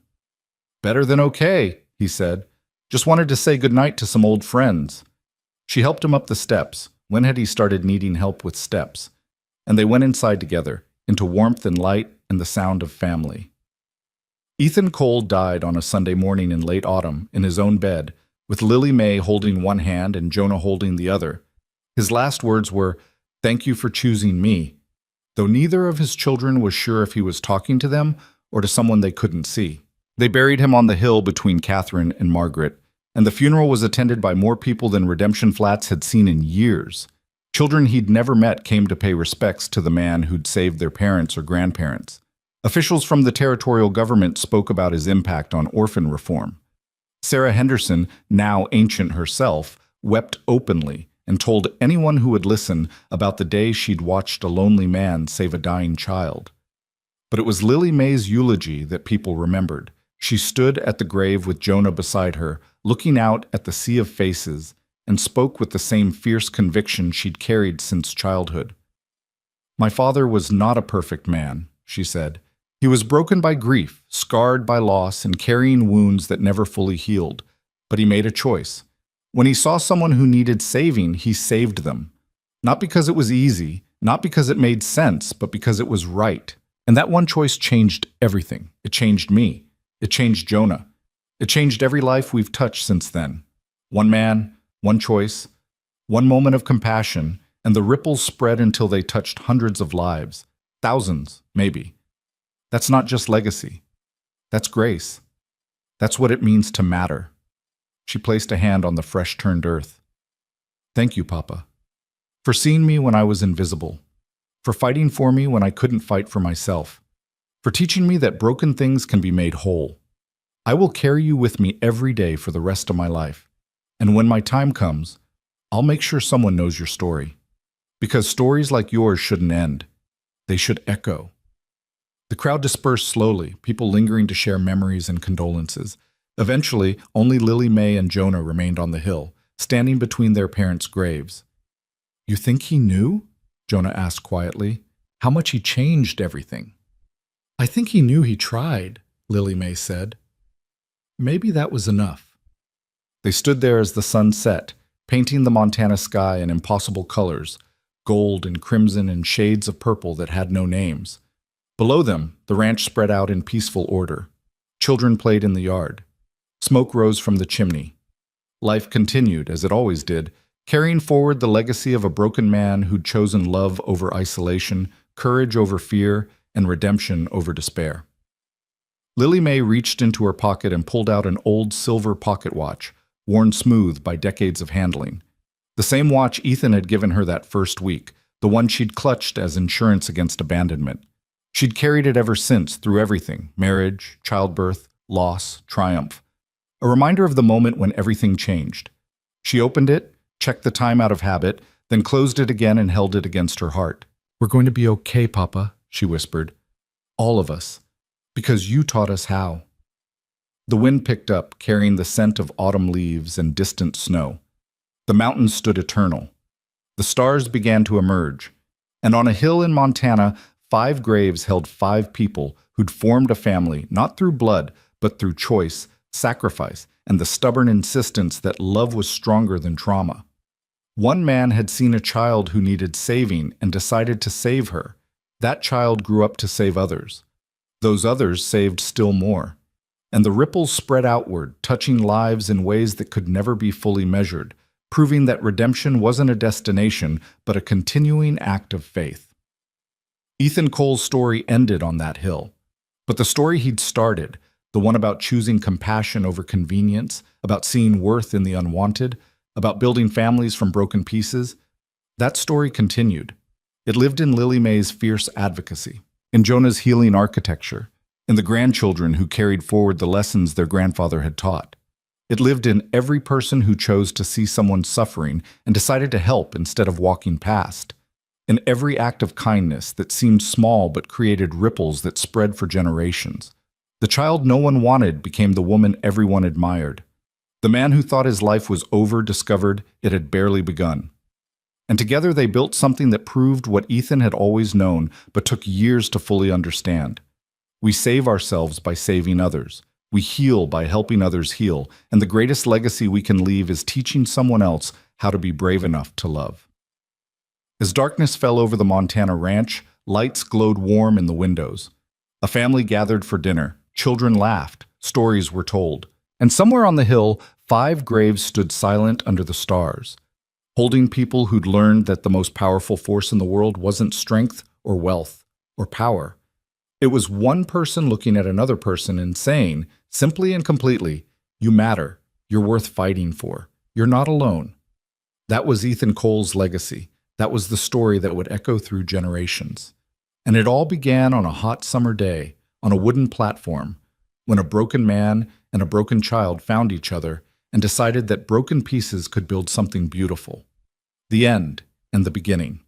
"Better than okay," he said. "Just wanted to say goodnight to some old friends." She helped him up the steps. When had he started needing help with steps? And they went inside together, into warmth and light and the sound of family. Ethan Cole died on a Sunday morning in late autumn in his own bed, with Lily Mae holding one hand and Jonah holding the other. His last words were, "Thank you for choosing me," though neither of his children was sure if he was talking to them or to someone they couldn't see. They buried him on the hill between Catherine and Margaret, and the funeral was attended by more people than Redemption Flats had seen in years. Children he'd never met came to pay respects to the man who'd saved their parents or grandparents. Officials from the territorial government spoke about his impact on orphan reform. Sarah Henderson, now ancient herself, wept openly and told anyone who would listen about the day she'd watched a lonely man save a dying child. But it was Lily May's eulogy that people remembered. She stood at the grave with Jonah beside her, looking out at the sea of faces, and spoke with the same fierce conviction she'd carried since childhood. "My father was not a perfect man," she said. "He was broken by grief, scarred by loss, and carrying wounds that never fully healed. But he made a choice. When he saw someone who needed saving, he saved them. Not because it was easy, not because it made sense, but because it was right. And that one choice changed everything. It changed me. It changed Jonah. It changed every life we've touched since then. One man, one choice, one moment of compassion, and the ripples spread until they touched hundreds of lives. Thousands, maybe. That's not just legacy. That's grace. That's what it means to matter." She placed a hand on the fresh-turned earth. "Thank you, Papa, for seeing me when I was invisible, for fighting for me when I couldn't fight for myself, for teaching me that broken things can be made whole. I will carry you with me every day for the rest of my life, and when my time comes, I'll make sure someone knows your story. Because stories like yours shouldn't end. They should echo." The crowd dispersed slowly, people lingering to share memories and condolences. Eventually, only Lily May and Jonah remained on the hill, standing between their parents' graves. "You think he knew?" Jonah asked quietly. "How much he changed everything." "I think he knew he tried," Lily May said. "Maybe that was enough." They stood there as the sun set, painting the Montana sky in impossible colors, gold and crimson and shades of purple that had no names. Below them, the ranch spread out in peaceful order. Children played in the yard. Smoke rose from the chimney. Life continued, as it always did, carrying forward the legacy of a broken man who'd chosen love over isolation, courage over fear, and redemption over despair. Lily May reached into her pocket and pulled out an old silver pocket watch, worn smooth by decades of handling. The same watch Ethan had given her that first week, the one she'd clutched as insurance against abandonment. She'd carried it ever since, through everything: marriage, childbirth, loss, triumph. A reminder of the moment when everything changed. She opened it, checked the time out of habit, then closed it again and held it against her heart. "We're going to be okay, Papa," she whispered. "All of us. Because you taught us how." The wind picked up, carrying the scent of autumn leaves and distant snow. The mountains stood eternal. The stars began to emerge. And on a hill in Montana, 5 graves held 5 people who'd formed a family, not through blood, but through choice, sacrifice, and the stubborn insistence that love was stronger than trauma. One man had seen a child who needed saving and decided to save her. That child grew up to save others. Those others saved still more. And the ripples spread outward, touching lives in ways that could never be fully measured, proving that redemption wasn't a destination, but a continuing act of faith. Ethan Cole's story ended on that hill. But the story he'd started, the one about choosing compassion over convenience, about seeing worth in the unwanted, about building families from broken pieces, that story continued. It lived in Lily May's fierce advocacy, in Jonah's healing architecture, in the grandchildren who carried forward the lessons their grandfather had taught. It lived in every person who chose to see someone suffering and decided to help instead of walking past, in every act of kindness that seemed small but created ripples that spread for generations. The child no one wanted became the woman everyone admired. The man who thought his life was over discovered it had barely begun. And together they built something that proved what Ethan had always known but took years to fully understand. We save ourselves by saving others. We heal by helping others heal. And the greatest legacy we can leave is teaching someone else how to be brave enough to love. As darkness fell over the Montana ranch, lights glowed warm in the windows. A family gathered for dinner. Children laughed. Stories were told. And somewhere on the hill, 5 graves stood silent under the stars, holding people who'd learned that the most powerful force in the world wasn't strength or wealth or power. It was one person looking at another person and saying, simply and completely, "You matter. You're worth fighting for. You're not alone." That was Ethan Cole's legacy. That was the story that would echo through generations. And it all began on a hot summer day, on a wooden platform, when a broken man and a broken child found each other and decided that broken pieces could build something beautiful. The end and the beginning.